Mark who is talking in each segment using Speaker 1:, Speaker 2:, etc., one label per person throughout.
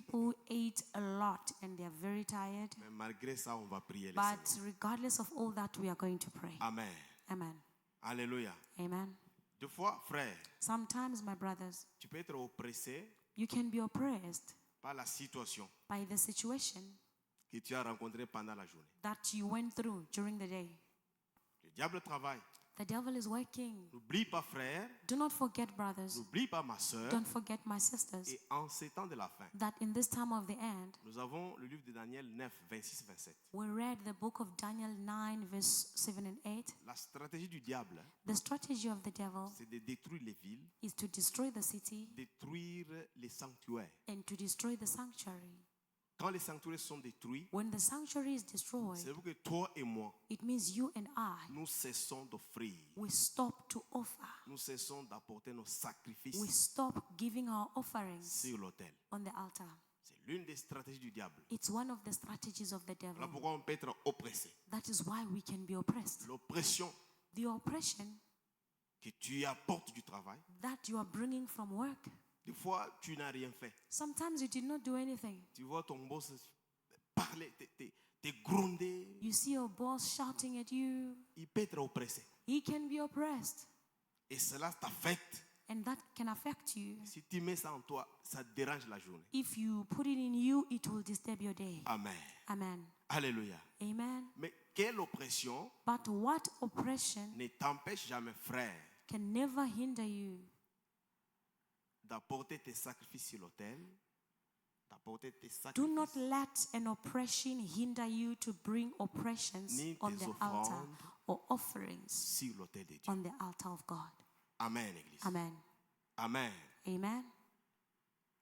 Speaker 1: people ate a lot and they are very tired.
Speaker 2: Mais malgré ça, on va prier le
Speaker 1: But
Speaker 2: Seigneur.
Speaker 1: regardless of all that, we are going to pray.
Speaker 2: Amen.
Speaker 1: Amen.
Speaker 2: Alléluia.
Speaker 1: Amen.
Speaker 2: Des fois, frère,
Speaker 1: Sometimes, my brothers,
Speaker 2: tu peux être oppressé
Speaker 1: you can be oppressed
Speaker 2: par la situation
Speaker 1: by the situation
Speaker 2: que tu as rencontrée pendant la journée.
Speaker 1: that you went through during the day.
Speaker 2: Le diable travaille.
Speaker 1: The devil is working.
Speaker 2: N'oublie pas, frère,
Speaker 1: Do not forget, brothers.
Speaker 2: n'oublie pas, ma soeur.
Speaker 1: Don't forget, my sisters,
Speaker 2: Et en ces temps de la fin,
Speaker 1: that in this time of the end,
Speaker 2: nous avons le livre de Daniel 9, 26-27.
Speaker 1: we read the book of Daniel 9, verse 7 and 8.
Speaker 2: La stratégie du diable,
Speaker 1: The strategy of the devil
Speaker 2: c'est de détruire les villes,
Speaker 1: is to destroy the city
Speaker 2: détruire les sanctuaires.
Speaker 1: and to destroy the sanctuary.
Speaker 2: Quand les sanctuaires sont détruits,
Speaker 1: When the sanctuary is destroyed,
Speaker 2: c'est vous que toi et moi,
Speaker 1: it means you and I,
Speaker 2: nous cessons d'offrir.
Speaker 1: we stop to offer.
Speaker 2: Nous cessons d'apporter nos sacrifices
Speaker 1: We stop giving our offerings
Speaker 2: sur l'autel.
Speaker 1: on the altar.
Speaker 2: C'est l'une des stratégies du diable.
Speaker 1: It's one of the strategies of the
Speaker 2: Voilà
Speaker 1: devil.
Speaker 2: pourquoi on peut être oppressé.
Speaker 1: That is why we can be oppressed.
Speaker 2: L'oppression
Speaker 1: The oppression
Speaker 2: que tu apportes du travail,
Speaker 1: that you are bringing from work.
Speaker 2: des fois tu n'as rien fait.
Speaker 1: Sometimes you did not do anything.
Speaker 2: Tu vois ton boss parler, te gronder.
Speaker 1: You see your boss shouting at you.
Speaker 2: Il peut être oppressé.
Speaker 1: He can be oppressed.
Speaker 2: Et cela t'affecte.
Speaker 1: And that can affect you.
Speaker 2: Si tu mets ça en toi, ça dérange la journée.
Speaker 1: If you put it in you, it will disturb your day.
Speaker 2: Amen.
Speaker 1: Amen.
Speaker 2: Alléluia.
Speaker 1: Amen.
Speaker 2: Mais quelle oppression
Speaker 1: But what oppression
Speaker 2: ne t'empêche jamais, frère,
Speaker 1: can never hinder you
Speaker 2: d'apporter tes sacrifices sur l'autel, d'apporter tes
Speaker 1: Do not
Speaker 2: sacrifices
Speaker 1: let an oppression hinder you to bring oppressions
Speaker 2: Ni
Speaker 1: on
Speaker 2: tes
Speaker 1: the altar
Speaker 2: offrandes
Speaker 1: or offerings
Speaker 2: sur l'autel de Dieu.
Speaker 1: on the altar of God.
Speaker 2: Amen, Église.
Speaker 1: Amen.
Speaker 2: Amen.
Speaker 1: Amen.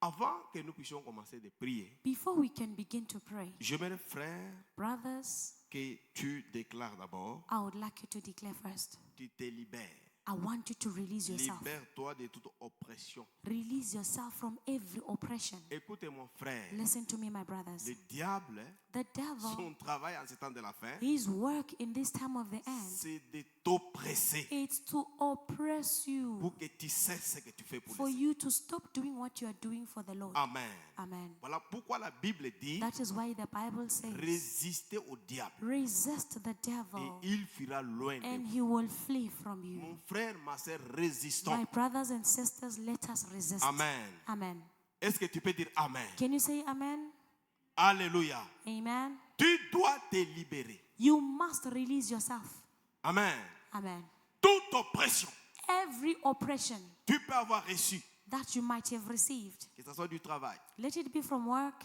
Speaker 2: Avant que nous puissions commencer de prier,
Speaker 1: Before we can begin to pray,
Speaker 2: j'aimerais, frère,
Speaker 1: brothers,
Speaker 2: que tu déclares d'abord,
Speaker 1: I would like you to declare first.
Speaker 2: tu te libères.
Speaker 1: I want you to release yourself.
Speaker 2: Libère-toi de toute oppression.
Speaker 1: Release yourself from every oppression.
Speaker 2: Écoutez, mon frère,
Speaker 1: Listen to me, my brothers.
Speaker 2: le diable,
Speaker 1: The devil,
Speaker 2: son travail en ce temps de la fin,
Speaker 1: his work in this time of the end,
Speaker 2: c'est de t'oppresser
Speaker 1: it's to oppress you,
Speaker 2: pour que tu cesses ce que tu fais pour
Speaker 1: for
Speaker 2: le Seigneur.
Speaker 1: you to stop doing what you are doing for the Lord.
Speaker 2: Amen.
Speaker 1: Amen.
Speaker 2: Voilà pourquoi la Bible dit,
Speaker 1: That is why the Bible says,
Speaker 2: résistez au diable
Speaker 1: resist the
Speaker 2: et
Speaker 1: devil
Speaker 2: il fuira loin de
Speaker 1: and
Speaker 2: vous.
Speaker 1: he will flee from you.
Speaker 2: Mon frère, ma soeur, résistons.
Speaker 1: My brothers and sisters, let us resist.
Speaker 2: Amen.
Speaker 1: Amen.
Speaker 2: Est-ce que tu peux dire Amen?
Speaker 1: Can you say amen?
Speaker 2: Alléluia.
Speaker 1: Amen.
Speaker 2: Tu dois te libérer.
Speaker 1: You must release yourself.
Speaker 2: Amen.
Speaker 1: Amen.
Speaker 2: Toute oppression,
Speaker 1: Every oppression
Speaker 2: tu peux avoir reçu,
Speaker 1: that you might have received,
Speaker 2: que ce soit du travail,
Speaker 1: let it be from work,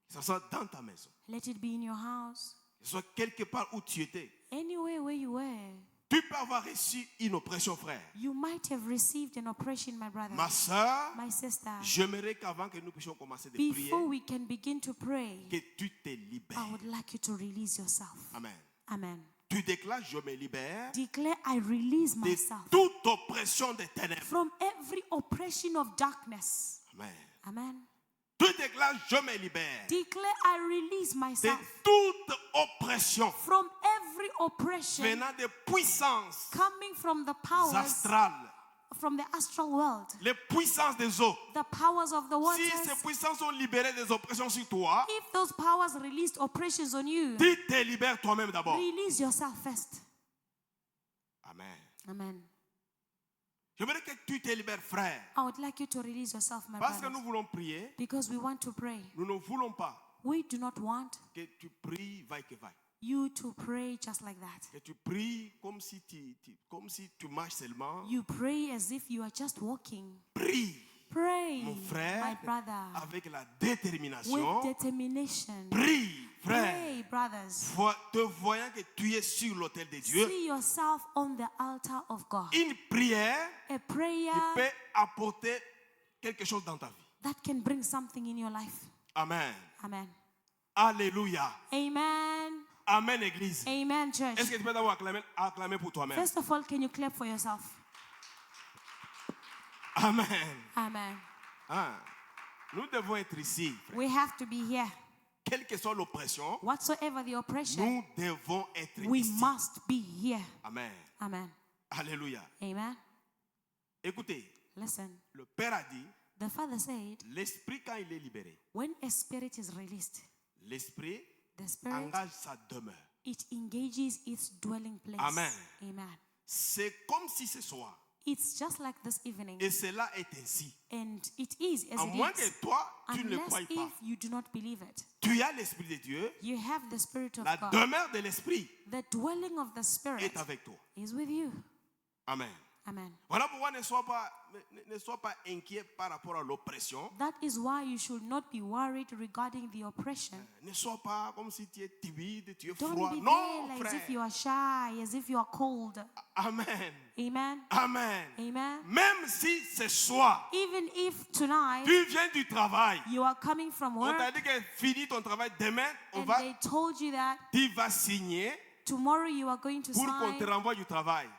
Speaker 2: que ce soit dans ta maison,
Speaker 1: let it be in your house,
Speaker 2: que ce soit quelque part où tu étais.
Speaker 1: anywhere where you were.
Speaker 2: Tu peux avoir reçu une oppression, frère.
Speaker 1: You might have received an oppression, my brother,
Speaker 2: Ma soeur,
Speaker 1: my sister.
Speaker 2: j'aimerais qu'avant que nous puissions commencer de prier,
Speaker 1: Before we can begin to pray,
Speaker 2: que tu te libères.
Speaker 1: I would like you to release yourself.
Speaker 2: Amen.
Speaker 1: Amen.
Speaker 2: Tu déclares, je me libère
Speaker 1: Declare, I release
Speaker 2: de
Speaker 1: myself
Speaker 2: toute oppression des ténèbres.
Speaker 1: from every oppression of darkness.
Speaker 2: Amen.
Speaker 1: Amen.
Speaker 2: Tu déclares, je me libère
Speaker 1: Declare, I release
Speaker 2: de
Speaker 1: myself
Speaker 2: toute oppression
Speaker 1: from every oppression
Speaker 2: venant des puissances
Speaker 1: coming from the powers
Speaker 2: astrales,
Speaker 1: from the astral world,
Speaker 2: les puissances des eaux.
Speaker 1: the powers of the
Speaker 2: Si ces
Speaker 1: waters.
Speaker 2: puissances ont libéré des oppressions sur toi,
Speaker 1: If those powers released oppressions on you,
Speaker 2: tu te libères toi-même d'abord.
Speaker 1: release yourself first.
Speaker 2: Amen.
Speaker 1: Amen.
Speaker 2: J'aimerais que tu te libères, frère.
Speaker 1: I would like you to release yourself, my
Speaker 2: Parce que
Speaker 1: brothers,
Speaker 2: nous voulons prier,
Speaker 1: because we want to pray.
Speaker 2: nous ne voulons pas
Speaker 1: We do not want
Speaker 2: que tu pries vaille que vaille.
Speaker 1: you to pray just like that.
Speaker 2: Que tu pries comme si tu marches seulement.
Speaker 1: You pray as if you are just walking.
Speaker 2: Prie,
Speaker 1: Pray,
Speaker 2: mon
Speaker 1: my
Speaker 2: frère,
Speaker 1: brother,
Speaker 2: avec la
Speaker 1: with
Speaker 2: détermination.
Speaker 1: determination.
Speaker 2: Prie, frère.
Speaker 1: Pray, brothers.
Speaker 2: Te voyant que tu es sur l'autel de Dieu,
Speaker 1: See yourself on the altar of God.
Speaker 2: une prière
Speaker 1: A
Speaker 2: qui
Speaker 1: prayer
Speaker 2: peut apporter quelque chose dans ta vie.
Speaker 1: that can bring something in your life.
Speaker 2: Amen.
Speaker 1: Amen.
Speaker 2: Alléluia.
Speaker 1: Amen.
Speaker 2: Amen, Église.
Speaker 1: Amen, church.
Speaker 2: Est-ce que tu peux d'abord acclamer pour toi-même?
Speaker 1: First of all, can you clap for yourself?
Speaker 2: Amen.
Speaker 1: Amen.
Speaker 2: Ah, nous devons être ici. Frère.
Speaker 1: We have to be here.
Speaker 2: Quelle que soit l'oppression,
Speaker 1: Whatsoever the oppression,
Speaker 2: nous devons être
Speaker 1: we
Speaker 2: ici.
Speaker 1: must be here.
Speaker 2: Amen.
Speaker 1: Amen.
Speaker 2: Alléluia.
Speaker 1: Amen.
Speaker 2: Écoutez,
Speaker 1: Listen.
Speaker 2: le Père a dit,
Speaker 1: The The Father said,
Speaker 2: l'esprit, quand il est libéré,
Speaker 1: when a spirit is released,
Speaker 2: l'esprit
Speaker 1: the spirit,
Speaker 2: engage sa demeure.
Speaker 1: it engages its dwelling place.
Speaker 2: Amen.
Speaker 1: Amen.
Speaker 2: C'est comme si ce soir,
Speaker 1: It's just like this evening.
Speaker 2: et cela est ainsi.
Speaker 1: And it is as
Speaker 2: À moins
Speaker 1: it
Speaker 2: que
Speaker 1: is.
Speaker 2: toi, tu ne le
Speaker 1: Unless
Speaker 2: crois pas.
Speaker 1: if you do not believe it.
Speaker 2: Tu as l'esprit de Dieu,
Speaker 1: You have the Spirit of
Speaker 2: la
Speaker 1: God.
Speaker 2: demeure de l'esprit
Speaker 1: The dwelling of the Spirit
Speaker 2: est avec toi.
Speaker 1: is with you.
Speaker 2: Amen.
Speaker 1: Amen.
Speaker 2: Voilà pourquoi ne sois pas inquiet par rapport à l'oppression.
Speaker 1: That is why you should not be worried regarding the oppression.
Speaker 2: Ne sois pas comme si tu es timide, tu es
Speaker 1: Don't
Speaker 2: froid.
Speaker 1: be
Speaker 2: Non,
Speaker 1: there as if
Speaker 2: frère.
Speaker 1: you are shy, as if you are cold.
Speaker 2: Amen.
Speaker 1: Amen.
Speaker 2: Amen.
Speaker 1: Amen.
Speaker 2: Même si ce soir,
Speaker 1: Even if tonight
Speaker 2: tu viens du travail,
Speaker 1: you are coming from
Speaker 2: on
Speaker 1: work
Speaker 2: t'a dit que finis ton travail demain,
Speaker 1: and they told you that
Speaker 2: tu vas signer
Speaker 1: tomorrow you are going to
Speaker 2: pour qu'on te
Speaker 1: sign
Speaker 2: renvoie du travail,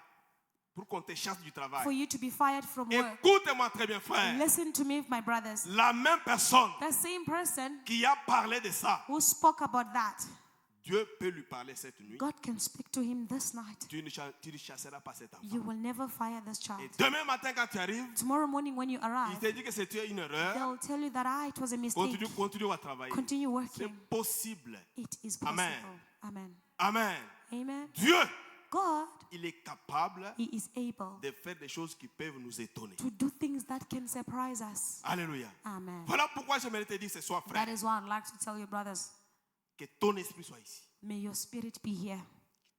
Speaker 2: pour qu'on te chasse du
Speaker 1: for
Speaker 2: travail.
Speaker 1: you to be fired from work.
Speaker 2: Écoute-moi très bien, frère.
Speaker 1: Listen to me, my brothers.
Speaker 2: La même personne
Speaker 1: The same person
Speaker 2: qui a parlé de ça,
Speaker 1: who spoke about that,
Speaker 2: Dieu peut lui parler cette nuit.
Speaker 1: God can speak to him this night.
Speaker 2: Tu ne chasseras pas cet enfant.
Speaker 1: You will never fire this child.
Speaker 2: Et demain matin, quand tu arrives,
Speaker 1: Tomorrow morning when you
Speaker 2: il
Speaker 1: arrive,
Speaker 2: te dit que c'était une erreur.
Speaker 1: they'll tell you that it was a mistake.
Speaker 2: Continue à travailler.
Speaker 1: Continue
Speaker 2: C'est
Speaker 1: working.
Speaker 2: possible.
Speaker 1: It is possible.
Speaker 2: Amen.
Speaker 1: Amen.
Speaker 2: Amen.
Speaker 1: Amen.
Speaker 2: Dieu,
Speaker 1: God,
Speaker 2: il est capable
Speaker 1: He is able
Speaker 2: de faire des choses qui peuvent nous étonner.
Speaker 1: to do things that can surprise us.
Speaker 2: Alléluia.
Speaker 1: Amen.
Speaker 2: Voilà pourquoi j'aimerais te dire ce soir, frère,
Speaker 1: That is why I'd like to tell you, brothers,
Speaker 2: que ton esprit soit ici.
Speaker 1: may your spirit be here.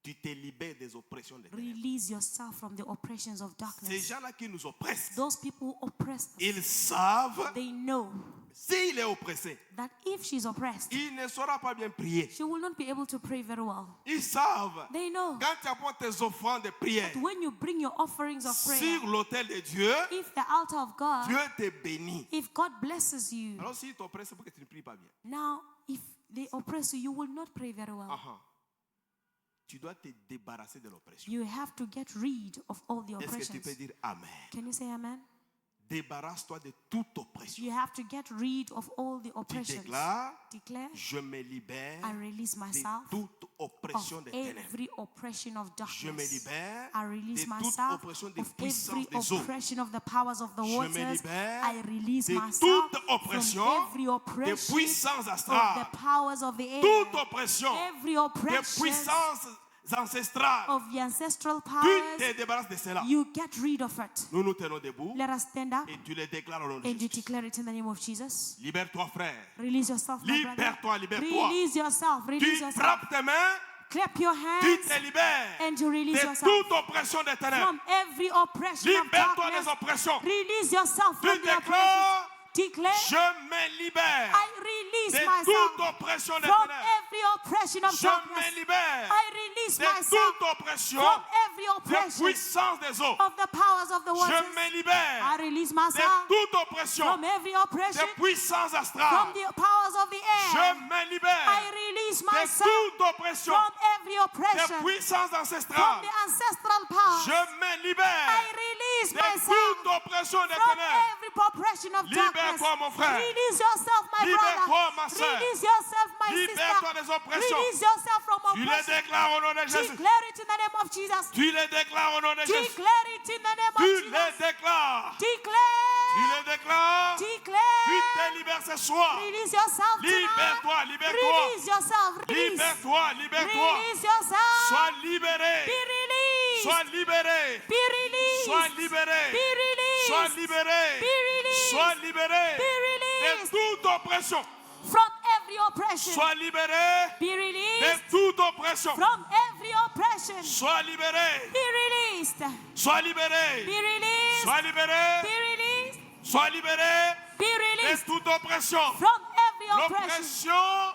Speaker 2: Tu te libères des oppressions des ténèbres.
Speaker 1: Release yourself from the oppressions of
Speaker 2: Ces
Speaker 1: darkness.
Speaker 2: gens-là qui nous oppressent,
Speaker 1: Those people who oppress us,
Speaker 2: ils savent,
Speaker 1: they know
Speaker 2: s'il est oppressé,
Speaker 1: that if she's oppressed,
Speaker 2: il ne saura pas bien prier.
Speaker 1: she will not be able to pray very well.
Speaker 2: Ils savent,
Speaker 1: They know
Speaker 2: quand tu apportes tes offrandes de prière
Speaker 1: when you bring your offerings of prayer,
Speaker 2: sur l'autel de Dieu,
Speaker 1: if the altar of God,
Speaker 2: Dieu te bénit.
Speaker 1: if God blesses you,
Speaker 2: Alors s'il t'oppresse, c'est parce que tu ne pries pas bien.
Speaker 1: now if they oppress you, you will not pray very well.
Speaker 2: Aha. Tu dois te débarrasser de l'oppression.
Speaker 1: You have to get rid of all the
Speaker 2: Est-ce que tu
Speaker 1: oppressions.
Speaker 2: peux dire Amen?
Speaker 1: Can you say amen?
Speaker 2: Débarrasse-toi de toute oppression.
Speaker 1: You have to get rid of all the
Speaker 2: Tu
Speaker 1: oppressions.
Speaker 2: déclares,
Speaker 1: Declare,
Speaker 2: je me libère
Speaker 1: I release
Speaker 2: de
Speaker 1: myself
Speaker 2: toute oppression
Speaker 1: of
Speaker 2: des ténèbres.
Speaker 1: every oppression of
Speaker 2: Je me
Speaker 1: darkness.
Speaker 2: libère
Speaker 1: I
Speaker 2: de
Speaker 1: release
Speaker 2: toute
Speaker 1: myself
Speaker 2: oppression des
Speaker 1: of
Speaker 2: puissances
Speaker 1: every
Speaker 2: des eaux.
Speaker 1: oppression of the powers of the
Speaker 2: Je me
Speaker 1: waters.
Speaker 2: libère
Speaker 1: I release
Speaker 2: de
Speaker 1: myself
Speaker 2: toute
Speaker 1: from
Speaker 2: oppression
Speaker 1: every
Speaker 2: des
Speaker 1: oppression
Speaker 2: puissances
Speaker 1: of
Speaker 2: astrales.
Speaker 1: the powers of the air.
Speaker 2: Toute oppression
Speaker 1: Every
Speaker 2: des
Speaker 1: oppression
Speaker 2: puissances ancestrales.
Speaker 1: of the ancestral
Speaker 2: Tu
Speaker 1: powers.
Speaker 2: te débarrasses de cela.
Speaker 1: You get rid of it.
Speaker 2: Nous nous tenons debout
Speaker 1: Let us stand up
Speaker 2: et tu les déclares au nom de
Speaker 1: and you
Speaker 2: Jésus.
Speaker 1: declare it in the name of Jesus.
Speaker 2: Libère-toi, frère.
Speaker 1: Release yourself, my brother.
Speaker 2: Libère-toi, libère-toi.
Speaker 1: Release yourself.
Speaker 2: Tu
Speaker 1: Release yourself.
Speaker 2: frappes tes mains,
Speaker 1: Clap your
Speaker 2: tu
Speaker 1: hands
Speaker 2: te libères
Speaker 1: and you release
Speaker 2: de
Speaker 1: yourself
Speaker 2: toute oppression des ténèbres.
Speaker 1: from every oppression of
Speaker 2: Libère-toi des
Speaker 1: darkness.
Speaker 2: oppressions.
Speaker 1: Release yourself
Speaker 2: Tu
Speaker 1: from the oppression.
Speaker 2: déclares,
Speaker 1: Declare,
Speaker 2: je me libère
Speaker 1: I release
Speaker 2: de
Speaker 1: myself
Speaker 2: toute oppression des
Speaker 1: from
Speaker 2: ténèbres.
Speaker 1: every oppression of
Speaker 2: Je me
Speaker 1: darkness.
Speaker 2: libère
Speaker 1: I release
Speaker 2: de
Speaker 1: myself
Speaker 2: toute oppression
Speaker 1: from every
Speaker 2: des
Speaker 1: oppression
Speaker 2: puissances des eaux.
Speaker 1: of the powers of the
Speaker 2: Je
Speaker 1: waters.
Speaker 2: me
Speaker 1: I
Speaker 2: libère
Speaker 1: release
Speaker 2: de
Speaker 1: myself
Speaker 2: toute oppression
Speaker 1: from every oppression
Speaker 2: des puissances
Speaker 1: from
Speaker 2: astrales.
Speaker 1: the powers of the
Speaker 2: Je
Speaker 1: air.
Speaker 2: me
Speaker 1: I
Speaker 2: libère
Speaker 1: release
Speaker 2: de
Speaker 1: myself
Speaker 2: toute oppression
Speaker 1: from every
Speaker 2: des
Speaker 1: oppression
Speaker 2: puissances
Speaker 1: from
Speaker 2: ancestrales.
Speaker 1: the ancestral powers.
Speaker 2: Je me libère
Speaker 1: I release
Speaker 2: de
Speaker 1: myself
Speaker 2: toute oppression des
Speaker 1: from
Speaker 2: ténèbres.
Speaker 1: every oppression of darkness.
Speaker 2: Libère-toi, mon frère.
Speaker 1: Release yourself, my
Speaker 2: Libère-toi,
Speaker 1: brother.
Speaker 2: ma sœur.
Speaker 1: Release yourself, my
Speaker 2: Libère-toi
Speaker 1: sister.
Speaker 2: des oppressions.
Speaker 1: Release yourself from
Speaker 2: Tu les
Speaker 1: oppression.
Speaker 2: déclares au nom de Jésus.
Speaker 1: Declare it in the name of Jesus.
Speaker 2: Tu les déclares au nom de Jésus.
Speaker 1: Declare it in the name of
Speaker 2: Tu les
Speaker 1: Jesus.
Speaker 2: déclares. Tu
Speaker 1: Declare.
Speaker 2: les déclares. Tu
Speaker 1: Declare.
Speaker 2: te libères ce soir.
Speaker 1: Release yourself tonight.
Speaker 2: Libère-toi, libère-toi.
Speaker 1: Release yourself. Release.
Speaker 2: Libère-toi, libère-toi.
Speaker 1: Release yourself.
Speaker 2: Sois libéré.
Speaker 1: Be released.
Speaker 2: Sois libéré.
Speaker 1: Be released.
Speaker 2: Sois libéré.
Speaker 1: Be released.
Speaker 2: Sois libéré.
Speaker 1: Be released.
Speaker 2: Sois libéré
Speaker 1: Be
Speaker 2: de
Speaker 1: released
Speaker 2: toute oppression.
Speaker 1: from every oppression.
Speaker 2: Sois libéré
Speaker 1: Be
Speaker 2: de
Speaker 1: released
Speaker 2: toute oppression.
Speaker 1: from every oppression.
Speaker 2: Sois libéré.
Speaker 1: Be released.
Speaker 2: Sois libéré.
Speaker 1: Be released.
Speaker 2: Sois libéré.
Speaker 1: Be released.
Speaker 2: Sois libéré
Speaker 1: Be
Speaker 2: de
Speaker 1: released
Speaker 2: toute oppression.
Speaker 1: from every oppression.
Speaker 2: L'oppression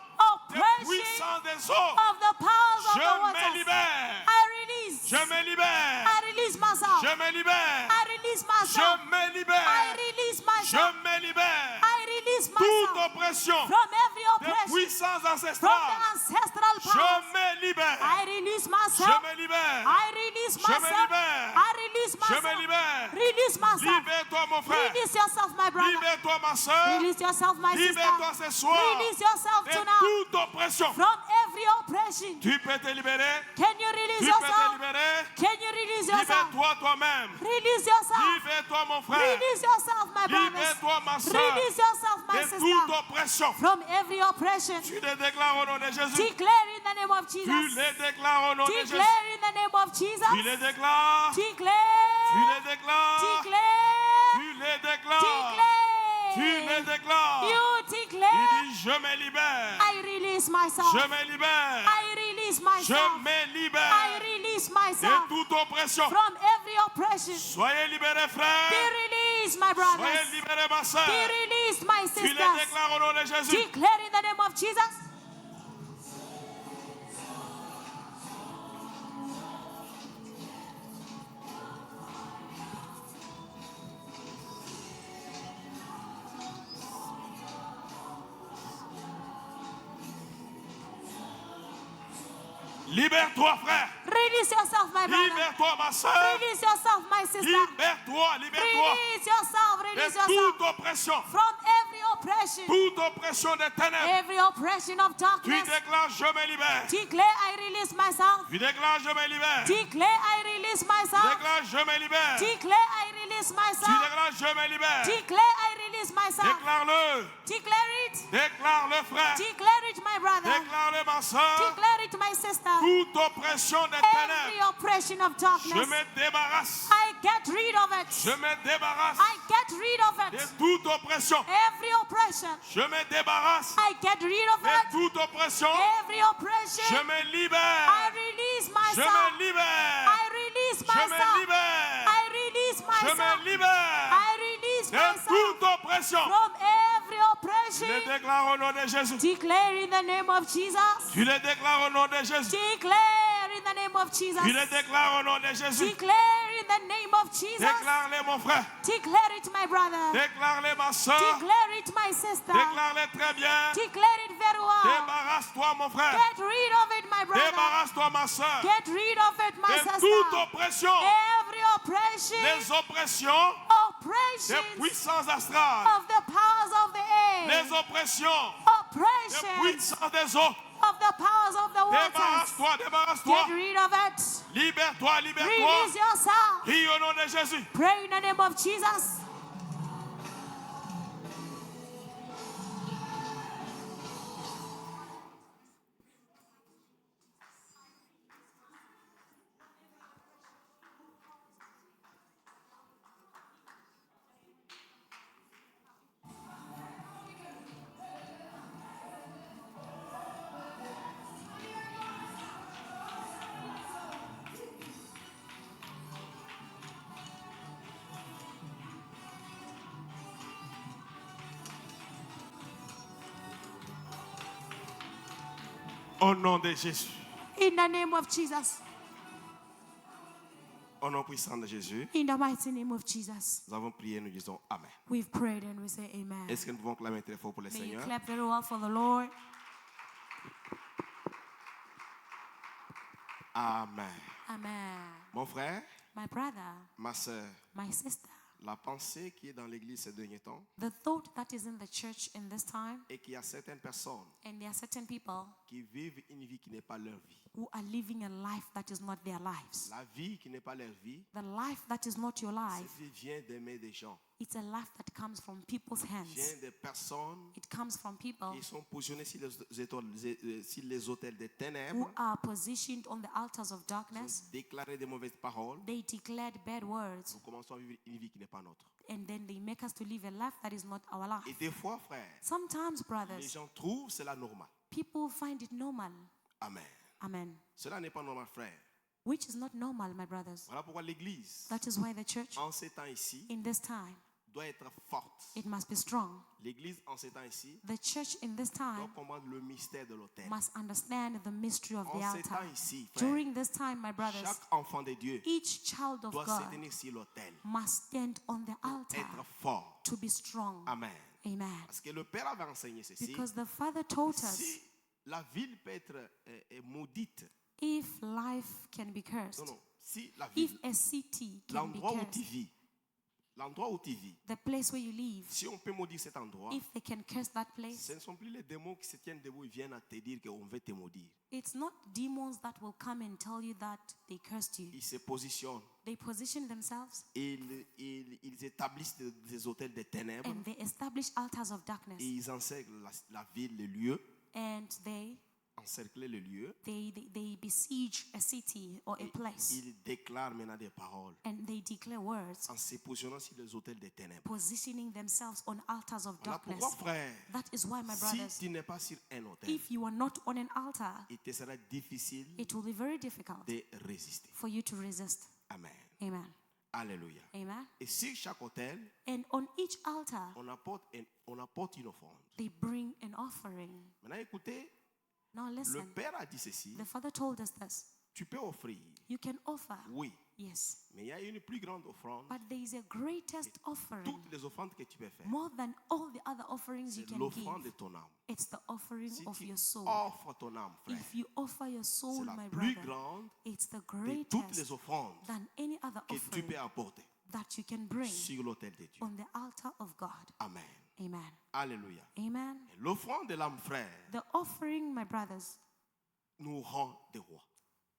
Speaker 2: des
Speaker 1: Oppression
Speaker 2: puissances des eaux.
Speaker 1: of the powers of
Speaker 2: Je
Speaker 1: the
Speaker 2: me
Speaker 1: waters.
Speaker 2: libère.
Speaker 1: I release.
Speaker 2: Je me libère.
Speaker 1: I release myself.
Speaker 2: Je me libère.
Speaker 1: I release
Speaker 2: Je
Speaker 1: myself.
Speaker 2: me
Speaker 1: I
Speaker 2: libère.
Speaker 1: release
Speaker 2: Je
Speaker 1: myself.
Speaker 2: me libère.
Speaker 1: I release
Speaker 2: Toute
Speaker 1: myself
Speaker 2: oppression
Speaker 1: from every
Speaker 2: des
Speaker 1: oppression
Speaker 2: puissances
Speaker 1: from
Speaker 2: ancestrales.
Speaker 1: the ancestral
Speaker 2: Je
Speaker 1: powers.
Speaker 2: me libère.
Speaker 1: I release
Speaker 2: Je
Speaker 1: myself.
Speaker 2: me libère.
Speaker 1: I release
Speaker 2: Je me
Speaker 1: myself.
Speaker 2: libère.
Speaker 1: I release
Speaker 2: Je me
Speaker 1: myself.
Speaker 2: libère.
Speaker 1: Release myself.
Speaker 2: Libère-toi, mon frère.
Speaker 1: Release yourself, my brother.
Speaker 2: Libère-toi, ma soeur.
Speaker 1: Release yourself, my
Speaker 2: Libère-toi
Speaker 1: sister.
Speaker 2: ce soir
Speaker 1: Release yourself
Speaker 2: de
Speaker 1: tonight
Speaker 2: toute oppression.
Speaker 1: from every every oppression.
Speaker 2: Tu peux te libérer.
Speaker 1: Can you release
Speaker 2: Tu peux te
Speaker 1: yourself?
Speaker 2: libérer.
Speaker 1: Can you release yourself?
Speaker 2: Libère-toi toi-même.
Speaker 1: Release yourself.
Speaker 2: Libère-toi mon frère.
Speaker 1: Release yourself, my brothers.
Speaker 2: Libère-toi ma soeur.
Speaker 1: Release yourself, my
Speaker 2: De toute
Speaker 1: sister.
Speaker 2: oppression.
Speaker 1: From every oppression.
Speaker 2: Tu le déclares au nom de Jésus.
Speaker 1: Declare in the name of
Speaker 2: Tu
Speaker 1: Jesus.
Speaker 2: le déclares au nom de Jésus.
Speaker 1: Declare in the name of
Speaker 2: Tu
Speaker 1: Jesus.
Speaker 2: le déclares. Tu
Speaker 1: Declare.
Speaker 2: le déclares.
Speaker 1: Declare.
Speaker 2: Tu le déclares. Tu le
Speaker 1: Declare.
Speaker 2: déclares.
Speaker 1: You
Speaker 2: Il
Speaker 1: declare.
Speaker 2: dit, je me libère.
Speaker 1: I release myself.
Speaker 2: Je me libère.
Speaker 1: I release myself.
Speaker 2: Je me
Speaker 1: I
Speaker 2: libère
Speaker 1: release
Speaker 2: de
Speaker 1: myself
Speaker 2: toute oppression.
Speaker 1: from every oppression.
Speaker 2: Soyez libérés, frères.
Speaker 1: Be released, my
Speaker 2: Soyez
Speaker 1: brothers.
Speaker 2: libérés, ma soeur.
Speaker 1: Be released, my
Speaker 2: Tu le
Speaker 1: sisters.
Speaker 2: déclares au nom de Jésus.
Speaker 1: Declare in the name of Jesus.
Speaker 2: Libère-toi, frère.
Speaker 1: Release yourself, my brother.
Speaker 2: Libère-toi, ma soeur.
Speaker 1: Release yourself, my sister.
Speaker 2: Libère-toi, libère-toi
Speaker 1: Release yourself. Release
Speaker 2: de
Speaker 1: yourself
Speaker 2: toute oppression.
Speaker 1: from every oppression.
Speaker 2: Toute oppression des ténèbres.
Speaker 1: Every oppression of
Speaker 2: Tu
Speaker 1: darkness.
Speaker 2: déclares, je me libère.
Speaker 1: Declare, I release myself.
Speaker 2: Tu déclares, je me libère. Tu
Speaker 1: Declare, I release myself.
Speaker 2: déclares, je me libère. Tu
Speaker 1: Declare, I release myself.
Speaker 2: déclares, je me libère.
Speaker 1: Declare, I release myself.
Speaker 2: Déclare-le.
Speaker 1: Declare it.
Speaker 2: Déclare-le, frère.
Speaker 1: Declare it, my brother.
Speaker 2: Déclare-le, ma soeur.
Speaker 1: Declare it, my sister.
Speaker 2: Toute oppression des
Speaker 1: Every
Speaker 2: ténèbres.
Speaker 1: oppression of
Speaker 2: Je
Speaker 1: darkness.
Speaker 2: me débarrasse.
Speaker 1: I get rid of it.
Speaker 2: Je me débarrasse
Speaker 1: I get rid of
Speaker 2: de
Speaker 1: it.
Speaker 2: toute oppression.
Speaker 1: Every oppression.
Speaker 2: Je me débarrasse
Speaker 1: I get rid of
Speaker 2: de
Speaker 1: it.
Speaker 2: toute oppression.
Speaker 1: Every
Speaker 2: Je
Speaker 1: oppression.
Speaker 2: me
Speaker 1: I
Speaker 2: libère.
Speaker 1: release
Speaker 2: Je
Speaker 1: myself.
Speaker 2: me libère.
Speaker 1: I release
Speaker 2: Je me
Speaker 1: myself.
Speaker 2: libère.
Speaker 1: I release
Speaker 2: Je
Speaker 1: myself.
Speaker 2: me libère
Speaker 1: I release
Speaker 2: de
Speaker 1: myself
Speaker 2: toute oppression.
Speaker 1: from every
Speaker 2: Je le
Speaker 1: oppression.
Speaker 2: déclare au nom de Jésus.
Speaker 1: Declare in the name of Jesus.
Speaker 2: Tu le déclares au nom de Jésus.
Speaker 1: Declare in the name of Jesus.
Speaker 2: Tu le déclares au nom de Jésus.
Speaker 1: Declare in the name of Jesus.
Speaker 2: Déclare-le, mon frère.
Speaker 1: Declare it, my brother.
Speaker 2: Déclare-le, ma soeur.
Speaker 1: Declare it, my sister.
Speaker 2: Déclare-le très bien.
Speaker 1: Declare it very well.
Speaker 2: Débarrasse-toi, mon frère.
Speaker 1: Get rid of it, my brother.
Speaker 2: Débarrasse-toi, ma soeur.
Speaker 1: Get rid of it, my
Speaker 2: De toute
Speaker 1: sister.
Speaker 2: oppression.
Speaker 1: Every oppression,
Speaker 2: Les oppressions des
Speaker 1: oppression
Speaker 2: puissances astrales.
Speaker 1: of the powers of the air,
Speaker 2: Les oppressions des
Speaker 1: oppression
Speaker 2: puissances des eaux.
Speaker 1: of the powers of the waters.
Speaker 2: Débarrasse-toi, débarrasse-toi.
Speaker 1: Get rid of it.
Speaker 2: Libère-toi, libère-toi.
Speaker 1: Release yourself.
Speaker 2: Prie au nom de Jésus.
Speaker 1: Pray in the name of Jesus.
Speaker 2: Au nom de Jésus.
Speaker 1: In the name of Jesus.
Speaker 2: Au nom puissant de Jésus.
Speaker 1: In the mighty name of Jesus.
Speaker 2: Nous avons prié, nous disons Amen.
Speaker 1: We've prayed and we say amen.
Speaker 2: Est-ce que nous pouvons clamer très fort pour le
Speaker 1: May you
Speaker 2: Seigneur?
Speaker 1: clap very well for the Lord.
Speaker 2: Amen.
Speaker 1: Amen.
Speaker 2: Mon frère,
Speaker 1: My brother,
Speaker 2: ma soeur,
Speaker 1: my sister,
Speaker 2: la pensée qui est dans l'église ces derniers temps
Speaker 1: the thought that is in the church in this time,
Speaker 2: est qu'il y a certaines personnes
Speaker 1: and there are certain people
Speaker 2: qui vivent une vie qui n'est pas leur vie.
Speaker 1: who are living a life that is not their lives.
Speaker 2: La vie qui n'est pas leur vie,
Speaker 1: The life that is not your life,
Speaker 2: cette vie vient d'aimer des gens,
Speaker 1: it's a life that comes from people's
Speaker 2: vient
Speaker 1: hands.
Speaker 2: des personnes
Speaker 1: It comes from people
Speaker 2: qui sont positionnées sur les autels des
Speaker 1: who
Speaker 2: ténèbres,
Speaker 1: are positioned on the altars of
Speaker 2: qui ont
Speaker 1: darkness.
Speaker 2: déclaré des mauvaises paroles.
Speaker 1: They declared bad words,
Speaker 2: Nous commençons à vivre une vie qui n'est pas nôtre.
Speaker 1: and then they make us to live a life that is not our
Speaker 2: Et
Speaker 1: life.
Speaker 2: des fois, frère,
Speaker 1: Sometimes,
Speaker 2: les
Speaker 1: brothers,
Speaker 2: gens trouvent cela normal.
Speaker 1: people find it normal.
Speaker 2: Amen.
Speaker 1: Amen.
Speaker 2: Cela n'est pas normal, frère.
Speaker 1: Which is not normal, my brothers.
Speaker 2: Voilà pourquoi l'église,
Speaker 1: That is why the church
Speaker 2: en ces temps ici,
Speaker 1: in this time,
Speaker 2: doit être forte.
Speaker 1: it must be strong.
Speaker 2: L'église, en ces temps ici,
Speaker 1: The church in this
Speaker 2: doit
Speaker 1: time
Speaker 2: comprendre le mystère de l'autel.
Speaker 1: must understand the mystery of the
Speaker 2: En ces temps
Speaker 1: altar.
Speaker 2: ici, frère,
Speaker 1: During this time, my brothers,
Speaker 2: chaque enfant de Dieu
Speaker 1: each child of
Speaker 2: doit se
Speaker 1: God
Speaker 2: tenir sur l'autel,
Speaker 1: must stand on the altar
Speaker 2: être fort.
Speaker 1: to be strong.
Speaker 2: Amen.
Speaker 1: Amen.
Speaker 2: Parce que le Père avait enseigné ceci.
Speaker 1: Because the Father told us,
Speaker 2: Si la ville peut être maudite,
Speaker 1: if life can be
Speaker 2: non,
Speaker 1: cursed,
Speaker 2: non, si la
Speaker 1: if
Speaker 2: ville,
Speaker 1: a city can be
Speaker 2: l'endroit où tu
Speaker 1: cursed,
Speaker 2: vis, l'endroit où tu vis,
Speaker 1: the place where you live,
Speaker 2: si on peut maudire cet endroit,
Speaker 1: if they can curse that place,
Speaker 2: ce ne sont plus les démons qui se tiennent debout et viennent à te dire qu'on veut te maudire.
Speaker 1: it's not demons that will come and tell you that they cursed you.
Speaker 2: Ils se positionnent.
Speaker 1: They position themselves
Speaker 2: Ils établissent des hôtels de ténèbres
Speaker 1: and they establish altars of darkness.
Speaker 2: et ils encerclent la ville, le lieu,
Speaker 1: And they
Speaker 2: encercler le lieu.
Speaker 1: besiege a city or a place.
Speaker 2: Ils déclarent maintenant des paroles
Speaker 1: And they declare words,
Speaker 2: en se positionnant sur les hôtels des ténèbres.
Speaker 1: positioning themselves on altars of
Speaker 2: Voilà
Speaker 1: darkness.
Speaker 2: pourquoi, frère,
Speaker 1: That is why, my
Speaker 2: si
Speaker 1: brothers,
Speaker 2: tu n'es pas sur un hôtel,
Speaker 1: if you are not on an altar,
Speaker 2: il te sera difficile
Speaker 1: it will be very difficult
Speaker 2: de résister.
Speaker 1: for you to resist.
Speaker 2: Amen.
Speaker 1: Amen.
Speaker 2: Alléluia.
Speaker 1: Amen.
Speaker 2: Et sur chaque hôtel,
Speaker 1: And on each altar,
Speaker 2: on apporte une offrande.
Speaker 1: they bring an offering.
Speaker 2: Maintenant, écoutez,
Speaker 1: Now
Speaker 2: le
Speaker 1: listen,
Speaker 2: Père a dit ceci.
Speaker 1: the Father told us this.
Speaker 2: Tu peux offrir,
Speaker 1: You can offer,
Speaker 2: oui,
Speaker 1: yes,
Speaker 2: mais il y a une plus grande offrande.
Speaker 1: but there is a greatest offering,
Speaker 2: Toutes les offrandes que tu peux faire,
Speaker 1: more than all the other offerings you
Speaker 2: c'est
Speaker 1: can
Speaker 2: l'offrande de
Speaker 1: give.
Speaker 2: ton âme.
Speaker 1: It's the offering
Speaker 2: Si
Speaker 1: of
Speaker 2: tu
Speaker 1: your soul.
Speaker 2: offres ton âme, frère,
Speaker 1: If you offer your
Speaker 2: c'est
Speaker 1: soul,
Speaker 2: la
Speaker 1: my
Speaker 2: plus
Speaker 1: brother,
Speaker 2: grande
Speaker 1: it's the
Speaker 2: de toutes les
Speaker 1: greatest
Speaker 2: offrandes
Speaker 1: than any other
Speaker 2: que tu
Speaker 1: offering
Speaker 2: peux apporter
Speaker 1: that you can bring
Speaker 2: sur l'autel de Dieu.
Speaker 1: on the altar of God.
Speaker 2: Amen.
Speaker 1: Amen.
Speaker 2: Alléluia.
Speaker 1: Amen.
Speaker 2: Et l'offrande de l'âme, frère,
Speaker 1: The offering, my brothers,
Speaker 2: nous rend des rois.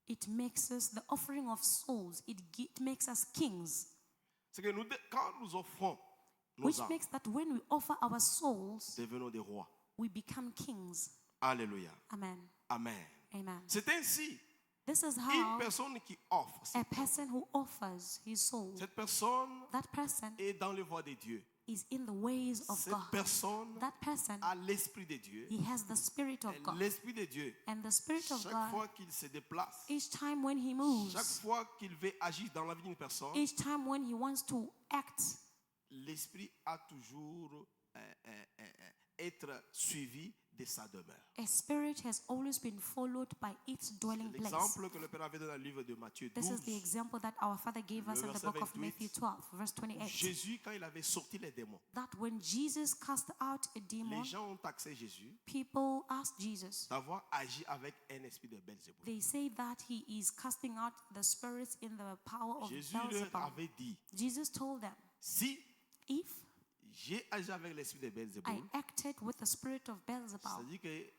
Speaker 1: it makes us, the offering of souls, it makes us kings.
Speaker 2: C'est que quand nous offrons nos
Speaker 1: Which
Speaker 2: âmes,
Speaker 1: makes that when we offer our souls,
Speaker 2: devenons des rois.
Speaker 1: we become kings.
Speaker 2: Alléluia.
Speaker 1: Amen.
Speaker 2: Amen.
Speaker 1: Amen.
Speaker 2: C'est ainsi,
Speaker 1: This is
Speaker 2: une
Speaker 1: how
Speaker 2: personne qui offre,
Speaker 1: a person who offers his soul,
Speaker 2: cette personne
Speaker 1: that person
Speaker 2: est dans les voies de Dieu.
Speaker 1: is in the ways of
Speaker 2: Cette
Speaker 1: God.
Speaker 2: personne
Speaker 1: That person,
Speaker 2: a l'Esprit de Dieu.
Speaker 1: he has the Spirit of
Speaker 2: Et
Speaker 1: God.
Speaker 2: l'Esprit de Dieu,
Speaker 1: And the Spirit of
Speaker 2: chaque
Speaker 1: God,
Speaker 2: fois qu'il se déplace,
Speaker 1: each time when he
Speaker 2: chaque
Speaker 1: moves,
Speaker 2: fois qu'il veut agir dans la vie d'une personne,
Speaker 1: each time when he wants to act,
Speaker 2: l'Esprit a toujours être suivi de sa demeure.
Speaker 1: a spirit has always been followed by its dwelling place.
Speaker 2: L'exemple que le Père avait donné dans le livre de Matthieu
Speaker 1: This
Speaker 2: 12,
Speaker 1: is the example that our Father gave us
Speaker 2: Le
Speaker 1: in the
Speaker 2: verset
Speaker 1: book of
Speaker 2: 28,
Speaker 1: Matthew 12, verse 28.
Speaker 2: Jésus, quand il avait sorti les démons,
Speaker 1: That when Jesus cast out a demon,
Speaker 2: les gens ont taxé Jésus
Speaker 1: people asked Jesus,
Speaker 2: d'avoir agi avec un esprit de Belzébuth.
Speaker 1: they say that he is casting out the spirits in the power of
Speaker 2: Jésus leur
Speaker 1: Beelzebub.
Speaker 2: avait dit,
Speaker 1: Jesus told them,
Speaker 2: si
Speaker 1: if
Speaker 2: j'ai agi avec l'esprit de Belzébuth,
Speaker 1: I acted with the spirit of Beelzebub,
Speaker 2: c'est-à-dire que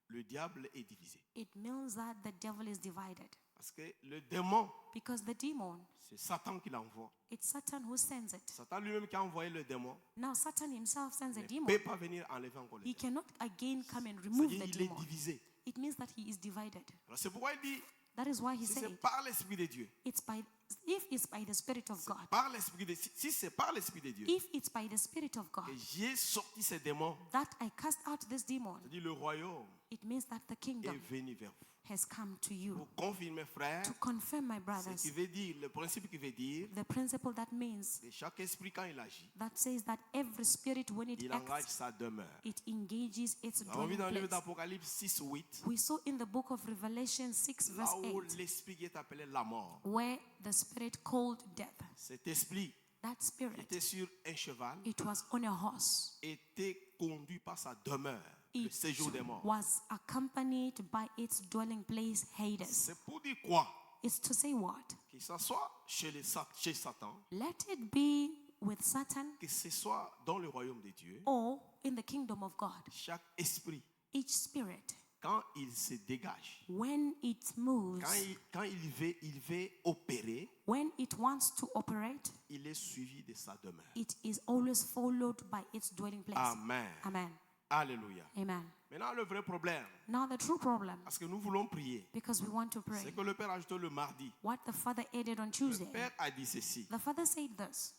Speaker 2: le diable est divisé.
Speaker 1: it means that the devil is divided.
Speaker 2: Parce que le démon,
Speaker 1: Because the demon,
Speaker 2: c'est Satan qui l'envoie.
Speaker 1: it's Satan who sends it.
Speaker 2: Satan lui-même qui a envoyé le démon
Speaker 1: Now Satan himself sends a
Speaker 2: ne
Speaker 1: demon.
Speaker 2: peut pas venir enlever encore le
Speaker 1: He
Speaker 2: démon.
Speaker 1: cannot again come and remove
Speaker 2: C'est-à-dire
Speaker 1: the
Speaker 2: qu'il est
Speaker 1: demon.
Speaker 2: divisé.
Speaker 1: It means that he is divided.
Speaker 2: Alors c'est pourquoi il dit,
Speaker 1: That is why he
Speaker 2: si
Speaker 1: said,
Speaker 2: c'est par l'esprit de Dieu,
Speaker 1: if it's by the Spirit of
Speaker 2: c'est
Speaker 1: God,
Speaker 2: par l'esprit de si c'est par l'esprit de Dieu
Speaker 1: if it's by the Spirit of God
Speaker 2: que j'ai sorti ces démons,
Speaker 1: that I cast out this demon,
Speaker 2: c'est-à-dire le royaume
Speaker 1: it means that the
Speaker 2: est
Speaker 1: kingdom
Speaker 2: venu vers vous.
Speaker 1: has come to you.
Speaker 2: Pour confirmer, frère,
Speaker 1: To confirm, my
Speaker 2: ce
Speaker 1: brothers,
Speaker 2: qui veut dire, le principe qui veut dire
Speaker 1: the principle that means,
Speaker 2: que chaque esprit, quand il agit,
Speaker 1: that says that every spirit, when it
Speaker 2: il engage
Speaker 1: acts,
Speaker 2: sa demeure.
Speaker 1: it engages its
Speaker 2: Nous avons vu
Speaker 1: dwelling
Speaker 2: dans le livre
Speaker 1: place.
Speaker 2: d'Apocalypse 6, 8,
Speaker 1: We saw in the book of Revelation 6, verse
Speaker 2: là où
Speaker 1: 8,
Speaker 2: l'esprit qui est appelé la mort,
Speaker 1: where the spirit called death,
Speaker 2: cet esprit
Speaker 1: that spirit,
Speaker 2: était sur un cheval,
Speaker 1: it was on a horse.
Speaker 2: était conduit par sa demeure, le
Speaker 1: It
Speaker 2: séjour des morts.
Speaker 1: was accompanied by its dwelling place, Hades.
Speaker 2: C'est pour dire quoi?
Speaker 1: It's to say what?
Speaker 2: Que ce soit chez Satan,
Speaker 1: Let it be with Satan
Speaker 2: que ce soit dans le royaume de Dieu,
Speaker 1: or in the kingdom of God.
Speaker 2: chaque esprit,
Speaker 1: Each spirit,
Speaker 2: quand il se dégage,
Speaker 1: when it moves,
Speaker 2: quand il veut opérer,
Speaker 1: when it wants to operate,
Speaker 2: il est suivi de sa demeure.
Speaker 1: it is always followed by its dwelling place.
Speaker 2: Amen.
Speaker 1: Amen.
Speaker 2: Alléluia.
Speaker 1: Amen.
Speaker 2: Maintenant, le vrai problème,
Speaker 1: Now the true problem,
Speaker 2: parce que nous voulons prier,
Speaker 1: because we want to pray,
Speaker 2: c'est que le Père a ajouté le mardi.
Speaker 1: what the Father added on
Speaker 2: Le
Speaker 1: Tuesday,
Speaker 2: Père a dit ceci.
Speaker 1: the Father said this.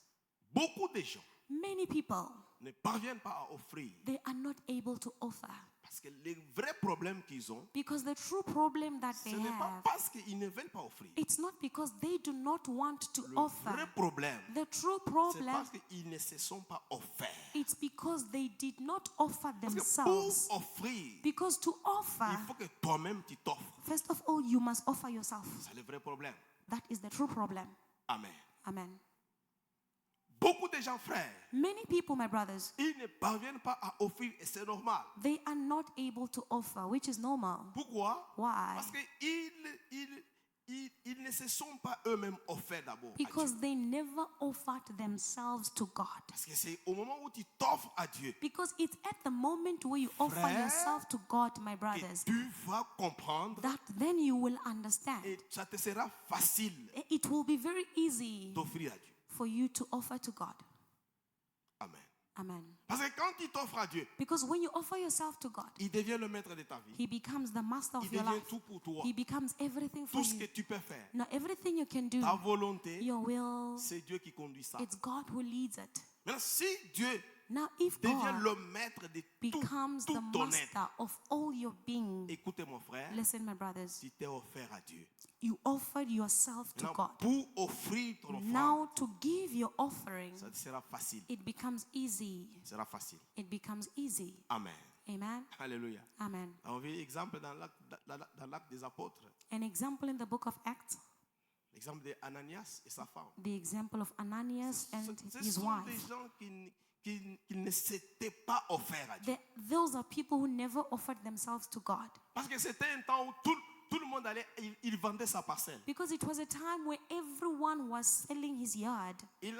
Speaker 2: Beaucoup de gens
Speaker 1: Many people,
Speaker 2: ne parviennent pas à offrir
Speaker 1: they are not able to offer.
Speaker 2: parce que les vrais problèmes qu'ils ont,
Speaker 1: Because the true problem that
Speaker 2: ce
Speaker 1: they
Speaker 2: n'est pas
Speaker 1: have,
Speaker 2: parce qu'ils ne veulent pas offrir.
Speaker 1: it's not because they do not want to
Speaker 2: Le
Speaker 1: offer.
Speaker 2: vrai problème,
Speaker 1: The true
Speaker 2: c'est
Speaker 1: problem,
Speaker 2: parce qu'ils ne se sont pas offerts.
Speaker 1: it's because they did not offer
Speaker 2: Parce que
Speaker 1: themselves.
Speaker 2: pour offrir,
Speaker 1: Because to offer,
Speaker 2: il faut que toi-même tu t'offres.
Speaker 1: first of all, you must offer yourself.
Speaker 2: C'est le vrai problème.
Speaker 1: That is the true problem.
Speaker 2: Amen.
Speaker 1: Amen.
Speaker 2: Beaucoup de gens, frères,
Speaker 1: Many people, my brothers,
Speaker 2: ils ne parviennent pas à offrir et c'est normal.
Speaker 1: they are not able to offer, which is normal.
Speaker 2: Pourquoi?
Speaker 1: Why?
Speaker 2: Parce qu'ils ils ne se sont pas eux-mêmes offerts d'abord à
Speaker 1: because
Speaker 2: Dieu.
Speaker 1: they never offered themselves to God.
Speaker 2: Parce que c'est au moment où tu t'offres à Dieu
Speaker 1: Because it's at the moment where you offer
Speaker 2: Frère,
Speaker 1: yourself to God, my
Speaker 2: que
Speaker 1: brothers,
Speaker 2: tu vas comprendre
Speaker 1: that then you will understand.
Speaker 2: et ça te sera facile
Speaker 1: It will be very easy
Speaker 2: d'offrir à Dieu.
Speaker 1: for you to offer to God.
Speaker 2: Amen.
Speaker 1: Amen.
Speaker 2: Parce que quand tu t'offres à Dieu,
Speaker 1: Because when you offer yourself to God,
Speaker 2: il devient le maître de ta vie.
Speaker 1: He becomes the master
Speaker 2: Il
Speaker 1: of your
Speaker 2: devient
Speaker 1: life.
Speaker 2: tout pour toi.
Speaker 1: He becomes everything for
Speaker 2: Tout ce que
Speaker 1: you.
Speaker 2: tu peux faire,
Speaker 1: Now, everything you can do,
Speaker 2: ta volonté,
Speaker 1: your will,
Speaker 2: c'est Dieu qui conduit ça.
Speaker 1: it's God who leads it.
Speaker 2: Maintenant, si Dieu
Speaker 1: Now, if
Speaker 2: devient
Speaker 1: God
Speaker 2: le maître de
Speaker 1: becomes the
Speaker 2: tout ton être,
Speaker 1: master of all your being,
Speaker 2: écoutez mon frère,
Speaker 1: listen, my brothers,
Speaker 2: tu t'es offert à Dieu.
Speaker 1: you offered yourself to
Speaker 2: Maintenant,
Speaker 1: God.
Speaker 2: pour offrir ton offrande,
Speaker 1: Now, to give your offering,
Speaker 2: ça sera facile.
Speaker 1: it becomes easy.
Speaker 2: Ça sera facile.
Speaker 1: It becomes easy.
Speaker 2: Amen.
Speaker 1: Amen.
Speaker 2: Alléluia.
Speaker 1: Amen.
Speaker 2: On vu l'exemple dans l'acte des apôtres.
Speaker 1: An example in the book of Acts,
Speaker 2: L'exemple d'Ananias et sa femme.
Speaker 1: the example of Ananias and
Speaker 2: Ce
Speaker 1: his
Speaker 2: sont des
Speaker 1: wife.
Speaker 2: gens qui ne s'étaient pas offerts à Dieu.
Speaker 1: Those are people who never offered themselves to God.
Speaker 2: Parce que c'était un temps où tout le monde allait, il vendait sa parcelle.
Speaker 1: Because it was a time where everyone was selling his yard.
Speaker 2: Il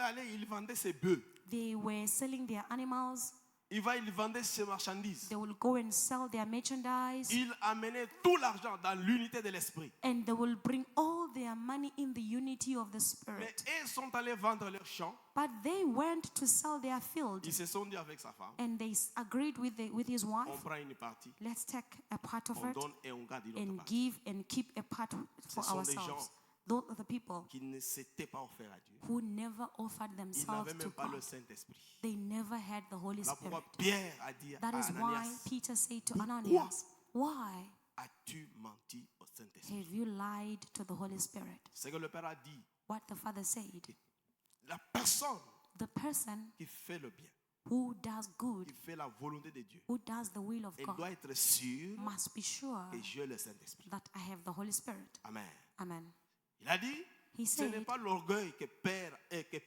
Speaker 2: vendait ses bœufs.
Speaker 1: They were selling their animals.
Speaker 2: Il vendait ses marchandises.
Speaker 1: They will go and sell their merchandise.
Speaker 2: Il amenait tout l'argent dans l'unité de l'esprit.
Speaker 1: And they will bring all their money in the unity of the
Speaker 2: Mais
Speaker 1: Spirit.
Speaker 2: ils sont allés vendre leurs champs.
Speaker 1: But they went to sell their field.
Speaker 2: Ils se sont dit avec sa femme,
Speaker 1: And they agreed with his
Speaker 2: on
Speaker 1: wife.
Speaker 2: prend une partie,
Speaker 1: Let's take a part of
Speaker 2: on
Speaker 1: it
Speaker 2: donne et on garde une autre
Speaker 1: and
Speaker 2: partie.
Speaker 1: give and keep a part for
Speaker 2: sont des
Speaker 1: ourselves.
Speaker 2: gens
Speaker 1: Those are the people
Speaker 2: Qui ne s'étaient pas offerts à Dieu.
Speaker 1: who never offered
Speaker 2: Ils
Speaker 1: themselves
Speaker 2: n'avaient
Speaker 1: to
Speaker 2: même pas
Speaker 1: God.
Speaker 2: le Saint-Esprit.
Speaker 1: They never had the Holy
Speaker 2: Là
Speaker 1: Spirit.
Speaker 2: pourquoi Pierre a dit
Speaker 1: That
Speaker 2: à
Speaker 1: is why
Speaker 2: Ananias,
Speaker 1: Peter said to
Speaker 2: Pourquoi?
Speaker 1: Ananias, why
Speaker 2: as-tu menti au Saint-Esprit?
Speaker 1: have you lied to the Holy Spirit?
Speaker 2: C'est que le Père a dit,
Speaker 1: What the Father said,
Speaker 2: la personne
Speaker 1: the person
Speaker 2: qui fait le bien,
Speaker 1: who does good,
Speaker 2: qui fait la volonté de Dieu,
Speaker 1: who does the will of
Speaker 2: elle
Speaker 1: God,
Speaker 2: doit être sûre
Speaker 1: must be sure
Speaker 2: que j'ai le Saint-Esprit.
Speaker 1: that I have the Holy Spirit.
Speaker 2: Amen.
Speaker 1: Amen.
Speaker 2: Il a dit,
Speaker 1: He
Speaker 2: ce n'est
Speaker 1: said,
Speaker 2: pas l'orgueil que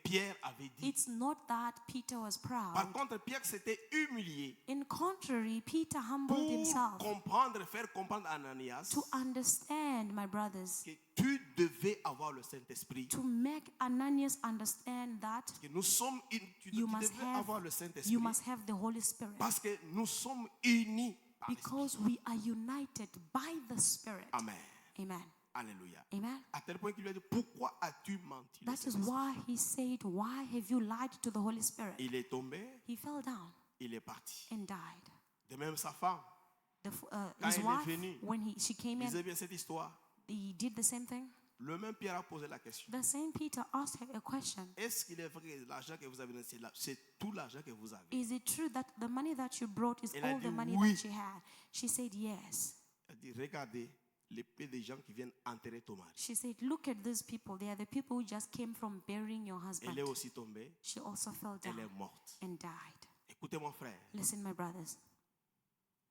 Speaker 2: Pierre avait dit.
Speaker 1: it's not that Peter was
Speaker 2: Par
Speaker 1: proud.
Speaker 2: contre, Pierre s'était humilié
Speaker 1: In contrary, Peter humbled
Speaker 2: pour
Speaker 1: himself
Speaker 2: comprendre, faire comprendre à Ananias
Speaker 1: to understand, my brothers,
Speaker 2: que tu devais avoir le Saint-Esprit.
Speaker 1: to make Ananias understand that
Speaker 2: Que nous sommes, tu
Speaker 1: you must
Speaker 2: devais
Speaker 1: have,
Speaker 2: avoir le
Speaker 1: you
Speaker 2: Saint-Esprit
Speaker 1: must have the Holy Spirit.
Speaker 2: parce que nous sommes unis par l'Esprit.
Speaker 1: Because we are united by the Spirit.
Speaker 2: Amen.
Speaker 1: Amen.
Speaker 2: Alléluia.
Speaker 1: Amen.
Speaker 2: À tel point qu'il lui a dit, pourquoi as-tu menti? le
Speaker 1: That is
Speaker 2: Saint-Esprit?
Speaker 1: why he said, why have you lied to the Holy Spirit?
Speaker 2: Il est tombé,
Speaker 1: He fell down
Speaker 2: il est parti.
Speaker 1: and died.
Speaker 2: De même sa femme,
Speaker 1: His
Speaker 2: elle est
Speaker 1: wife,
Speaker 2: venue,
Speaker 1: when she came in,
Speaker 2: lisez bien cette histoire.
Speaker 1: he did the same thing.
Speaker 2: Le même Pierre a posé la question.
Speaker 1: The same Peter asked her a question.
Speaker 2: Est-ce qu'il est vrai que l'argent que vous avez donné, c'est tout l'argent que vous avez?
Speaker 1: Is it true that the money that you brought is
Speaker 2: Elle a
Speaker 1: all
Speaker 2: dit
Speaker 1: the money
Speaker 2: oui.
Speaker 1: that you had? She said yes.
Speaker 2: Elle dit, regardez l'épée des gens qui viennent enterrer ton mari.
Speaker 1: She said, look at these people. They are the people who just came from burying your husband.
Speaker 2: Elle est aussi tombée,
Speaker 1: She also fell
Speaker 2: elle
Speaker 1: down
Speaker 2: est morte.
Speaker 1: and died.
Speaker 2: Écoutez mon frère,
Speaker 1: Listen, my brothers.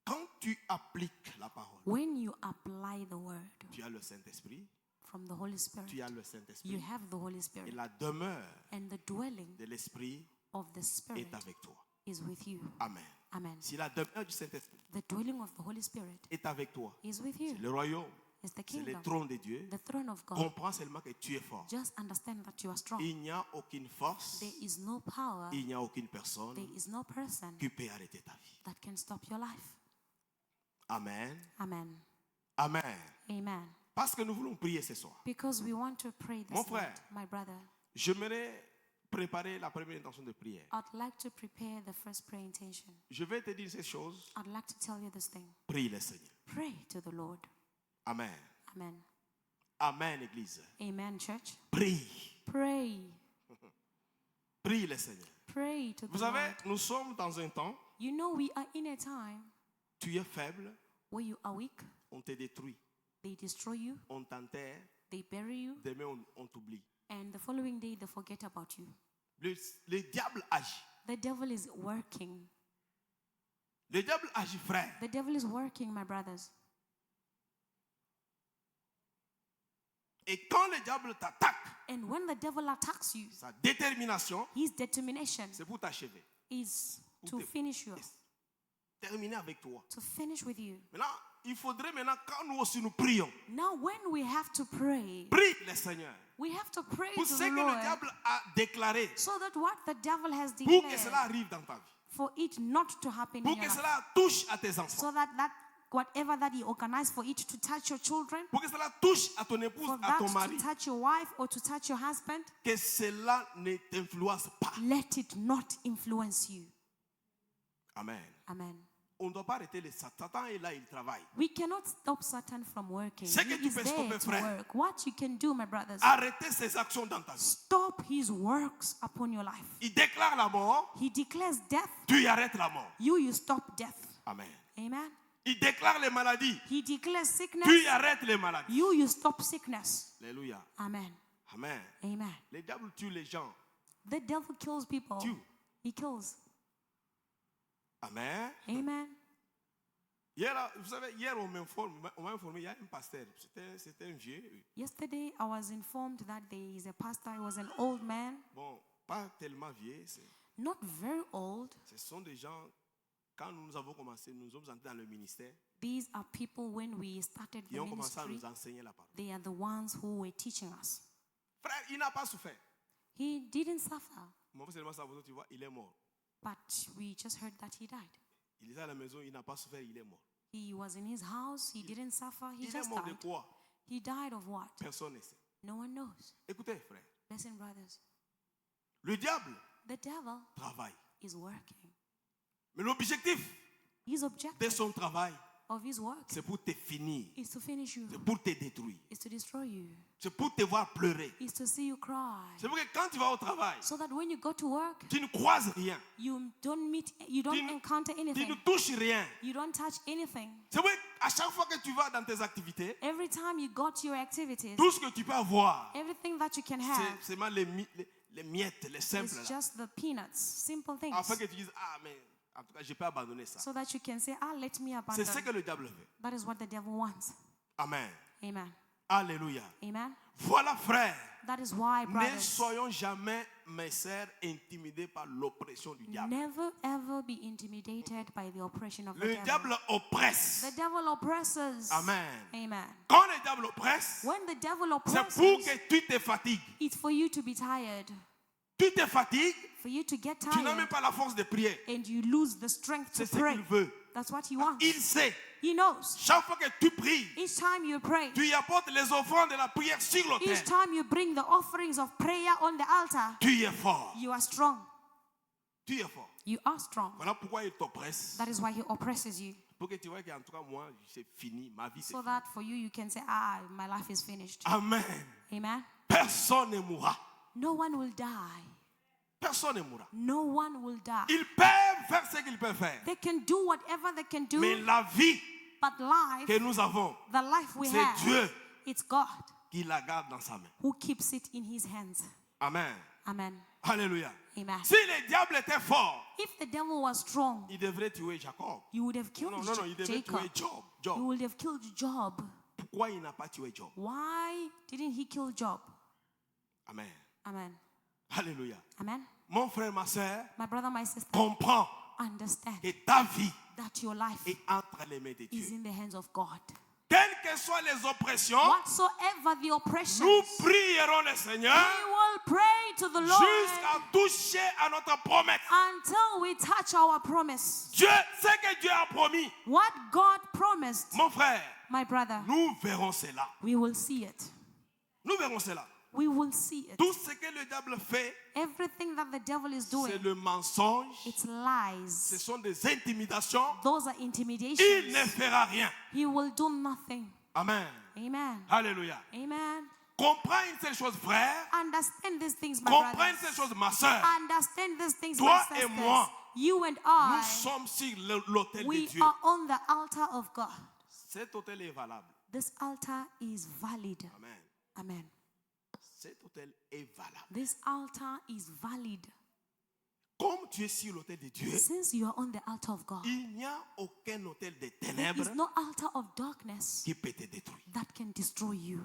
Speaker 2: quand tu appliques la parole,
Speaker 1: When you apply the word
Speaker 2: tu as le Saint-Esprit,
Speaker 1: from the Holy Spirit,
Speaker 2: tu as le
Speaker 1: you
Speaker 2: Saint-Esprit,
Speaker 1: have the Holy
Speaker 2: et
Speaker 1: Spirit.
Speaker 2: la demeure
Speaker 1: And the dwelling
Speaker 2: de l'Esprit
Speaker 1: of the Spirit
Speaker 2: est avec toi.
Speaker 1: is with you.
Speaker 2: Amen.
Speaker 1: Amen.
Speaker 2: Si la demeure du Saint-Esprit
Speaker 1: The dwelling of the Holy Spirit
Speaker 2: est avec toi,
Speaker 1: is with you.
Speaker 2: c'est le royaume,
Speaker 1: It's the
Speaker 2: c'est le
Speaker 1: kingdom,
Speaker 2: trône de Dieu.
Speaker 1: the throne of God.
Speaker 2: Comprends seulement que tu es fort.
Speaker 1: Just understand that you are strong.
Speaker 2: Il n'y a aucune force,
Speaker 1: There is no power,
Speaker 2: il n'y a aucune personne
Speaker 1: there is no person
Speaker 2: qui peut arrêter ta vie.
Speaker 1: that can stop your life.
Speaker 2: Amen.
Speaker 1: Amen.
Speaker 2: Amen.
Speaker 1: Amen.
Speaker 2: Parce que nous voulons prier ce soir.
Speaker 1: Because we want to pray
Speaker 2: Mon
Speaker 1: this
Speaker 2: frère.
Speaker 1: night, my brother.
Speaker 2: J'aimerais préparer la première intention de prière.
Speaker 1: I'd like to prepare the first prayer intention.
Speaker 2: Je vais te dire ces choses.
Speaker 1: I'd like to tell you this thing.
Speaker 2: Prie le Seigneur.
Speaker 1: Pray to the Lord.
Speaker 2: Amen.
Speaker 1: Amen.
Speaker 2: Amen, Église.
Speaker 1: Amen, church.
Speaker 2: Prie.
Speaker 1: Pray.
Speaker 2: Prie le Seigneur.
Speaker 1: Pray to the
Speaker 2: Vous savez,
Speaker 1: Lord.
Speaker 2: nous sommes dans un temps,
Speaker 1: You know we are in a time
Speaker 2: tu es faible,
Speaker 1: where you are weak,
Speaker 2: on te détruit,
Speaker 1: they destroy you,
Speaker 2: on t'enterre,
Speaker 1: they bury you,
Speaker 2: demain on t'oublie.
Speaker 1: and the following day they forget about you.
Speaker 2: Le diable agit.
Speaker 1: The devil is working.
Speaker 2: Le diable agit, frère.
Speaker 1: The devil is working, my brothers.
Speaker 2: Et quand le diable t'attaque,
Speaker 1: And when the devil attacks you,
Speaker 2: sa détermination,
Speaker 1: his determination
Speaker 2: c'est pour t'achever.
Speaker 1: is to
Speaker 2: te-
Speaker 1: finish you,
Speaker 2: Terminer avec toi.
Speaker 1: to finish with you.
Speaker 2: Maintenant, il faudrait maintenant, quand nous aussi nous prions,
Speaker 1: Now, when we have to pray,
Speaker 2: prie le Seigneur
Speaker 1: we have to pray
Speaker 2: pour
Speaker 1: to
Speaker 2: ce
Speaker 1: the
Speaker 2: que le
Speaker 1: Lord
Speaker 2: diable a déclaré,
Speaker 1: so that what the devil has
Speaker 2: pour que
Speaker 1: declared,
Speaker 2: cela arrive dans ta vie,
Speaker 1: for it not to happen in
Speaker 2: pour
Speaker 1: your
Speaker 2: que
Speaker 1: life.
Speaker 2: cela touche à tes enfants,
Speaker 1: So that whatever that he organized for it to touch your children,
Speaker 2: pour que cela touche à ton épouse,
Speaker 1: for
Speaker 2: à
Speaker 1: that
Speaker 2: ton mari,
Speaker 1: to touch your wife or to touch your husband,
Speaker 2: que cela ne t'influence pas.
Speaker 1: let it not influence you.
Speaker 2: Amen.
Speaker 1: Amen.
Speaker 2: On ne doit pas arrêter le Satan. Satan est là, il travaille.
Speaker 1: We cannot stop Satan from working.
Speaker 2: Ce que
Speaker 1: He
Speaker 2: tu
Speaker 1: is
Speaker 2: peux
Speaker 1: there
Speaker 2: stopper,
Speaker 1: to
Speaker 2: frère.
Speaker 1: work. What you can do, my brothers,
Speaker 2: Arrêtez ses actions dans ta vie.
Speaker 1: stop his works upon your life.
Speaker 2: Il déclare la mort,
Speaker 1: He declares death.
Speaker 2: tu y arrêtes la mort.
Speaker 1: You stop death.
Speaker 2: Amen.
Speaker 1: Amen.
Speaker 2: Il déclare les maladies,
Speaker 1: He declares sickness.
Speaker 2: tu y arrêtes les maladies.
Speaker 1: You stop sickness.
Speaker 2: Alléluia.
Speaker 1: Amen.
Speaker 2: Amen.
Speaker 1: Amen.
Speaker 2: Le diable tue les gens.
Speaker 1: The devil kills people.
Speaker 2: Tue.
Speaker 1: He kills.
Speaker 2: Amen.
Speaker 1: Amen.
Speaker 2: Hier, vous savez, hier on m'a informé, il y a un pasteur, c'était un vieux.
Speaker 1: Yesterday, I was informed that there is a pastor. He was an old man,
Speaker 2: Bon, pas tellement vieux,
Speaker 1: not very old.
Speaker 2: ce sont des gens, quand nous avons commencé, nous sommes entrés dans le ministère,
Speaker 1: These are people when we started
Speaker 2: qui
Speaker 1: the
Speaker 2: ont commencé à
Speaker 1: ministry,
Speaker 2: nous enseigner la parole.
Speaker 1: they are the ones who were teaching us.
Speaker 2: Frère, il n'a pas souffert.
Speaker 1: He didn't suffer,
Speaker 2: Mon frère, seulement ça, tu vois, il est mort.
Speaker 1: but we just heard that he died.
Speaker 2: Il est à la maison, il n'a pas souffert, il est mort.
Speaker 1: He was in his house, he didn't suffer, he
Speaker 2: Il est
Speaker 1: just
Speaker 2: mort de
Speaker 1: died.
Speaker 2: quoi?
Speaker 1: He died of what?
Speaker 2: Personne ne sait.
Speaker 1: No one knows.
Speaker 2: Écoutez, frère,
Speaker 1: Listen, brothers,
Speaker 2: le diable
Speaker 1: the devil
Speaker 2: travaille.
Speaker 1: is working.
Speaker 2: Mais l'objectif
Speaker 1: His
Speaker 2: de
Speaker 1: objective
Speaker 2: son travail,
Speaker 1: of his work
Speaker 2: c'est pour te finir.
Speaker 1: is to finish you,
Speaker 2: C'est pour te détruire.
Speaker 1: is to destroy you,
Speaker 2: C'est pour te voir pleurer.
Speaker 1: is to see you cry.
Speaker 2: C'est pour que quand tu vas au travail,
Speaker 1: So that when you go to work,
Speaker 2: tu ne croises rien.
Speaker 1: you don't encounter
Speaker 2: Tu
Speaker 1: anything.
Speaker 2: ne touches rien.
Speaker 1: You don't touch anything.
Speaker 2: C'est vrai qu'à chaque fois que tu vas dans tes activités,
Speaker 1: Every time you go to your activities,
Speaker 2: tout ce que tu peux avoir,
Speaker 1: everything that you can have
Speaker 2: c'est seulement les miettes, les simples.
Speaker 1: is
Speaker 2: Là.
Speaker 1: just the peanuts, simple things.
Speaker 2: Afin que tu dises, ah, mais en tout cas, je peux abandonner ça.
Speaker 1: So that you can say, let me
Speaker 2: C'est ce
Speaker 1: abandon.
Speaker 2: que le diable veut.
Speaker 1: That is what the devil wants.
Speaker 2: Amen.
Speaker 1: Amen.
Speaker 2: Alléluia.
Speaker 1: Amen.
Speaker 2: Voilà, frère.
Speaker 1: That is why,
Speaker 2: Ne
Speaker 1: brothers,
Speaker 2: soyons jamais, mes sœurs, intimidés par l'oppression du diable.
Speaker 1: never ever be intimidated by the oppression of the
Speaker 2: Le
Speaker 1: devil.
Speaker 2: diable oppresse.
Speaker 1: The devil oppresses.
Speaker 2: Amen.
Speaker 1: Amen.
Speaker 2: Quand le diable oppresse,
Speaker 1: When the devil
Speaker 2: c'est
Speaker 1: oppresses,
Speaker 2: pour que tu te fatigues.
Speaker 1: it's for you to be tired,
Speaker 2: Tu te fatigues,
Speaker 1: for you to get
Speaker 2: tu n'as même
Speaker 1: tired,
Speaker 2: pas la force de prier.
Speaker 1: and you lose the strength to
Speaker 2: C'est ce
Speaker 1: pray.
Speaker 2: qu'il veut.
Speaker 1: That's what he wants.
Speaker 2: Il sait.
Speaker 1: He knows.
Speaker 2: Chaque fois que tu pries,
Speaker 1: Each time you pray,
Speaker 2: tu y apportes les offrandes de la prière sur
Speaker 1: each
Speaker 2: l'autel.
Speaker 1: time you bring the offerings of prayer on the altar,
Speaker 2: Tu y es fort.
Speaker 1: you are strong.
Speaker 2: Tu y es fort.
Speaker 1: You are strong.
Speaker 2: Voilà pourquoi il t'oppresse.
Speaker 1: That is why he oppresses you.
Speaker 2: Pour que tu vois qu'en tout cas, moi, c'est fini. Ma vie, c'est
Speaker 1: So
Speaker 2: fini.
Speaker 1: that for you, you can say, my life is finished.
Speaker 2: Amen.
Speaker 1: Amen.
Speaker 2: Personne ne mourra.
Speaker 1: No one will die.
Speaker 2: Personne ne mourra.
Speaker 1: No one will die.
Speaker 2: Ils peuvent faire ce qu'ils peuvent faire.
Speaker 1: They can do whatever they can
Speaker 2: Mais
Speaker 1: do,
Speaker 2: la vie
Speaker 1: but life,
Speaker 2: que nous avons,
Speaker 1: the life we
Speaker 2: c'est
Speaker 1: have,
Speaker 2: Dieu
Speaker 1: it's God
Speaker 2: qui la garde dans sa main.
Speaker 1: who keeps it in his hands.
Speaker 2: Amen.
Speaker 1: Amen.
Speaker 2: Alléluia.
Speaker 1: Amen.
Speaker 2: Si le diable était fort,
Speaker 1: If the devil was strong,
Speaker 2: il devrait tuer Jacob.
Speaker 1: you would have killed
Speaker 2: Non, non, non, il devrait
Speaker 1: Jacob.
Speaker 2: tuer Job.
Speaker 1: You
Speaker 2: Job.
Speaker 1: would have killed Job.
Speaker 2: Pourquoi il n'a pas tué Job?
Speaker 1: Why didn't he kill Job?
Speaker 2: Amen.
Speaker 1: Amen.
Speaker 2: Alléluia.
Speaker 1: Amen.
Speaker 2: Mon frère, ma soeur,
Speaker 1: My brother, my sister,
Speaker 2: comprends
Speaker 1: understand
Speaker 2: que ta vie
Speaker 1: that your life
Speaker 2: est entre les mains de
Speaker 1: is
Speaker 2: Dieu.
Speaker 1: in the hands of God.
Speaker 2: Quelles que soient les oppressions,
Speaker 1: Whatsoever the oppression,
Speaker 2: nous prierons le Seigneur
Speaker 1: we will pray to the Lord
Speaker 2: jusqu'à toucher à notre promesse.
Speaker 1: until we touch our promise.
Speaker 2: Dieu, ce que Dieu a promis,
Speaker 1: What God promised,
Speaker 2: mon frère,
Speaker 1: my brother,
Speaker 2: nous verrons cela.
Speaker 1: we will see it.
Speaker 2: Nous verrons cela.
Speaker 1: We will see it.
Speaker 2: Tout ce que le diable fait,
Speaker 1: Everything that the devil is
Speaker 2: c'est
Speaker 1: doing,
Speaker 2: le mensonge.
Speaker 1: it's
Speaker 2: Ce
Speaker 1: lies.
Speaker 2: sont des intimidations.
Speaker 1: Those are
Speaker 2: Il ne
Speaker 1: intimidations.
Speaker 2: fera rien.
Speaker 1: He will do nothing.
Speaker 2: Amen.
Speaker 1: Amen.
Speaker 2: Alléluia.
Speaker 1: Amen.
Speaker 2: Comprends une seule chose, frère.
Speaker 1: Understand these things, my
Speaker 2: Comprends une
Speaker 1: brothers.
Speaker 2: seule chose, ma soeur.
Speaker 1: Understand these things,
Speaker 2: Toi
Speaker 1: my
Speaker 2: et
Speaker 1: sisters.
Speaker 2: moi,
Speaker 1: You and
Speaker 2: Nous
Speaker 1: I,
Speaker 2: sommes sur l'autel de
Speaker 1: we
Speaker 2: Dieu.
Speaker 1: are on the altar of God.
Speaker 2: Cet autel est valable.
Speaker 1: This altar is valid.
Speaker 2: Amen.
Speaker 1: Amen.
Speaker 2: Cet autel est valable.
Speaker 1: This altar is valid.
Speaker 2: Comme tu es sur l'autel de Dieu,
Speaker 1: Since you are on the altar of God,
Speaker 2: il n'y a aucun autel de
Speaker 1: there
Speaker 2: ténèbres
Speaker 1: is no altar of darkness
Speaker 2: qui peut te détruire.
Speaker 1: that can destroy you.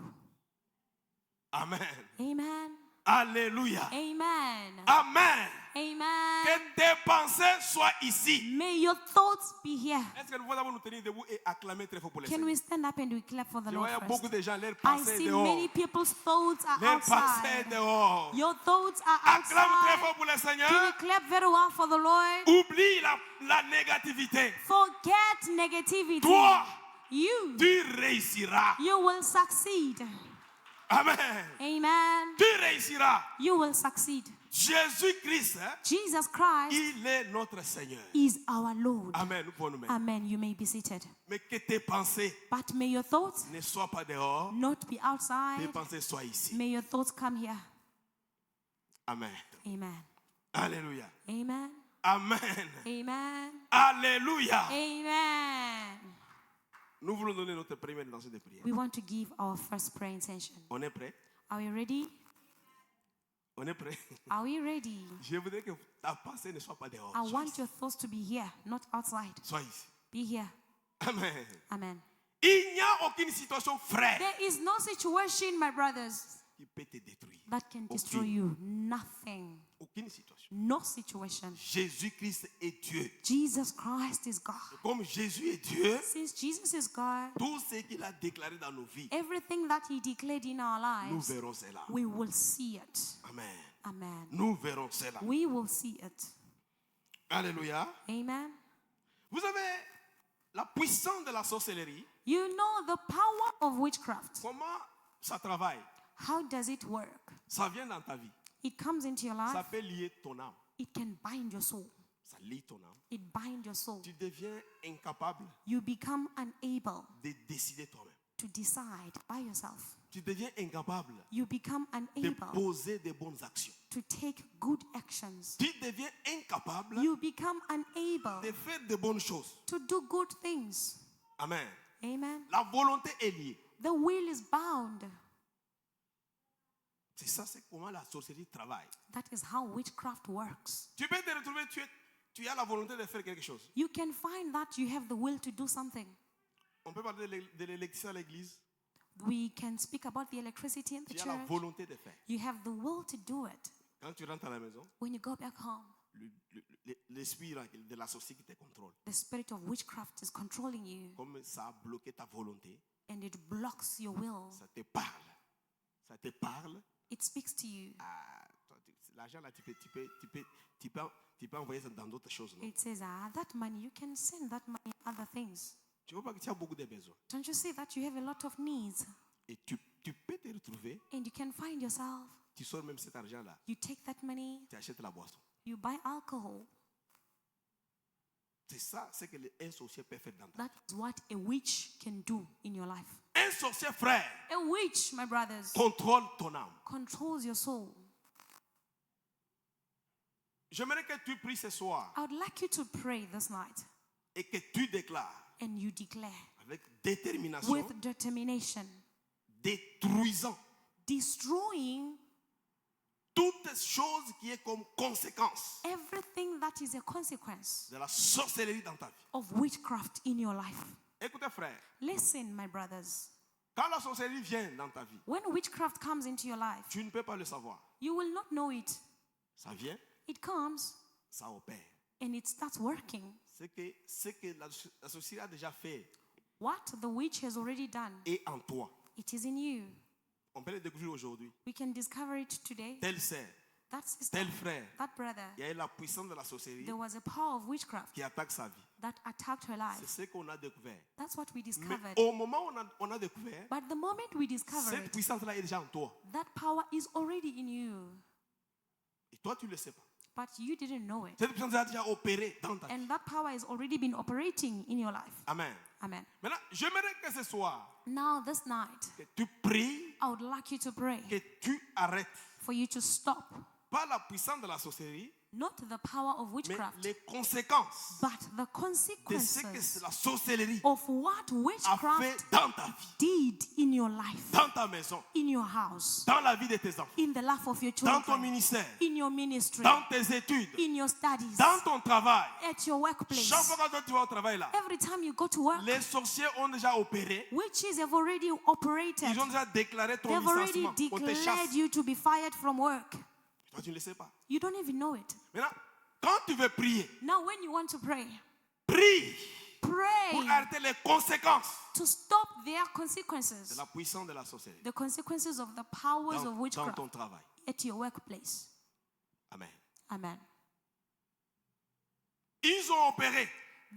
Speaker 2: Amen.
Speaker 1: Amen.
Speaker 2: Alléluia.
Speaker 1: Amen.
Speaker 2: Amen.
Speaker 1: Amen.
Speaker 2: Que tes pensées soient ici.
Speaker 1: May your thoughts be here.
Speaker 2: Est-ce que nous pouvons nous tenir debout et acclamer très fort pour le
Speaker 1: Can
Speaker 2: Seigneur?
Speaker 1: we stand up and we clap for the
Speaker 2: Je
Speaker 1: Lord
Speaker 2: vois
Speaker 1: first?
Speaker 2: beaucoup de gens, leurs
Speaker 1: I
Speaker 2: pensées
Speaker 1: see
Speaker 2: dehors.
Speaker 1: many people's thoughts are
Speaker 2: Leurs pensées
Speaker 1: outside.
Speaker 2: dehors.
Speaker 1: Your thoughts are
Speaker 2: Acclame très
Speaker 1: outside.
Speaker 2: fort pour le
Speaker 1: Can
Speaker 2: Seigneur.
Speaker 1: you clap very well for the Lord?
Speaker 2: Oublie la négativité.
Speaker 1: Forget negativity.
Speaker 2: Toi,
Speaker 1: You
Speaker 2: tu réussiras.
Speaker 1: will succeed.
Speaker 2: Amen.
Speaker 1: Amen.
Speaker 2: Tu réussiras.
Speaker 1: You will succeed.
Speaker 2: Jésus-Christ,
Speaker 1: Jesus Christ
Speaker 2: il est notre Seigneur.
Speaker 1: is our Lord.
Speaker 2: Amen. Nous pouvons nous mettre.
Speaker 1: Amen. You may be seated.
Speaker 2: Mais que tes pensées
Speaker 1: But may your thoughts
Speaker 2: ne soient pas dehors.
Speaker 1: not be
Speaker 2: Tes
Speaker 1: outside.
Speaker 2: pensées soient ici.
Speaker 1: May your thoughts come here.
Speaker 2: Amen.
Speaker 1: Amen.
Speaker 2: Alléluia.
Speaker 1: Amen.
Speaker 2: Amen.
Speaker 1: Amen.
Speaker 2: Alléluia.
Speaker 1: Amen.
Speaker 2: Nous voulons donner notre première intention de prière.
Speaker 1: We want to give our first prayer intention.
Speaker 2: On est prêt?
Speaker 1: Are we ready?
Speaker 2: On est prêt?
Speaker 1: Are we ready?
Speaker 2: Je voudrais que ta pensée ne soit pas dehors.
Speaker 1: I
Speaker 2: Sois
Speaker 1: want
Speaker 2: ici.
Speaker 1: your thoughts to be here, not outside.
Speaker 2: Sois ici.
Speaker 1: Be here.
Speaker 2: Amen.
Speaker 1: Amen.
Speaker 2: Il n'y a aucune situation, frère,
Speaker 1: There is no situation, my brothers,
Speaker 2: qui peut te détruire.
Speaker 1: that can destroy
Speaker 2: Aucune.
Speaker 1: you. Nothing.
Speaker 2: Aucune situation.
Speaker 1: No situation.
Speaker 2: Jésus-Christ est Dieu.
Speaker 1: Jesus Christ is God.
Speaker 2: Comme Jésus est Dieu,
Speaker 1: Since Jesus is God,
Speaker 2: tout ce qu'il a déclaré dans nos vies,
Speaker 1: everything that He declared in our
Speaker 2: nous
Speaker 1: lives,
Speaker 2: verrons cela.
Speaker 1: we will see it.
Speaker 2: Amen.
Speaker 1: Amen.
Speaker 2: Nous verrons cela.
Speaker 1: We will see it.
Speaker 2: Alléluia.
Speaker 1: Amen.
Speaker 2: Vous avez la puissance de la sorcellerie.
Speaker 1: You know the power of witchcraft.
Speaker 2: Comment ça travaille?
Speaker 1: How does it work?
Speaker 2: Ça vient dans ta vie.
Speaker 1: It comes into your
Speaker 2: Ça
Speaker 1: life.
Speaker 2: peut lier ton âme.
Speaker 1: It can bind your soul.
Speaker 2: Ça lie ton âme.
Speaker 1: It binds your soul.
Speaker 2: Tu deviens incapable
Speaker 1: You become unable
Speaker 2: de décider toi-même.
Speaker 1: to decide by yourself.
Speaker 2: Tu deviens incapable
Speaker 1: You become
Speaker 2: de
Speaker 1: unable
Speaker 2: poser de bonnes actions.
Speaker 1: to take good actions.
Speaker 2: Tu deviens incapable
Speaker 1: You become unable
Speaker 2: de faire de bonnes choses.
Speaker 1: to do good things.
Speaker 2: Amen.
Speaker 1: Amen.
Speaker 2: La volonté est liée.
Speaker 1: The will is bound.
Speaker 2: C'est ça, c'est comment la sorcellerie travaille.
Speaker 1: That is how witchcraft works.
Speaker 2: Tu peux te retrouver, tu as la volonté de faire quelque chose.
Speaker 1: You can find that you have the will to do something.
Speaker 2: On peut parler de l'élection à l'église.
Speaker 1: We can speak about the electricity in the
Speaker 2: Tu as la
Speaker 1: church.
Speaker 2: volonté de faire.
Speaker 1: You have the will to do it.
Speaker 2: Quand tu rentres à la maison,
Speaker 1: When you go back home,
Speaker 2: l'esprit de la sorcellerie qui te contrôle.
Speaker 1: the spirit of witchcraft is controlling you
Speaker 2: Comme ça a bloqué ta volonté,
Speaker 1: and it blocks your will.
Speaker 2: ça te parle. Ça te parle.
Speaker 1: It speaks to you.
Speaker 2: Ah, l'argent là, tu peux envoyer ça dans d'autres choses. Non?
Speaker 1: It says, that money, you can send that money on other things.
Speaker 2: Tu vois pas que tu as beaucoup de besoins.
Speaker 1: Don't you see that you have a lot of needs?
Speaker 2: Et tu peux te retrouver,
Speaker 1: And you can find yourself,
Speaker 2: tu sors même cet argent-là,
Speaker 1: you take that money,
Speaker 2: tu achètes la boisson.
Speaker 1: you buy alcohol.
Speaker 2: C'est ça, c'est que un sorcier peut faire dans ta vie.
Speaker 1: That is what a witch can do in your life.
Speaker 2: Un sorcier, frère,
Speaker 1: A witch, my brothers,
Speaker 2: contrôle ton âme.
Speaker 1: controls your soul.
Speaker 2: J'aimerais que tu pries ce soir
Speaker 1: I would like you to pray this night
Speaker 2: et que tu déclares
Speaker 1: and you declare
Speaker 2: avec détermination,
Speaker 1: with determination,
Speaker 2: détruisant
Speaker 1: destroying
Speaker 2: toutes choses qui est comme conséquence
Speaker 1: everything that is a consequence
Speaker 2: de la sorcellerie dans ta vie.
Speaker 1: of witchcraft in your life.
Speaker 2: Écoutez, frère,
Speaker 1: Listen, my brothers,
Speaker 2: quand la sorcellerie vient dans ta vie,
Speaker 1: when witchcraft comes into your life,
Speaker 2: tu ne peux pas le savoir.
Speaker 1: you will not know it.
Speaker 2: Ça vient,
Speaker 1: It comes
Speaker 2: ça opère.
Speaker 1: and it starts working.
Speaker 2: Ce que la sorcellerie a déjà fait
Speaker 1: What the witch has already done,
Speaker 2: est en toi.
Speaker 1: it is in you.
Speaker 2: On peut le découvrir aujourd'hui.
Speaker 1: We can discover it today.
Speaker 2: Telle sœur,
Speaker 1: That sister,
Speaker 2: tel frère,
Speaker 1: that brother,
Speaker 2: il y a eu la puissance de la sorcellerie
Speaker 1: there was a power of witchcraft
Speaker 2: qui attaque sa vie.
Speaker 1: that attacked her
Speaker 2: C'est
Speaker 1: life.
Speaker 2: ce qu'on a découvert.
Speaker 1: That's what we
Speaker 2: Mais
Speaker 1: discovered.
Speaker 2: au moment où on a découvert,
Speaker 1: But the moment we discover
Speaker 2: cette
Speaker 1: it,
Speaker 2: puissance-là est déjà en toi.
Speaker 1: that power is already in you.
Speaker 2: Et toi, tu ne le sais pas.
Speaker 1: But you didn't know it.
Speaker 2: Cette puissance a déjà opéré dans ta vie.
Speaker 1: And that power has already been operating in your life.
Speaker 2: Amen.
Speaker 1: Amen.
Speaker 2: Maintenant, j'aimerais que ce soir,
Speaker 1: Now, this night,
Speaker 2: que tu pries,
Speaker 1: I would like you to pray
Speaker 2: que tu arrêtes.
Speaker 1: for you to stop
Speaker 2: Pas la puissance de la sorcellerie,
Speaker 1: Not the power of
Speaker 2: mais
Speaker 1: witchcraft,
Speaker 2: les conséquences
Speaker 1: but the
Speaker 2: de ce que
Speaker 1: consequences
Speaker 2: la sorcellerie
Speaker 1: of what
Speaker 2: a fait
Speaker 1: witchcraft
Speaker 2: dans ta vie,
Speaker 1: did in your life,
Speaker 2: dans ta maison,
Speaker 1: in your house,
Speaker 2: dans la vie de tes enfants,
Speaker 1: in the life of your
Speaker 2: dans ton
Speaker 1: children,
Speaker 2: ministère,
Speaker 1: in your ministry,
Speaker 2: dans tes études,
Speaker 1: in your studies,
Speaker 2: dans ton travail.
Speaker 1: at your workplace.
Speaker 2: Chaque fois que tu vas au travail là,
Speaker 1: Every time you go to work,
Speaker 2: les sorciers ont déjà opéré,
Speaker 1: witches have already operated.
Speaker 2: ils ont déjà déclaré ton
Speaker 1: They've already
Speaker 2: licenciement, on te
Speaker 1: declared
Speaker 2: chasse.
Speaker 1: you to be fired from work.
Speaker 2: Toi, tu ne le sais pas.
Speaker 1: You don't even know it.
Speaker 2: Maintenant, quand tu veux prier,
Speaker 1: Now, when you want to pray,
Speaker 2: prie pour
Speaker 1: pray
Speaker 2: arrêter les conséquences
Speaker 1: to stop their
Speaker 2: de
Speaker 1: consequences,
Speaker 2: la puissance de la sorcellerie
Speaker 1: the consequences of the powers of
Speaker 2: dans
Speaker 1: witchcraft
Speaker 2: ton travail.
Speaker 1: at your workplace.
Speaker 2: Amen.
Speaker 1: Amen.
Speaker 2: Ils ont opéré,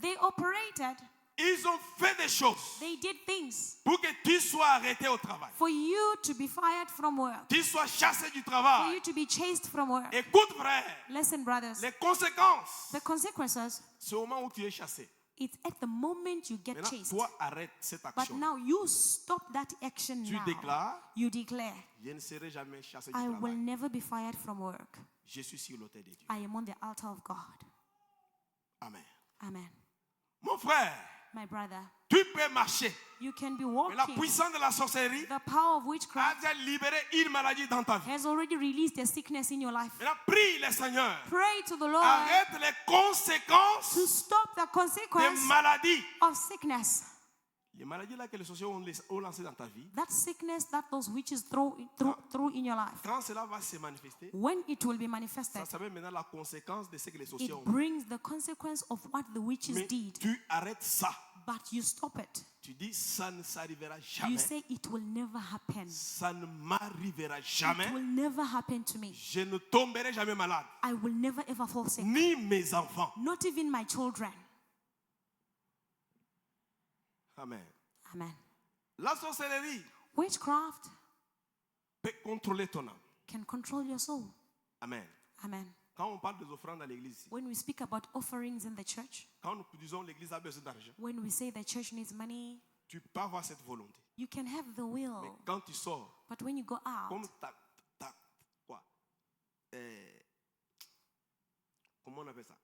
Speaker 1: They operated,
Speaker 2: ils ont fait des choses
Speaker 1: they did things
Speaker 2: pour que tu sois arrêté au travail,
Speaker 1: for you to be fired from work,
Speaker 2: tu sois chassé du
Speaker 1: for
Speaker 2: travail.
Speaker 1: you to be chased from work.
Speaker 2: Écoute, frère,
Speaker 1: Listen, brothers,
Speaker 2: les conséquences,
Speaker 1: the consequences,
Speaker 2: c'est au moment où tu es chassé.
Speaker 1: it's at the moment you get
Speaker 2: Maintenant,
Speaker 1: chased.
Speaker 2: toi, arrête cette
Speaker 1: But
Speaker 2: action.
Speaker 1: now you stop that action
Speaker 2: Tu
Speaker 1: now.
Speaker 2: déclares,
Speaker 1: You declare,
Speaker 2: je ne serai jamais chassé du
Speaker 1: I will
Speaker 2: travail.
Speaker 1: never be fired from work.
Speaker 2: Je suis sur l'autel de Dieu.
Speaker 1: I am on the altar of God.
Speaker 2: Amen.
Speaker 1: Amen.
Speaker 2: Mon frère,
Speaker 1: My brother,
Speaker 2: tu peux marcher.
Speaker 1: you can be
Speaker 2: Mais la
Speaker 1: walking.
Speaker 2: puissance de la sorcellerie
Speaker 1: The power of
Speaker 2: a
Speaker 1: witchcraft
Speaker 2: déjà libéré une maladie dans ta vie.
Speaker 1: has already released a sickness in your life.
Speaker 2: Maintenant, prie le Seigneur.
Speaker 1: Pray to the Lord
Speaker 2: Arrête les conséquences
Speaker 1: to stop the
Speaker 2: des
Speaker 1: consequence
Speaker 2: maladies.
Speaker 1: of sickness.
Speaker 2: Les maladies là que les sorciers ont lancées dans ta vie,
Speaker 1: That sickness that those witches throw in your life.
Speaker 2: quand cela va se manifester,
Speaker 1: When it will be manifested,
Speaker 2: ça s'appelle maintenant la conséquence de ce que les sorciers
Speaker 1: it
Speaker 2: ont fait.
Speaker 1: brings the consequence of what the witches
Speaker 2: Mais
Speaker 1: did.
Speaker 2: tu arrêtes ça.
Speaker 1: But you stop it.
Speaker 2: Tu dis, ça ne s'arrivera
Speaker 1: You
Speaker 2: jamais.
Speaker 1: say it will never happen.
Speaker 2: Ça ne m'arrivera
Speaker 1: It
Speaker 2: jamais.
Speaker 1: will never happen to me.
Speaker 2: Je ne tomberai jamais malade.
Speaker 1: I will never ever fall sick.
Speaker 2: Ni mes enfants.
Speaker 1: Not even my children.
Speaker 2: Amen.
Speaker 1: Amen.
Speaker 2: La sorcellerie
Speaker 1: Witchcraft
Speaker 2: peut contrôler ton âme.
Speaker 1: can control your soul.
Speaker 2: Amen.
Speaker 1: Amen.
Speaker 2: Quand on parle des offrandes à l'église,
Speaker 1: When we speak about offerings in the church,
Speaker 2: quand nous disons l'église a besoin d'argent,
Speaker 1: when we say the church needs money,
Speaker 2: tu peux avoir cette volonté.
Speaker 1: you can have the
Speaker 2: Mais
Speaker 1: will.
Speaker 2: quand tu sors,
Speaker 1: But when you go
Speaker 2: comme
Speaker 1: out,
Speaker 2: quoi, comment on appelle ça?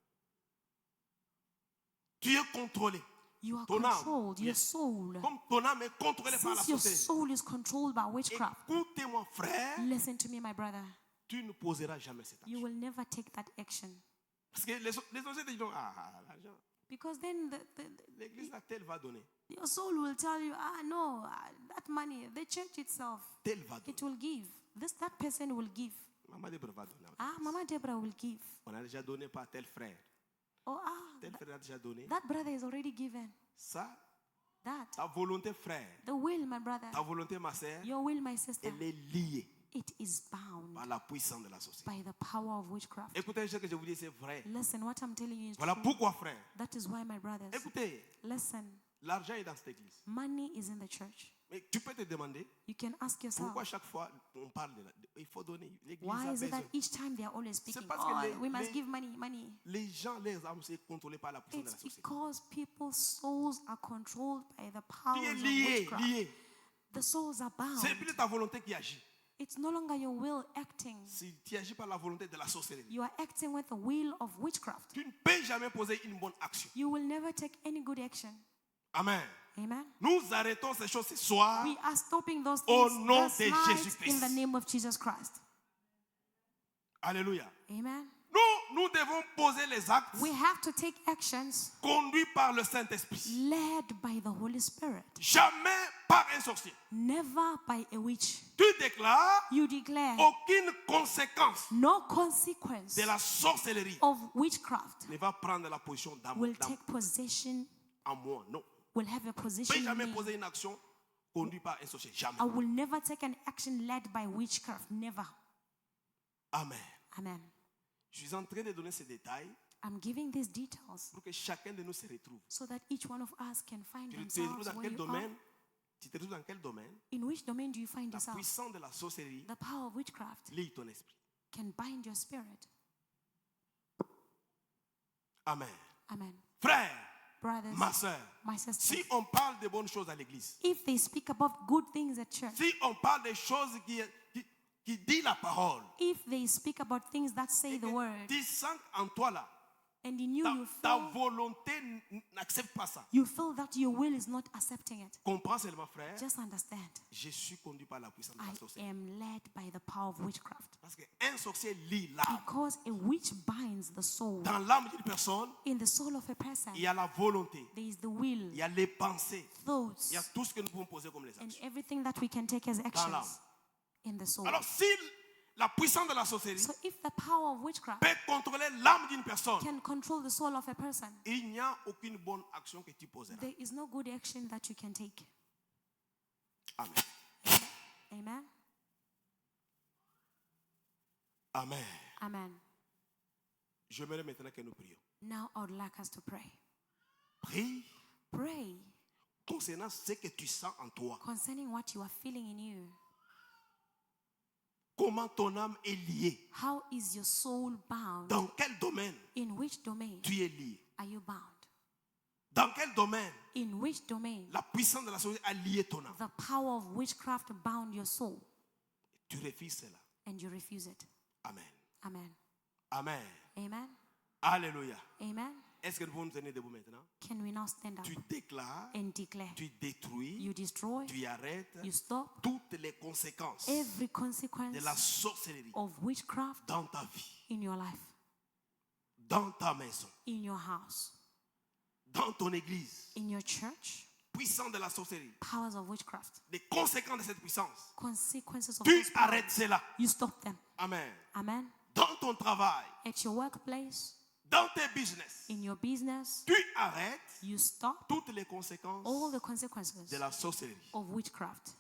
Speaker 2: Tu es contrôlé.
Speaker 1: you are
Speaker 2: ton âme,
Speaker 1: controlled. Your
Speaker 2: yes.
Speaker 1: soul.
Speaker 2: Comme ton âme est contrôlée par la
Speaker 1: Since your
Speaker 2: sorcellerie.
Speaker 1: soul is controlled by witchcraft,
Speaker 2: Écoutez-moi, frère,
Speaker 1: listen to me, my brother.
Speaker 2: tu ne poseras jamais cette
Speaker 1: You
Speaker 2: action.
Speaker 1: will never take that action.
Speaker 2: Parce que les sorciers te disent, l'argent,
Speaker 1: Because then
Speaker 2: l'église là, tel va donner.
Speaker 1: your soul will tell you, no, that money, the church itself,
Speaker 2: Tel va donner.
Speaker 1: it will give. That person will give.
Speaker 2: Maman Deborah va donner.
Speaker 1: Mama Deborah will give.
Speaker 2: On a déjà donné par tel frère.
Speaker 1: Oh,
Speaker 2: Tel frère a déjà donné.
Speaker 1: that brother is already given.
Speaker 2: Ça,
Speaker 1: That.
Speaker 2: ta volonté, frère,
Speaker 1: The will, my brother.
Speaker 2: ta volonté, ma sœur,
Speaker 1: Your will, my sister.
Speaker 2: elle est liée
Speaker 1: It is bound
Speaker 2: par la puissance de la société.
Speaker 1: by the power of witchcraft.
Speaker 2: Écoutez ce que je vous dis, c'est vrai.
Speaker 1: Listen, what I'm telling you is
Speaker 2: Voilà
Speaker 1: true.
Speaker 2: pourquoi, frère.
Speaker 1: That is why, my brothers.
Speaker 2: Écoutez,
Speaker 1: Listen,
Speaker 2: l'argent est dans cette église.
Speaker 1: money is in the church.
Speaker 2: Mais tu peux te demander
Speaker 1: You can ask yourself,
Speaker 2: pourquoi chaque fois on parle il faut donner. L'église
Speaker 1: why
Speaker 2: a
Speaker 1: is it
Speaker 2: besoin.
Speaker 1: that each time they are always speaking,
Speaker 2: parce que
Speaker 1: we must give money, money?
Speaker 2: Les gens, les âmes, c'est contrôlé par la puissance de la
Speaker 1: It's
Speaker 2: société.
Speaker 1: because people's souls are controlled by the
Speaker 2: Tu
Speaker 1: powers
Speaker 2: es
Speaker 1: of
Speaker 2: lié,
Speaker 1: witchcraft.
Speaker 2: lié.
Speaker 1: The souls are
Speaker 2: C'est
Speaker 1: bound.
Speaker 2: plus ta volonté qui agit.
Speaker 1: It's no longer your will acting.
Speaker 2: Si tu agis par la volonté de la sorcellerie,
Speaker 1: You are acting with the will of witchcraft.
Speaker 2: tu ne peux jamais poser une bonne action.
Speaker 1: You will never take any good action.
Speaker 2: Amen.
Speaker 1: Amen.
Speaker 2: Nous arrêtons ces choses ce soir.
Speaker 1: We are stopping those
Speaker 2: Au
Speaker 1: things
Speaker 2: nom
Speaker 1: this
Speaker 2: de
Speaker 1: night
Speaker 2: Jésus-Christ.
Speaker 1: in the name of Jesus Christ.
Speaker 2: Alléluia.
Speaker 1: Amen.
Speaker 2: Nous devons poser les actes
Speaker 1: We have to take actions
Speaker 2: conduits par le Saint-Esprit.
Speaker 1: led by the Holy Spirit,
Speaker 2: Jamais par un sorcier.
Speaker 1: never by a witch.
Speaker 2: Tu déclares
Speaker 1: You declare
Speaker 2: aucune conséquence
Speaker 1: no consequence
Speaker 2: de la sorcellerie
Speaker 1: of witchcraft
Speaker 2: ne va prendre la position
Speaker 1: will take possession,
Speaker 2: en moi. Non.
Speaker 1: will have a
Speaker 2: Je ne peux
Speaker 1: position in
Speaker 2: jamais
Speaker 1: me.
Speaker 2: poser une action conduite par un sorcier. Jamais.
Speaker 1: I will never take an action led by witchcraft. Never.
Speaker 2: Amen.
Speaker 1: Amen.
Speaker 2: Je suis en train de donner ces détails
Speaker 1: I'm giving these details
Speaker 2: pour que chacun de nous se retrouve.
Speaker 1: so that each one of us can find
Speaker 2: Tu te retrouves
Speaker 1: themselves
Speaker 2: dans
Speaker 1: where
Speaker 2: quel
Speaker 1: you are.
Speaker 2: domaine? Tu te retrouves dans quel domaine?
Speaker 1: In which domain do you find
Speaker 2: La
Speaker 1: yourself?
Speaker 2: puissance de la sorcellerie
Speaker 1: The power of witchcraft
Speaker 2: lie ton esprit.
Speaker 1: can bind your spirit.
Speaker 2: Amen.
Speaker 1: Amen.
Speaker 2: Frère,
Speaker 1: Brothers,
Speaker 2: ma soeur,
Speaker 1: my sisters,
Speaker 2: si on parle de bonnes choses à l'église,
Speaker 1: if they speak about good things at church,
Speaker 2: si on parle des choses qui dit la parole,
Speaker 1: if they speak about things that say the word,
Speaker 2: tu sens en toi là,
Speaker 1: and in you
Speaker 2: ta volonté n'accepte pas ça.
Speaker 1: you feel that your will is not accepting it,
Speaker 2: Comprends seulement, frère.
Speaker 1: just understand,
Speaker 2: Je suis conduit par la puissance de la
Speaker 1: I
Speaker 2: sorcellerie.
Speaker 1: am led by the power of witchcraft.
Speaker 2: Parce qu'un sorcier lie l'âme.
Speaker 1: Because a witch binds the soul.
Speaker 2: Dans l'âme d'une personne,
Speaker 1: In the soul of a person,
Speaker 2: il y a la volonté,
Speaker 1: there is the will,
Speaker 2: il y a les pensées,
Speaker 1: thoughts,
Speaker 2: il y a tout ce que nous pouvons poser comme les
Speaker 1: and
Speaker 2: actions.
Speaker 1: everything that we can take as actions
Speaker 2: l'âme.
Speaker 1: in the soul.
Speaker 2: Alors, si la puissance de la sorcellerie
Speaker 1: So if the power of witchcraft
Speaker 2: peut contrôler l'âme d'une personne,
Speaker 1: can control the soul of a person,
Speaker 2: il n'y a aucune bonne action que tu poseras.
Speaker 1: there is no good action that you can take.
Speaker 2: Amen.
Speaker 1: Amen.
Speaker 2: Amen.
Speaker 1: Amen.
Speaker 2: J'aimerais maintenant que nous prions.
Speaker 1: Now I would like us to pray.
Speaker 2: Prie
Speaker 1: Pray
Speaker 2: concernant ce que tu sens en toi.
Speaker 1: concerning what you are feeling in you.
Speaker 2: Comment ton âme est liée.
Speaker 1: How is your soul bound?
Speaker 2: Dans quel domaine
Speaker 1: In which domain
Speaker 2: tu es lié.
Speaker 1: are you bound?
Speaker 2: Dans quel domaine
Speaker 1: In which domain
Speaker 2: la puissance de la sorcellerie a lié ton âme.
Speaker 1: the power of witchcraft bound your soul,
Speaker 2: Tu refuses cela.
Speaker 1: and you refuse it?
Speaker 2: Amen.
Speaker 1: Amen.
Speaker 2: Amen.
Speaker 1: Amen.
Speaker 2: Alléluia.
Speaker 1: Amen.
Speaker 2: Est-ce que nous pouvons nous tenir debout maintenant?
Speaker 1: Can we now stand up
Speaker 2: Tu déclares,
Speaker 1: and declare?
Speaker 2: tu détruis,
Speaker 1: You destroy,
Speaker 2: tu arrêtes
Speaker 1: you stop
Speaker 2: toutes les conséquences
Speaker 1: every
Speaker 2: de
Speaker 1: consequence
Speaker 2: la sorcellerie
Speaker 1: of witchcraft
Speaker 2: dans ta vie,
Speaker 1: in your life,
Speaker 2: dans ta maison,
Speaker 1: in your house,
Speaker 2: dans ton église.
Speaker 1: in your church.
Speaker 2: Puissance de la sorcellerie.
Speaker 1: Powers of witchcraft,
Speaker 2: Les conséquences de cette puissance.
Speaker 1: consequences of
Speaker 2: Tu
Speaker 1: those powers,
Speaker 2: arrêtes cela.
Speaker 1: you stop them.
Speaker 2: Amen.
Speaker 1: Amen.
Speaker 2: Dans ton travail,
Speaker 1: At your workplace,
Speaker 2: dans tes business,
Speaker 1: in your business,
Speaker 2: tu arrêtes
Speaker 1: you stop
Speaker 2: toutes les conséquences
Speaker 1: all the consequences
Speaker 2: de la sorcellerie.
Speaker 1: of witchcraft.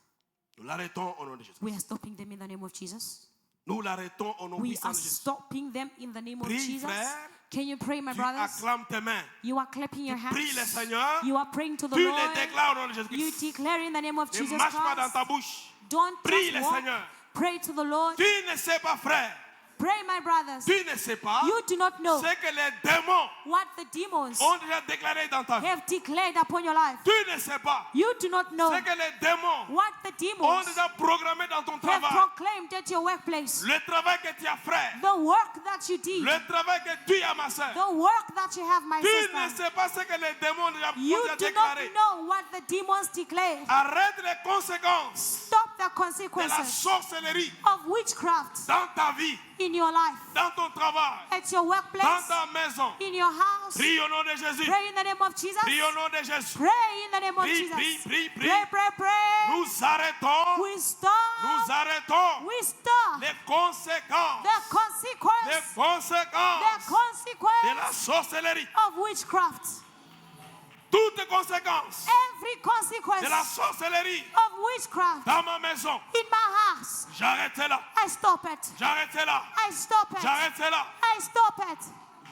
Speaker 2: Nous l'arrêtons au nom de Jésus.
Speaker 1: We are stopping them in the name of Jesus.
Speaker 2: Nous l'arrêtons au nom
Speaker 1: We
Speaker 2: puissant
Speaker 1: are
Speaker 2: de Jésus.
Speaker 1: stopping them in the name of
Speaker 2: Prie,
Speaker 1: Jesus.
Speaker 2: frère.
Speaker 1: Can you pray, my
Speaker 2: Tu
Speaker 1: brothers?
Speaker 2: acclames tes mains.
Speaker 1: You are clapping your
Speaker 2: Prie le
Speaker 1: hands.
Speaker 2: Seigneur.
Speaker 1: You are praying to the
Speaker 2: Tu les
Speaker 1: Lord.
Speaker 2: déclares au nom de
Speaker 1: You
Speaker 2: Jésus-Christ.
Speaker 1: declare in the name of
Speaker 2: Ne
Speaker 1: Jesus
Speaker 2: marche pas dans
Speaker 1: Christ.
Speaker 2: ta bouche.
Speaker 1: Don't
Speaker 2: Prie
Speaker 1: just
Speaker 2: le
Speaker 1: walk.
Speaker 2: Seigneur.
Speaker 1: Pray to the Lord.
Speaker 2: Tu ne sais pas, frère.
Speaker 1: Pray, my brothers.
Speaker 2: Tu ne sais pas
Speaker 1: You do not know
Speaker 2: ce que les démons
Speaker 1: what the demons
Speaker 2: ont déjà déclaré dans ta vie.
Speaker 1: have declared upon your life.
Speaker 2: Tu ne sais pas
Speaker 1: You do not know
Speaker 2: ce que les démons
Speaker 1: what the
Speaker 2: ont
Speaker 1: demons
Speaker 2: déjà programmé dans ton
Speaker 1: have
Speaker 2: travail.
Speaker 1: proclaimed at your workplace.
Speaker 2: Le travail que tu as, frère.
Speaker 1: The work that you did.
Speaker 2: Le travail que tu as, ma soeur.
Speaker 1: The work that you have, my
Speaker 2: Tu ne
Speaker 1: sister.
Speaker 2: sais pas ce que les démons ont déjà
Speaker 1: You do not
Speaker 2: déclaré.
Speaker 1: know what the demons declare.
Speaker 2: Arrête les conséquences
Speaker 1: Stop the
Speaker 2: de la
Speaker 1: consequences
Speaker 2: sorcellerie
Speaker 1: of witchcraft
Speaker 2: dans ta vie,
Speaker 1: in your life,
Speaker 2: dans ton travail,
Speaker 1: at your
Speaker 2: dans
Speaker 1: workplace,
Speaker 2: ta maison.
Speaker 1: in your house.
Speaker 2: Prie au nom de Jésus.
Speaker 1: Pray in the name of Jesus.
Speaker 2: Prie au nom de Jésus.
Speaker 1: Pray in the name of
Speaker 2: Prie,
Speaker 1: Jesus.
Speaker 2: prie, prie, prie.
Speaker 1: Pray, pray, pray.
Speaker 2: Nous arrêtons,
Speaker 1: We stop.
Speaker 2: nous arrêtons
Speaker 1: We stop
Speaker 2: les conséquences,
Speaker 1: the consequence.
Speaker 2: les
Speaker 1: The
Speaker 2: conséquences de la
Speaker 1: consequence
Speaker 2: sorcellerie.
Speaker 1: of witchcraft.
Speaker 2: Toutes conséquences
Speaker 1: Every consequence
Speaker 2: de la sorcellerie
Speaker 1: of witchcraft
Speaker 2: dans ma maison.
Speaker 1: in my house.
Speaker 2: J'arrête cela.
Speaker 1: I stop it.
Speaker 2: J'arrête cela.
Speaker 1: I stop it.
Speaker 2: J'arrête cela.
Speaker 1: I stop it.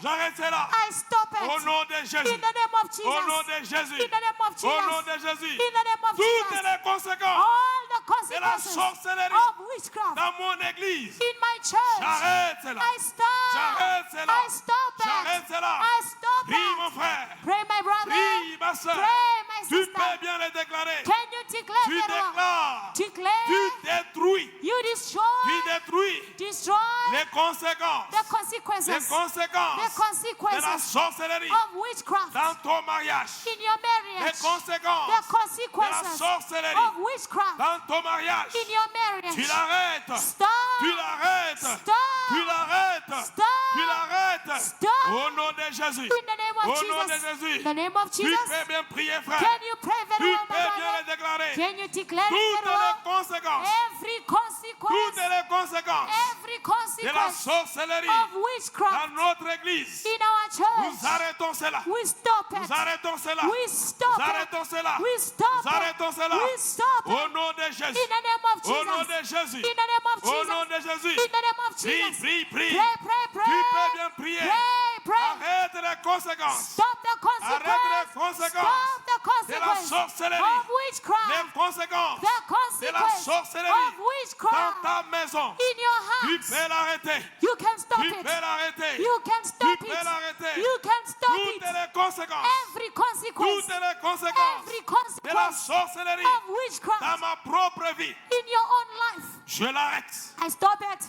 Speaker 2: J'arrête cela.
Speaker 1: I stop it.
Speaker 2: Au nom de
Speaker 1: In
Speaker 2: Jésus.
Speaker 1: the name of Jesus.
Speaker 2: Au nom de Jésus.
Speaker 1: In the name of Jesus.
Speaker 2: Au nom de Jésus.
Speaker 1: In the name of
Speaker 2: Toutes
Speaker 1: Jesus.
Speaker 2: les conséquences
Speaker 1: All the
Speaker 2: de la
Speaker 1: consequences
Speaker 2: sorcellerie
Speaker 1: of witchcraft
Speaker 2: dans mon église.
Speaker 1: in my church.
Speaker 2: J'arrête cela.
Speaker 1: I stop.
Speaker 2: J'arrête cela.
Speaker 1: I stop
Speaker 2: J'arrête
Speaker 1: it.
Speaker 2: cela.
Speaker 1: I stop
Speaker 2: Prie mon
Speaker 1: it.
Speaker 2: frère.
Speaker 1: Pray, my brother.
Speaker 2: Prie ma soeur.
Speaker 1: Pray, my
Speaker 2: Tu
Speaker 1: sister.
Speaker 2: peux bien le déclarer.
Speaker 1: Can you declare
Speaker 2: Tu
Speaker 1: that?
Speaker 2: déclares.
Speaker 1: Declare.
Speaker 2: Tu détruis.
Speaker 1: You destroy.
Speaker 2: Tu détruis
Speaker 1: Destroy
Speaker 2: les conséquences.
Speaker 1: the consequences.
Speaker 2: Les
Speaker 1: The
Speaker 2: conséquences de la
Speaker 1: consequences
Speaker 2: sorcellerie
Speaker 1: of witchcraft
Speaker 2: dans ton mariage.
Speaker 1: in your
Speaker 2: Les
Speaker 1: marriage.
Speaker 2: conséquences
Speaker 1: The
Speaker 2: de la
Speaker 1: consequences
Speaker 2: sorcellerie
Speaker 1: of witchcraft
Speaker 2: dans ton mariage.
Speaker 1: in your marriage.
Speaker 2: Tu l'arrêtes.
Speaker 1: Stop.
Speaker 2: Tu l'arrêtes.
Speaker 1: Stop.
Speaker 2: Tu l'arrêtes.
Speaker 1: Stop.
Speaker 2: Tu l'arrêtes.
Speaker 1: Stop.
Speaker 2: Au nom de Jésus.
Speaker 1: In the name of
Speaker 2: Au nom de
Speaker 1: Jesus.
Speaker 2: Jésus.
Speaker 1: In the name of
Speaker 2: Tu
Speaker 1: Jesus.
Speaker 2: peux bien prier, frère.
Speaker 1: Can you pray very
Speaker 2: Tu
Speaker 1: well,
Speaker 2: peux
Speaker 1: my
Speaker 2: bien le
Speaker 1: brother?
Speaker 2: déclarer.
Speaker 1: Can you declare it
Speaker 2: Toutes
Speaker 1: very well?
Speaker 2: les conséquences.
Speaker 1: Every
Speaker 2: Toutes
Speaker 1: consequence.
Speaker 2: les conséquences
Speaker 1: Every
Speaker 2: de la
Speaker 1: consequence
Speaker 2: sorcellerie
Speaker 1: of
Speaker 2: dans
Speaker 1: witchcraft
Speaker 2: notre église.
Speaker 1: in our
Speaker 2: Nous
Speaker 1: church.
Speaker 2: arrêtons cela.
Speaker 1: We stop
Speaker 2: Nous
Speaker 1: it.
Speaker 2: arrêtons cela.
Speaker 1: We stop
Speaker 2: Nous
Speaker 1: it.
Speaker 2: arrêtons cela.
Speaker 1: We stop
Speaker 2: Nous arrêtons
Speaker 1: it.
Speaker 2: cela.
Speaker 1: We stop
Speaker 2: Au
Speaker 1: it.
Speaker 2: nom de Jésus.
Speaker 1: In the name of
Speaker 2: Au nom
Speaker 1: Jesus.
Speaker 2: de Jésus.
Speaker 1: In the name of
Speaker 2: Au nom
Speaker 1: Jesus.
Speaker 2: de Jésus.
Speaker 1: In the name of
Speaker 2: Prie,
Speaker 1: Jesus.
Speaker 2: prie, prie.
Speaker 1: Pray, pray, pray.
Speaker 2: Tu peux bien prier.
Speaker 1: Pray, pray.
Speaker 2: Arrête les conséquences.
Speaker 1: Stop the
Speaker 2: Arrête les
Speaker 1: consequence.
Speaker 2: conséquences
Speaker 1: Stop the
Speaker 2: de la
Speaker 1: consequence
Speaker 2: sorcellerie,
Speaker 1: of witchcraft,
Speaker 2: les conséquences
Speaker 1: the
Speaker 2: de la
Speaker 1: consequence
Speaker 2: sorcellerie
Speaker 1: of
Speaker 2: dans
Speaker 1: witchcraft
Speaker 2: ta maison,
Speaker 1: in your
Speaker 2: tu
Speaker 1: house.
Speaker 2: peux l'arrêter.
Speaker 1: You can stop
Speaker 2: Tu
Speaker 1: it.
Speaker 2: peux l'arrêter.
Speaker 1: You can
Speaker 2: Tu
Speaker 1: stop
Speaker 2: peux
Speaker 1: it.
Speaker 2: l'arrêter.
Speaker 1: You can stop
Speaker 2: Toutes
Speaker 1: it.
Speaker 2: les conséquences,
Speaker 1: Every consequence,
Speaker 2: toutes les conséquences
Speaker 1: every
Speaker 2: de la
Speaker 1: consequence
Speaker 2: sorcellerie
Speaker 1: of
Speaker 2: dans
Speaker 1: witchcraft
Speaker 2: ma propre vie,
Speaker 1: in your own life.
Speaker 2: je l'arrête.
Speaker 1: I stop it.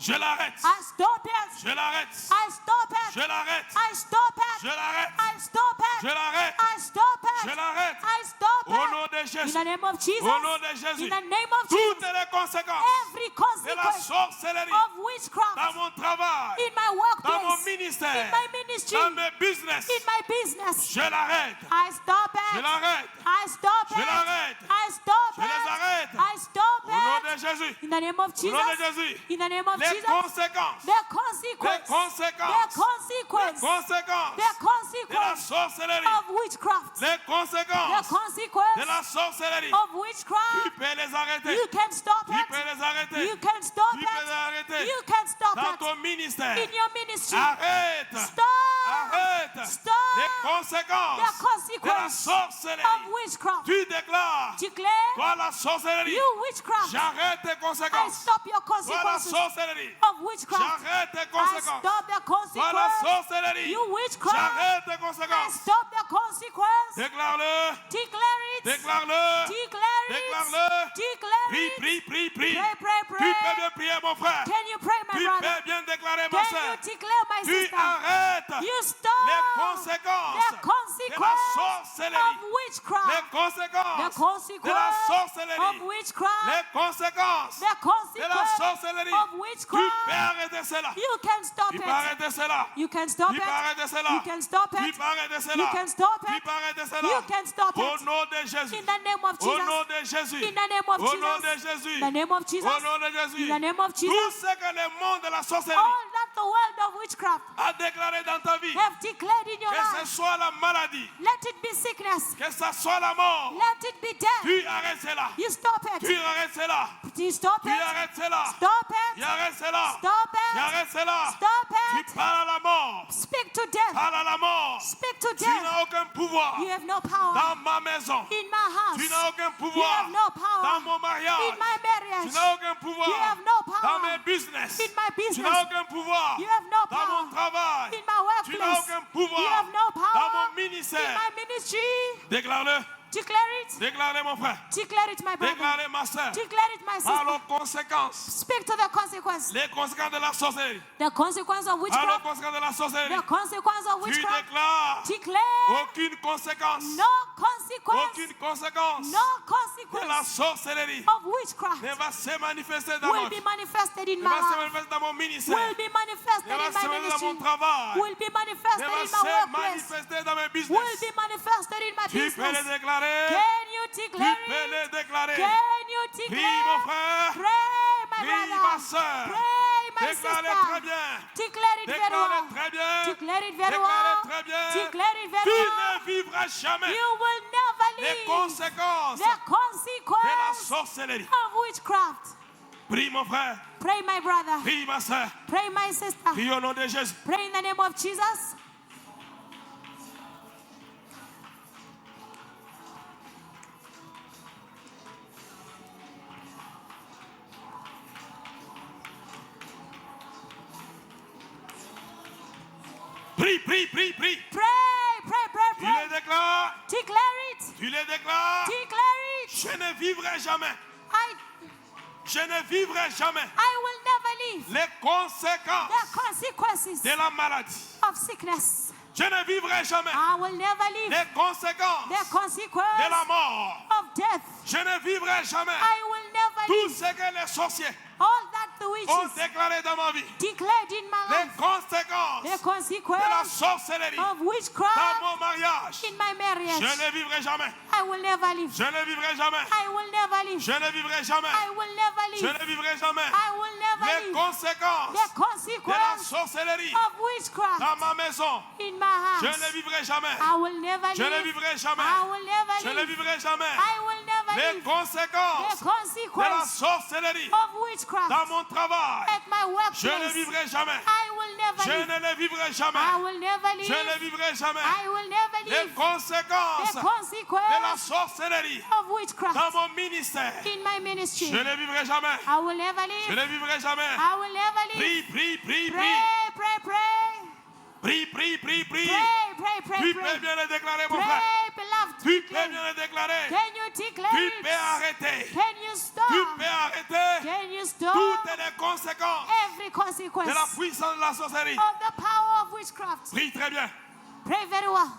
Speaker 2: Je l'arrête.
Speaker 1: I stop it.
Speaker 2: Je l'arrête.
Speaker 1: I stop it.
Speaker 2: Je l'arrête.
Speaker 1: I stop it.
Speaker 2: Je l'arrête.
Speaker 1: I stop it.
Speaker 2: Je l'arrête.
Speaker 1: I stop
Speaker 2: Je
Speaker 1: it.
Speaker 2: l'arrête.
Speaker 1: I stop
Speaker 2: Au
Speaker 1: it.
Speaker 2: nom de
Speaker 1: In
Speaker 2: Jésus.
Speaker 1: the name of Jesus.
Speaker 2: Au nom de
Speaker 1: In
Speaker 2: Jésus.
Speaker 1: the name of
Speaker 2: Toutes
Speaker 1: Jesus.
Speaker 2: les conséquences
Speaker 1: Every
Speaker 2: de la
Speaker 1: consequence
Speaker 2: sorcellerie
Speaker 1: of
Speaker 2: dans
Speaker 1: witchcraft
Speaker 2: mon travail,
Speaker 1: in my
Speaker 2: dans mon
Speaker 1: workplace,
Speaker 2: ministère,
Speaker 1: in my ministry,
Speaker 2: dans mes business,
Speaker 1: in my business,
Speaker 2: je l'arrête.
Speaker 1: I stop
Speaker 2: Je
Speaker 1: it.
Speaker 2: l'arrête.
Speaker 1: I stop
Speaker 2: Je
Speaker 1: it.
Speaker 2: l'arrête.
Speaker 1: I stop
Speaker 2: Je les arrête.
Speaker 1: it. I stop
Speaker 2: Au nom de
Speaker 1: it.
Speaker 2: Jésus.
Speaker 1: In the name of
Speaker 2: Au nom de
Speaker 1: Jesus.
Speaker 2: Jésus.
Speaker 1: In the name of
Speaker 2: Les
Speaker 1: Jesus.
Speaker 2: conséquences.
Speaker 1: The consequence.
Speaker 2: Les conséquences.
Speaker 1: The consequence.
Speaker 2: Conséquences
Speaker 1: The
Speaker 2: de la
Speaker 1: consequence
Speaker 2: sorcellerie.
Speaker 1: of witchcraft.
Speaker 2: Les
Speaker 1: The
Speaker 2: conséquences de
Speaker 1: consequence
Speaker 2: la sorcellerie.
Speaker 1: of
Speaker 2: Tu
Speaker 1: witchcraft.
Speaker 2: peux les arrêter.
Speaker 1: You can stop
Speaker 2: Tu
Speaker 1: it.
Speaker 2: peux les arrêter.
Speaker 1: You can stop
Speaker 2: Tu peux les
Speaker 1: it.
Speaker 2: arrêter.
Speaker 1: You can stop
Speaker 2: Dans
Speaker 1: it.
Speaker 2: ton ministère.
Speaker 1: In your ministry.
Speaker 2: Arrête.
Speaker 1: Stop.
Speaker 2: Arrête.
Speaker 1: Stop.
Speaker 2: Les conséquences
Speaker 1: The
Speaker 2: de la
Speaker 1: consequence
Speaker 2: sorcellerie.
Speaker 1: of witchcraft.
Speaker 2: Tu déclares.
Speaker 1: Declare,
Speaker 2: Toi la sorcellerie.
Speaker 1: you witchcraft,
Speaker 2: J'arrête tes
Speaker 1: I
Speaker 2: conséquences.
Speaker 1: stop your
Speaker 2: Toi la
Speaker 1: consequences
Speaker 2: sorcellerie.
Speaker 1: of witchcraft.
Speaker 2: J'arrête tes
Speaker 1: I
Speaker 2: conséquences.
Speaker 1: stop the
Speaker 2: Toi la
Speaker 1: consequence.
Speaker 2: sorcellerie.
Speaker 1: You witchcraft,
Speaker 2: J'arrête tes
Speaker 1: I
Speaker 2: conséquences.
Speaker 1: stop the consequence.
Speaker 2: Déclare-le.
Speaker 1: Declare it.
Speaker 2: Déclare-le.
Speaker 1: Declare it.
Speaker 2: Déclare-le.
Speaker 1: Declare
Speaker 2: Prie,
Speaker 1: it.
Speaker 2: prie, prie, prie.
Speaker 1: Pray, pray,
Speaker 2: Tu
Speaker 1: pray.
Speaker 2: peux bien prier, mon frère.
Speaker 1: Can you pray, my
Speaker 2: Tu
Speaker 1: brother?
Speaker 2: peux bien déclarer, ma
Speaker 1: Can
Speaker 2: soeur.
Speaker 1: you declare, my
Speaker 2: Tu
Speaker 1: sister?
Speaker 2: arrêtes
Speaker 1: You stop
Speaker 2: les conséquences
Speaker 1: the
Speaker 2: de la
Speaker 1: consequence
Speaker 2: sorcellerie.
Speaker 1: of
Speaker 2: Les
Speaker 1: witchcraft. The
Speaker 2: conséquences de la
Speaker 1: consequence of
Speaker 2: sorcellerie.
Speaker 1: witchcraft.
Speaker 2: Les conséquences
Speaker 1: The
Speaker 2: de la
Speaker 1: consequence
Speaker 2: sorcellerie.
Speaker 1: of
Speaker 2: Tu peux
Speaker 1: witchcraft.
Speaker 2: arrêter cela.
Speaker 1: You can stop
Speaker 2: Tu peux
Speaker 1: it.
Speaker 2: arrêter cela.
Speaker 1: You can stop
Speaker 2: Tu peux
Speaker 1: it.
Speaker 2: arrêter cela.
Speaker 1: You can stop
Speaker 2: Tu
Speaker 1: it.
Speaker 2: peux arrêter
Speaker 1: You
Speaker 2: cela.
Speaker 1: can stop
Speaker 2: Tu
Speaker 1: it.
Speaker 2: peux arrêter
Speaker 1: You
Speaker 2: cela.
Speaker 1: can stop
Speaker 2: Au
Speaker 1: it.
Speaker 2: nom de Jésus.
Speaker 1: In the name of
Speaker 2: Au nom
Speaker 1: Jesus.
Speaker 2: de Jésus.
Speaker 1: In the name of
Speaker 2: Au nom de
Speaker 1: Jesus.
Speaker 2: Jésus.
Speaker 1: In the name of Jesus.
Speaker 2: Au nom de Jésus.
Speaker 1: In the name of
Speaker 2: Tout
Speaker 1: Jesus.
Speaker 2: ce que le monde de la sorcellerie
Speaker 1: All that the world of witchcraft
Speaker 2: a déclaré dans ta vie,
Speaker 1: have declared in your
Speaker 2: que ce
Speaker 1: life,
Speaker 2: soit la maladie,
Speaker 1: let it be sickness.
Speaker 2: que ce soit la mort,
Speaker 1: Let it be death.
Speaker 2: tu arrêtes cela.
Speaker 1: You stop
Speaker 2: Tu
Speaker 1: it.
Speaker 2: arrêtes cela.
Speaker 1: You stop
Speaker 2: Tu
Speaker 1: it.
Speaker 2: arrêtes cela.
Speaker 1: Stop
Speaker 2: Tu
Speaker 1: it.
Speaker 2: arrêtes cela.
Speaker 1: Stop
Speaker 2: Tu
Speaker 1: it.
Speaker 2: arrêtes cela.
Speaker 1: Stop
Speaker 2: Tu
Speaker 1: it.
Speaker 2: parles à la mort.
Speaker 1: Speak to death.
Speaker 2: Parle à la mort.
Speaker 1: Speak to
Speaker 2: Tu
Speaker 1: death.
Speaker 2: n'as aucun pouvoir
Speaker 1: You have no power
Speaker 2: dans ma maison.
Speaker 1: in my house.
Speaker 2: Tu n'as aucun
Speaker 1: You
Speaker 2: pouvoir
Speaker 1: have no
Speaker 2: dans
Speaker 1: power
Speaker 2: mon mariage.
Speaker 1: in my
Speaker 2: Tu
Speaker 1: marriage.
Speaker 2: n'as aucun pouvoir
Speaker 1: You have no
Speaker 2: dans
Speaker 1: power
Speaker 2: mes business.
Speaker 1: in my
Speaker 2: Tu n'as
Speaker 1: business.
Speaker 2: aucun pouvoir
Speaker 1: You have no
Speaker 2: dans mon
Speaker 1: power
Speaker 2: travail.
Speaker 1: in my
Speaker 2: Tu n'as
Speaker 1: workplace.
Speaker 2: aucun
Speaker 1: You
Speaker 2: pouvoir
Speaker 1: have no
Speaker 2: dans
Speaker 1: power
Speaker 2: mon
Speaker 1: in
Speaker 2: ministère.
Speaker 1: my ministry.
Speaker 2: Déclare-le.
Speaker 1: Declare it.
Speaker 2: Déclare-le, mon frère.
Speaker 1: Declare it, my brother.
Speaker 2: Déclare-le, ma soeur.
Speaker 1: Declare it, my
Speaker 2: Par
Speaker 1: sister.
Speaker 2: les conséquences.
Speaker 1: Speak to the consequence.
Speaker 2: Les conséquences de la sorcellerie.
Speaker 1: The consequence of
Speaker 2: Par les
Speaker 1: witchcraft.
Speaker 2: conséquences de la sorcellerie.
Speaker 1: The consequence of
Speaker 2: Tu
Speaker 1: witchcraft.
Speaker 2: déclares
Speaker 1: Declare
Speaker 2: aucune conséquence.
Speaker 1: no consequence.
Speaker 2: Aucune conséquence
Speaker 1: No
Speaker 2: de la
Speaker 1: consequence
Speaker 2: sorcellerie
Speaker 1: of witchcraft
Speaker 2: ne va se manifester dans ma
Speaker 1: will
Speaker 2: vie.
Speaker 1: be manifested in
Speaker 2: Ne
Speaker 1: my
Speaker 2: va se
Speaker 1: life.
Speaker 2: manifester dans mon ministère.
Speaker 1: Will be manifested
Speaker 2: Ne va
Speaker 1: in
Speaker 2: se
Speaker 1: my
Speaker 2: manifester dans mon
Speaker 1: ministry.
Speaker 2: travail.
Speaker 1: Will be manifested
Speaker 2: Ne va
Speaker 1: in
Speaker 2: se
Speaker 1: my workplace.
Speaker 2: manifester dans mes
Speaker 1: Will
Speaker 2: business.
Speaker 1: be manifested in my
Speaker 2: Tu peux le
Speaker 1: business.
Speaker 2: déclarer.
Speaker 1: Can you
Speaker 2: Tu
Speaker 1: declare
Speaker 2: peux
Speaker 1: it?
Speaker 2: le déclarer.
Speaker 1: Can you
Speaker 2: Prie, mon
Speaker 1: declare?
Speaker 2: frère.
Speaker 1: Pray, my
Speaker 2: Prie, ma
Speaker 1: brother.
Speaker 2: soeur.
Speaker 1: Pray, my
Speaker 2: Déclare-le
Speaker 1: sister.
Speaker 2: très bien.
Speaker 1: Declare it very
Speaker 2: Déclare-le
Speaker 1: well.
Speaker 2: très bien.
Speaker 1: Declare it very
Speaker 2: Déclare-le
Speaker 1: well.
Speaker 2: très bien.
Speaker 1: Declare it very
Speaker 2: Tu
Speaker 1: well.
Speaker 2: ne vivras jamais
Speaker 1: You will never
Speaker 2: les
Speaker 1: leave
Speaker 2: conséquences
Speaker 1: the
Speaker 2: de la
Speaker 1: consequence
Speaker 2: sorcellerie.
Speaker 1: of witchcraft.
Speaker 2: Prie, mon frère.
Speaker 1: Pray, my brother.
Speaker 2: Prie, ma soeur.
Speaker 1: Pray, my sister.
Speaker 2: Prie au nom de Jésus.
Speaker 1: Pray in the name of Jesus.
Speaker 2: Prie, prie, prie, prie.
Speaker 1: Pray, pray, pray,
Speaker 2: Tu le
Speaker 1: pray.
Speaker 2: déclares.
Speaker 1: Declare it.
Speaker 2: Tu le déclares.
Speaker 1: Declare it.
Speaker 2: Je ne vivrai jamais.
Speaker 1: I
Speaker 2: Je ne vivrai jamais
Speaker 1: will never leave
Speaker 2: les
Speaker 1: the
Speaker 2: conséquences
Speaker 1: consequences
Speaker 2: de la maladie.
Speaker 1: of sickness.
Speaker 2: Je ne vivrai jamais
Speaker 1: I will never leave
Speaker 2: les conséquences
Speaker 1: the
Speaker 2: de
Speaker 1: consequence
Speaker 2: la mort.
Speaker 1: of death.
Speaker 2: Je ne vivrai jamais
Speaker 1: I will never
Speaker 2: tout
Speaker 1: leave
Speaker 2: ce que les sorciers
Speaker 1: all that the
Speaker 2: ont
Speaker 1: witches
Speaker 2: déclaré dans ma vie.
Speaker 1: declared in my
Speaker 2: Les
Speaker 1: life.
Speaker 2: conséquences
Speaker 1: The
Speaker 2: de la
Speaker 1: consequence
Speaker 2: sorcellerie
Speaker 1: of
Speaker 2: dans
Speaker 1: witchcraft
Speaker 2: mon mariage.
Speaker 1: in my marriage.
Speaker 2: Je ne vivrai jamais.
Speaker 1: I will never leave.
Speaker 2: Je ne vivrai jamais.
Speaker 1: I will never leave.
Speaker 2: Je ne vivrai jamais.
Speaker 1: I will never
Speaker 2: Je
Speaker 1: leave.
Speaker 2: ne vivrai jamais
Speaker 1: I will never
Speaker 2: les
Speaker 1: leave
Speaker 2: conséquences
Speaker 1: the
Speaker 2: de la
Speaker 1: consequence
Speaker 2: sorcellerie
Speaker 1: of witchcraft
Speaker 2: dans ma maison.
Speaker 1: in my
Speaker 2: Je
Speaker 1: house.
Speaker 2: ne vivrai jamais.
Speaker 1: I will never
Speaker 2: Je ne
Speaker 1: leave.
Speaker 2: vivrai jamais.
Speaker 1: I will never
Speaker 2: Je ne
Speaker 1: leave.
Speaker 2: vivrai jamais
Speaker 1: I will never
Speaker 2: les
Speaker 1: leave
Speaker 2: conséquences
Speaker 1: the
Speaker 2: de la
Speaker 1: consequence
Speaker 2: sorcellerie
Speaker 1: of witchcraft
Speaker 2: dans mon travail.
Speaker 1: at my
Speaker 2: Je ne
Speaker 1: workplace.
Speaker 2: vivrai jamais.
Speaker 1: I will
Speaker 2: Je
Speaker 1: never
Speaker 2: Je
Speaker 1: leave.
Speaker 2: ne les vivrai jamais.
Speaker 1: I will never
Speaker 2: Je ne
Speaker 1: leave.
Speaker 2: vivrai jamais.
Speaker 1: I will never
Speaker 2: Les
Speaker 1: leave.
Speaker 2: conséquences
Speaker 1: The
Speaker 2: de la
Speaker 1: consequence
Speaker 2: sorcellerie
Speaker 1: of
Speaker 2: dans
Speaker 1: witchcraft
Speaker 2: mon ministère,
Speaker 1: in my ministry.
Speaker 2: je ne vivrai jamais.
Speaker 1: I will never
Speaker 2: Je
Speaker 1: leave.
Speaker 2: ne vivrai jamais.
Speaker 1: I will never leave.
Speaker 2: Prie, prie, prie, prie.
Speaker 1: Pray, pray, pray.
Speaker 2: Prie, prie, prie, prie.
Speaker 1: Pray, pray, pray,
Speaker 2: Tu peux
Speaker 1: pray.
Speaker 2: bien le déclarer, mon frère.
Speaker 1: Pray, beloved.
Speaker 2: Tu peux
Speaker 1: Declare.
Speaker 2: bien le déclarer.
Speaker 1: Can you declare
Speaker 2: Tu
Speaker 1: it?
Speaker 2: peux arrêter.
Speaker 1: Can you stop?
Speaker 2: Tu peux arrêter
Speaker 1: Can you stop
Speaker 2: toutes les conséquences
Speaker 1: every
Speaker 2: de
Speaker 1: consequence
Speaker 2: la puissance de la sorcellerie.
Speaker 1: of the power of witchcraft?
Speaker 2: Prie très bien.
Speaker 1: Pray very well.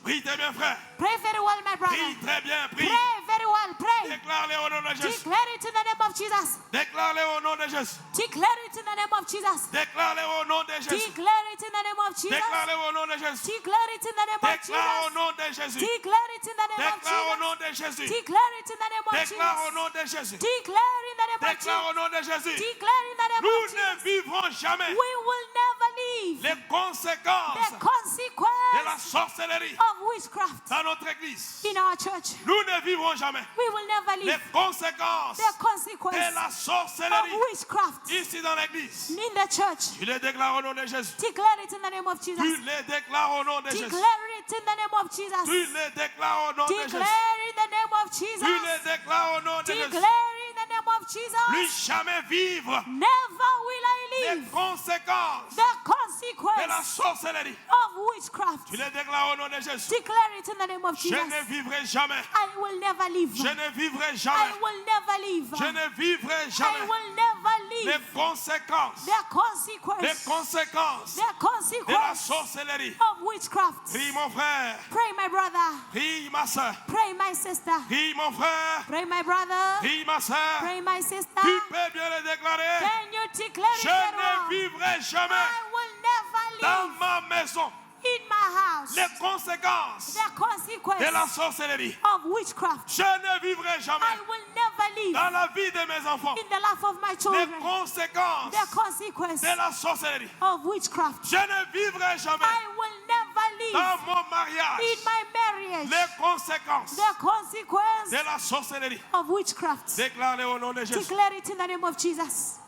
Speaker 2: Prie très bien, frère.
Speaker 1: Pray very well, my brother.
Speaker 2: Prie très bien. Prie.
Speaker 1: Pray very well. Pray.
Speaker 2: Déclare-le au nom de Jésus.
Speaker 1: Declare it in the name of Jesus.
Speaker 2: Déclare-le au nom de Jésus.
Speaker 1: Declare it in the name of Jesus.
Speaker 2: Déclare-le au nom de Jésus.
Speaker 1: Declare it in the name of Jesus.
Speaker 2: Déclare-le au nom de Jésus.
Speaker 1: Declare it in the name of
Speaker 2: Déclare au
Speaker 1: Jesus.
Speaker 2: nom de Jésus.
Speaker 1: Declare it in the name of
Speaker 2: Déclare au nom
Speaker 1: Jesus.
Speaker 2: de Jésus.
Speaker 1: Declare it in the name of
Speaker 2: Déclare au
Speaker 1: Jesus.
Speaker 2: nom de Jésus.
Speaker 1: Declare in the name of
Speaker 2: Déclare au
Speaker 1: Jesus.
Speaker 2: nom de Jésus.
Speaker 1: Declare in the name
Speaker 2: Nous
Speaker 1: of
Speaker 2: ne
Speaker 1: Jesus.
Speaker 2: vivrons jamais
Speaker 1: We will never leave
Speaker 2: les conséquences
Speaker 1: the
Speaker 2: de la
Speaker 1: consequence
Speaker 2: sorcellerie
Speaker 1: of witchcraft
Speaker 2: dans notre église.
Speaker 1: in our church.
Speaker 2: Nous ne vivrons jamais
Speaker 1: We will never
Speaker 2: les
Speaker 1: leave
Speaker 2: conséquences
Speaker 1: the consequence
Speaker 2: de la
Speaker 1: of
Speaker 2: sorcellerie
Speaker 1: witchcraft
Speaker 2: ici dans l'église.
Speaker 1: in the church.
Speaker 2: Tu les déclares au nom de Jésus.
Speaker 1: Declare it in the name of
Speaker 2: Tu
Speaker 1: Jesus.
Speaker 2: les déclares au nom de Jésus.
Speaker 1: Declare it in the name of
Speaker 2: Tu
Speaker 1: Jesus.
Speaker 2: les déclares au nom de Jésus.
Speaker 1: Declare in the name of
Speaker 2: Tu les
Speaker 1: Jesus.
Speaker 2: déclares au nom de Jésus.
Speaker 1: Declare in the name of Jesus.
Speaker 2: Plus jamais vivre
Speaker 1: Never will I
Speaker 2: les
Speaker 1: leave
Speaker 2: conséquences
Speaker 1: the
Speaker 2: de la
Speaker 1: consequence
Speaker 2: sorcellerie.
Speaker 1: of witchcraft.
Speaker 2: Tu les déclares au nom de Jésus.
Speaker 1: Declare it in the name of
Speaker 2: Je
Speaker 1: Jesus.
Speaker 2: ne vivrai jamais.
Speaker 1: I will never leave.
Speaker 2: Je ne vivrai
Speaker 1: I
Speaker 2: jamais.
Speaker 1: will never leave.
Speaker 2: Je ne vivrai
Speaker 1: I
Speaker 2: jamais
Speaker 1: will never
Speaker 2: les
Speaker 1: leave
Speaker 2: conséquences.
Speaker 1: the
Speaker 2: Les
Speaker 1: consequence.
Speaker 2: conséquences
Speaker 1: The
Speaker 2: de la
Speaker 1: consequence
Speaker 2: sorcellerie.
Speaker 1: of witchcraft.
Speaker 2: Prie mon frère.
Speaker 1: Pray, my brother.
Speaker 2: Prie ma soeur.
Speaker 1: Pray, my sister.
Speaker 2: Prie mon frère.
Speaker 1: Pray, my brother.
Speaker 2: Prie ma soeur.
Speaker 1: Pray, my sister.
Speaker 2: Tu peux bien le déclarer.
Speaker 1: Can you declare it
Speaker 2: Je
Speaker 1: very
Speaker 2: ne
Speaker 1: well?
Speaker 2: vivrai jamais
Speaker 1: I will never
Speaker 2: dans
Speaker 1: leave
Speaker 2: ma maison
Speaker 1: in my house
Speaker 2: les conséquences
Speaker 1: the consequence
Speaker 2: de la sorcellerie.
Speaker 1: of witchcraft.
Speaker 2: Je ne vivrai
Speaker 1: I
Speaker 2: jamais
Speaker 1: will never leave
Speaker 2: dans la vie de mes enfants
Speaker 1: in the life of my
Speaker 2: les
Speaker 1: children
Speaker 2: conséquences
Speaker 1: the consequence
Speaker 2: de la sorcellerie.
Speaker 1: of witchcraft.
Speaker 2: Je ne vivrai jamais
Speaker 1: I will never
Speaker 2: dans
Speaker 1: leave
Speaker 2: mon mariage
Speaker 1: in my marriage
Speaker 2: les conséquences
Speaker 1: the consequence
Speaker 2: de la sorcellerie.
Speaker 1: of witchcraft.
Speaker 2: Déclare-le au nom de Jésus.
Speaker 1: Declare it in the name of Jesus.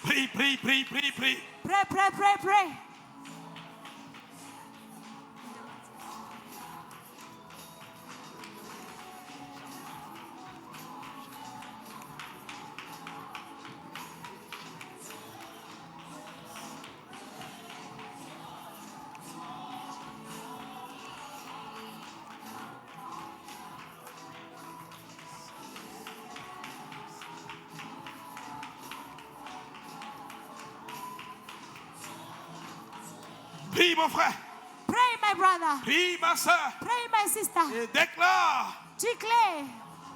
Speaker 2: Prie, prie, prie, prie, prie.
Speaker 1: Pray, pray, pray, pray.
Speaker 2: Prie mon frère.
Speaker 1: Pray, my brother.
Speaker 2: Prie ma soeur.
Speaker 1: Pray, my sister.
Speaker 2: Et déclare.
Speaker 1: Declare,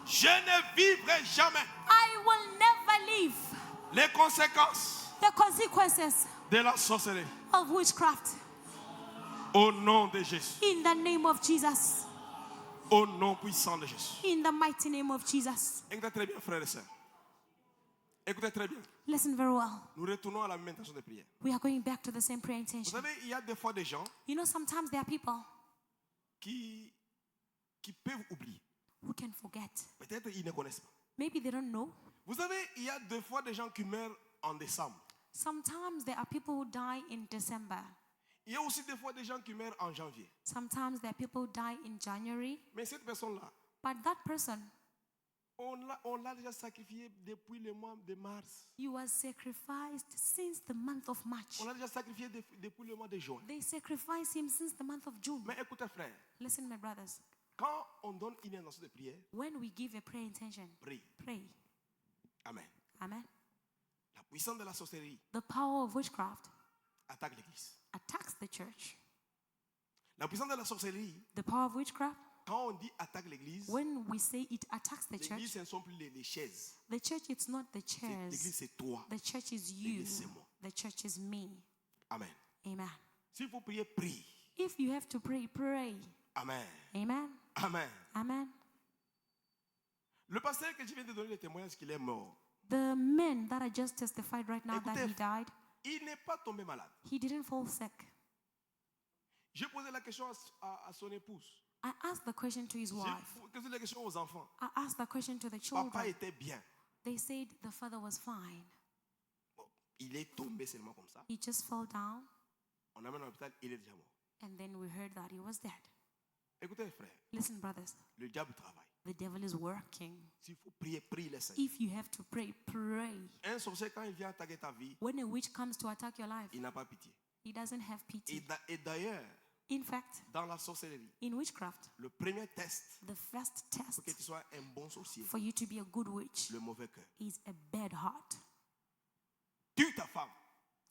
Speaker 2: Je ne vivrai jamais
Speaker 1: I will never leave
Speaker 2: les conséquences
Speaker 1: the consequences
Speaker 2: de la sorcellerie.
Speaker 1: of witchcraft
Speaker 2: Au nom de Jésus.
Speaker 1: in the name of Jesus.
Speaker 2: Au nom puissant de Jésus.
Speaker 1: In the mighty name of Jesus.
Speaker 2: Écoutez très bien, frères et sœurs. Écoutez très bien.
Speaker 1: Listen very well.
Speaker 2: Nous retournons à la même intention de prière.
Speaker 1: We are going back to the same prayer
Speaker 2: Vous
Speaker 1: intention.
Speaker 2: savez, il y a des fois des gens
Speaker 1: You know, sometimes there are people
Speaker 2: qui peuvent oublier.
Speaker 1: who can forget.
Speaker 2: Peut-être ils ne connaissent pas.
Speaker 1: Maybe they don't know.
Speaker 2: Vous savez, il y a des fois des gens qui meurent en décembre.
Speaker 1: Sometimes there are people who die in December.
Speaker 2: Il y a aussi des fois des gens qui meurent en janvier.
Speaker 1: Sometimes there are people who die in January.
Speaker 2: Mais cette personne-là,
Speaker 1: But that person,
Speaker 2: on l'a déjà sacrifié depuis le mois de mars.
Speaker 1: you were sacrificed since the month of March.
Speaker 2: On l'a déjà sacrifié depuis le mois de juin.
Speaker 1: They sacrificed him since the month of June.
Speaker 2: Mais écoutez, frère,
Speaker 1: Listen, my brothers.
Speaker 2: quand on donne une intention de prière,
Speaker 1: When we give a prayer intention,
Speaker 2: prie.
Speaker 1: pray.
Speaker 2: Amen.
Speaker 1: Amen.
Speaker 2: La puissance de la sorcellerie
Speaker 1: The power of witchcraft
Speaker 2: attaque l'église.
Speaker 1: attacks the church.
Speaker 2: La puissance de la sorcellerie,
Speaker 1: The power of witchcraft,
Speaker 2: quand on dit attaque l'église,
Speaker 1: when we say it attacks the church,
Speaker 2: l'église, ce ne sont plus les chaises.
Speaker 1: the church it's not the
Speaker 2: L'église,
Speaker 1: chairs.
Speaker 2: c'est toi.
Speaker 1: The church is you.
Speaker 2: L'église, c'est moi.
Speaker 1: The church is me.
Speaker 2: Amen.
Speaker 1: Amen.
Speaker 2: S'il faut prier, prie.
Speaker 1: If you have to pray, pray.
Speaker 2: Amen.
Speaker 1: Amen.
Speaker 2: Amen.
Speaker 1: Amen.
Speaker 2: Le pasteur que je viens de donner le témoignage qu'il est mort,
Speaker 1: The man that I just testified right now that he
Speaker 2: Écoutez,
Speaker 1: died,
Speaker 2: il n'est pas tombé malade.
Speaker 1: he didn't fall sick.
Speaker 2: J'ai posé la question à son épouse.
Speaker 1: I asked the question to his
Speaker 2: J'ai
Speaker 1: wife.
Speaker 2: posé la question aux enfants.
Speaker 1: I asked the question to the
Speaker 2: Papa
Speaker 1: children.
Speaker 2: était bien.
Speaker 1: They said the father was fine.
Speaker 2: Bon, il est tombé seulement comme ça.
Speaker 1: He just fell down,
Speaker 2: On amène à l'hôpital, il est déjà mort.
Speaker 1: and then we heard that he was dead.
Speaker 2: Écoutez, frère,
Speaker 1: Listen, brothers,
Speaker 2: le diable travaille.
Speaker 1: the devil is working.
Speaker 2: S'il faut prier, prie le Seigneur.
Speaker 1: If you have to pray, pray.
Speaker 2: Un sorcier, quand il vient attaquer ta vie,
Speaker 1: When a witch comes to attack your life,
Speaker 2: il n'a pas pitié.
Speaker 1: he doesn't have pity.
Speaker 2: Et d'ailleurs,
Speaker 1: In fact,
Speaker 2: dans la sorcellerie,
Speaker 1: in witchcraft,
Speaker 2: le premier test
Speaker 1: the first test
Speaker 2: pour que tu sois un bon sorcier,
Speaker 1: for you to be a good witch
Speaker 2: le mauvais cœur.
Speaker 1: is a bad heart.
Speaker 2: Tue ta femme,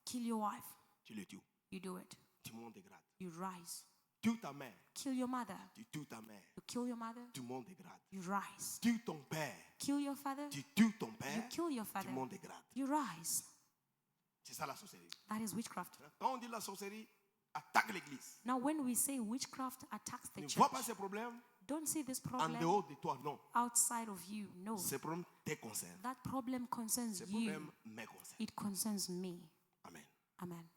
Speaker 1: Kill your wife,
Speaker 2: tu le tues.
Speaker 1: you do it.
Speaker 2: Tu montes de grade.
Speaker 1: You rise.
Speaker 2: Tue ta mère,
Speaker 1: Kill your mother,
Speaker 2: tu tues ta mère.
Speaker 1: you kill your mother,
Speaker 2: Tu montes de grade.
Speaker 1: you rise.
Speaker 2: Tue ton père,
Speaker 1: Kill your father,
Speaker 2: tu tues ton
Speaker 1: you
Speaker 2: père,
Speaker 1: kill your
Speaker 2: tu
Speaker 1: father,
Speaker 2: montes de grade.
Speaker 1: you rise.
Speaker 2: C'est ça la sorcellerie.
Speaker 1: That is witchcraft.
Speaker 2: Quand on dit la sorcellerie, attaque l'église.
Speaker 1: Now, when we say witchcraft attacks the
Speaker 2: Ne
Speaker 1: church,
Speaker 2: vois pas ces problèmes
Speaker 1: don't see this
Speaker 2: en
Speaker 1: problem
Speaker 2: dehors de toi, non.
Speaker 1: outside of you. No,
Speaker 2: Ces problèmes te concernent.
Speaker 1: that problem concerns
Speaker 2: Ces
Speaker 1: you.
Speaker 2: problèmes me concernent.
Speaker 1: It concerns me.
Speaker 2: Amen.
Speaker 1: Amen.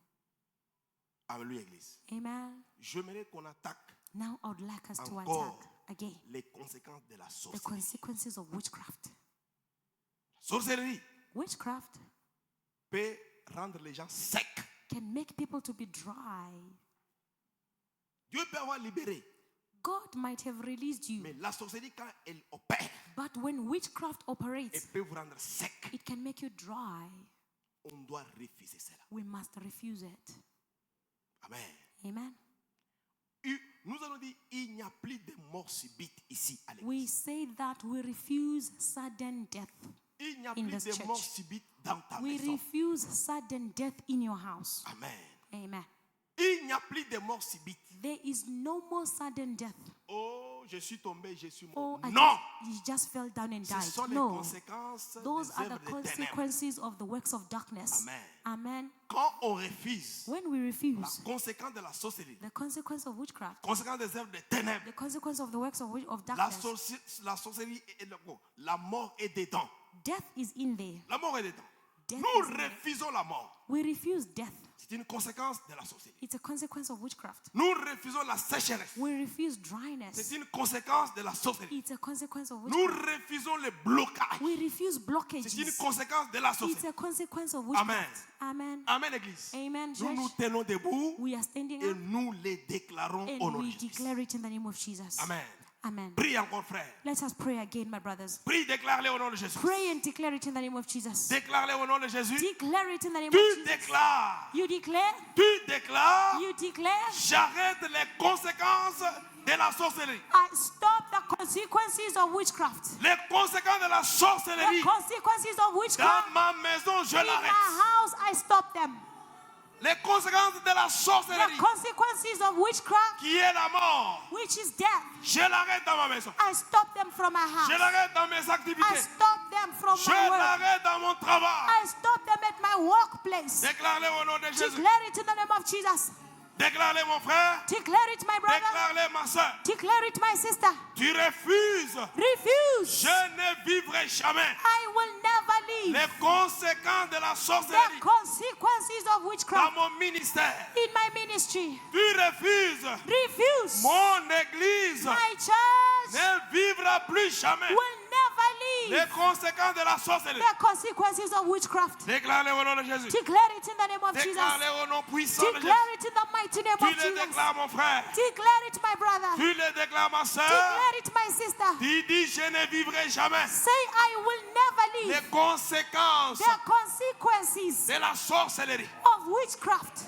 Speaker 2: Alléluia, église.
Speaker 1: Amen.
Speaker 2: J'aimerais qu'on attaque
Speaker 1: Now, I would like us to
Speaker 2: encore
Speaker 1: attack again
Speaker 2: les conséquences de la
Speaker 1: the
Speaker 2: sorcellerie.
Speaker 1: consequences of witchcraft.
Speaker 2: Sorcellerie
Speaker 1: Witchcraft
Speaker 2: peut rendre les gens secs.
Speaker 1: can make people to be dry.
Speaker 2: Dieu peut avoir libéré.
Speaker 1: God might have released you,
Speaker 2: Mais la sorcellerie, quand elle opère,
Speaker 1: but when witchcraft
Speaker 2: elle
Speaker 1: operates,
Speaker 2: peut vous rendre sec.
Speaker 1: it can make you dry.
Speaker 2: On doit refuser cela.
Speaker 1: We must refuse it.
Speaker 2: Amen.
Speaker 1: Amen.
Speaker 2: Nous allons dire, il n'y a plus de mort subite ici à l'église.
Speaker 1: We say that we refuse sudden death.
Speaker 2: Il n'y a
Speaker 1: in
Speaker 2: plus
Speaker 1: this
Speaker 2: de mort
Speaker 1: church.
Speaker 2: subite dans ta
Speaker 1: We
Speaker 2: maison.
Speaker 1: refuse sudden death in your house.
Speaker 2: Amen.
Speaker 1: Amen.
Speaker 2: Il n'y a plus de mort subite.
Speaker 1: There is no more sudden death.
Speaker 2: Oh, je suis tombé, je suis
Speaker 1: Oh,
Speaker 2: mort. Non!
Speaker 1: you just fell down and
Speaker 2: Ce
Speaker 1: died.
Speaker 2: sont les
Speaker 1: No.
Speaker 2: conséquences
Speaker 1: Those
Speaker 2: des
Speaker 1: are the
Speaker 2: œuvres des ténèbres.
Speaker 1: consequences of the works of darkness.
Speaker 2: Amen.
Speaker 1: Amen.
Speaker 2: Quand on refuse
Speaker 1: When we
Speaker 2: la
Speaker 1: refuse
Speaker 2: conséquence de la sorcellerie,
Speaker 1: the consequence of witchcraft,
Speaker 2: conséquence des œuvres des ténèbres,
Speaker 1: the consequence of the works of
Speaker 2: la
Speaker 1: darkness,
Speaker 2: sorcellerie et la mort est dedans.
Speaker 1: death is in there.
Speaker 2: La mort est dedans.
Speaker 1: Death
Speaker 2: Nous
Speaker 1: is in there.
Speaker 2: refusons la mort.
Speaker 1: We refuse death.
Speaker 2: C'est une conséquence de la sorcellerie.
Speaker 1: It's a consequence of witchcraft.
Speaker 2: Nous refusons la sécheresse.
Speaker 1: We refuse
Speaker 2: C'est
Speaker 1: dryness.
Speaker 2: une conséquence de la sorcellerie.
Speaker 1: It's a consequence of
Speaker 2: Nous
Speaker 1: witchcraft.
Speaker 2: refusons le blocage.
Speaker 1: We refuse
Speaker 2: C'est une
Speaker 1: blockages.
Speaker 2: conséquence de la
Speaker 1: It's
Speaker 2: sorcellerie.
Speaker 1: a consequence of
Speaker 2: Amen.
Speaker 1: witchcraft. Amen.
Speaker 2: Amen, Église.
Speaker 1: Amen,
Speaker 2: Nous nous
Speaker 1: church.
Speaker 2: tenons debout
Speaker 1: We are standing
Speaker 2: et
Speaker 1: up
Speaker 2: nous les déclarons au
Speaker 1: and
Speaker 2: nom de
Speaker 1: we
Speaker 2: Jésus.
Speaker 1: declare it in the name of Jesus.
Speaker 2: Amen.
Speaker 1: Amen.
Speaker 2: Prie encore, frère.
Speaker 1: Let us pray again, my brothers.
Speaker 2: Prie, déclare-les au nom de Jésus.
Speaker 1: Pray and declare it in the name of Jesus.
Speaker 2: Déclare-les au nom de Jésus.
Speaker 1: Declare it in the name
Speaker 2: Tu
Speaker 1: of Jesus.
Speaker 2: déclares.
Speaker 1: You declare,
Speaker 2: Tu déclares.
Speaker 1: you declare,
Speaker 2: J'arrête les conséquences de la sorcellerie.
Speaker 1: I stop the consequences of witchcraft.
Speaker 2: Les conséquences de la
Speaker 1: The
Speaker 2: sorcellerie.
Speaker 1: consequences of
Speaker 2: Dans
Speaker 1: witchcraft
Speaker 2: ma maison, je
Speaker 1: in my
Speaker 2: l'arrête.
Speaker 1: house, I stop them.
Speaker 2: Les conséquences de la
Speaker 1: The
Speaker 2: sorcellerie,
Speaker 1: consequences of witchcraft,
Speaker 2: qui est la mort,
Speaker 1: which is death,
Speaker 2: je l'arrête dans ma maison.
Speaker 1: I stop them from my
Speaker 2: Je
Speaker 1: house.
Speaker 2: l'arrête dans mes
Speaker 1: I
Speaker 2: activités.
Speaker 1: stop them from
Speaker 2: Je
Speaker 1: my work.
Speaker 2: l'arrête dans mon travail.
Speaker 1: I stop them at my workplace.
Speaker 2: Déclare-les au nom de Jésus.
Speaker 1: Declare it in the name of Jesus.
Speaker 2: Déclare-les, mon frère.
Speaker 1: Declare it, my brother.
Speaker 2: Déclare-les, ma soeur.
Speaker 1: Declare it, my sister.
Speaker 2: Tu refuses.
Speaker 1: Refuse.
Speaker 2: Je ne vivrai jamais
Speaker 1: I will never leave.
Speaker 2: les conséquences de la
Speaker 1: The
Speaker 2: sorcellerie
Speaker 1: consequences of
Speaker 2: dans
Speaker 1: witchcraft
Speaker 2: mon ministère.
Speaker 1: in my ministry.
Speaker 2: Tu refuses.
Speaker 1: Refuse.
Speaker 2: Mon église
Speaker 1: My church
Speaker 2: ne vivra plus jamais
Speaker 1: will never
Speaker 2: les
Speaker 1: leave.
Speaker 2: conséquences de la sorcellerie.
Speaker 1: The consequences of witchcraft.
Speaker 2: Déclare-les au nom de Jésus.
Speaker 1: Declare it in the name of Jesus.
Speaker 2: Déclare-les au nom puissant de Jésus.
Speaker 1: Declare it in the mighty name
Speaker 2: Tu
Speaker 1: of
Speaker 2: le
Speaker 1: Jesus.
Speaker 2: déclares, mon frère.
Speaker 1: Declare it, my brother.
Speaker 2: Tu le déclares, ma soeur.
Speaker 1: Declare it, my sister.
Speaker 2: Tu dis, je ne vivrai jamais
Speaker 1: Say, I will never
Speaker 2: les
Speaker 1: leave.
Speaker 2: conséquences
Speaker 1: The consequences
Speaker 2: de la sorcellerie.
Speaker 1: of witchcraft.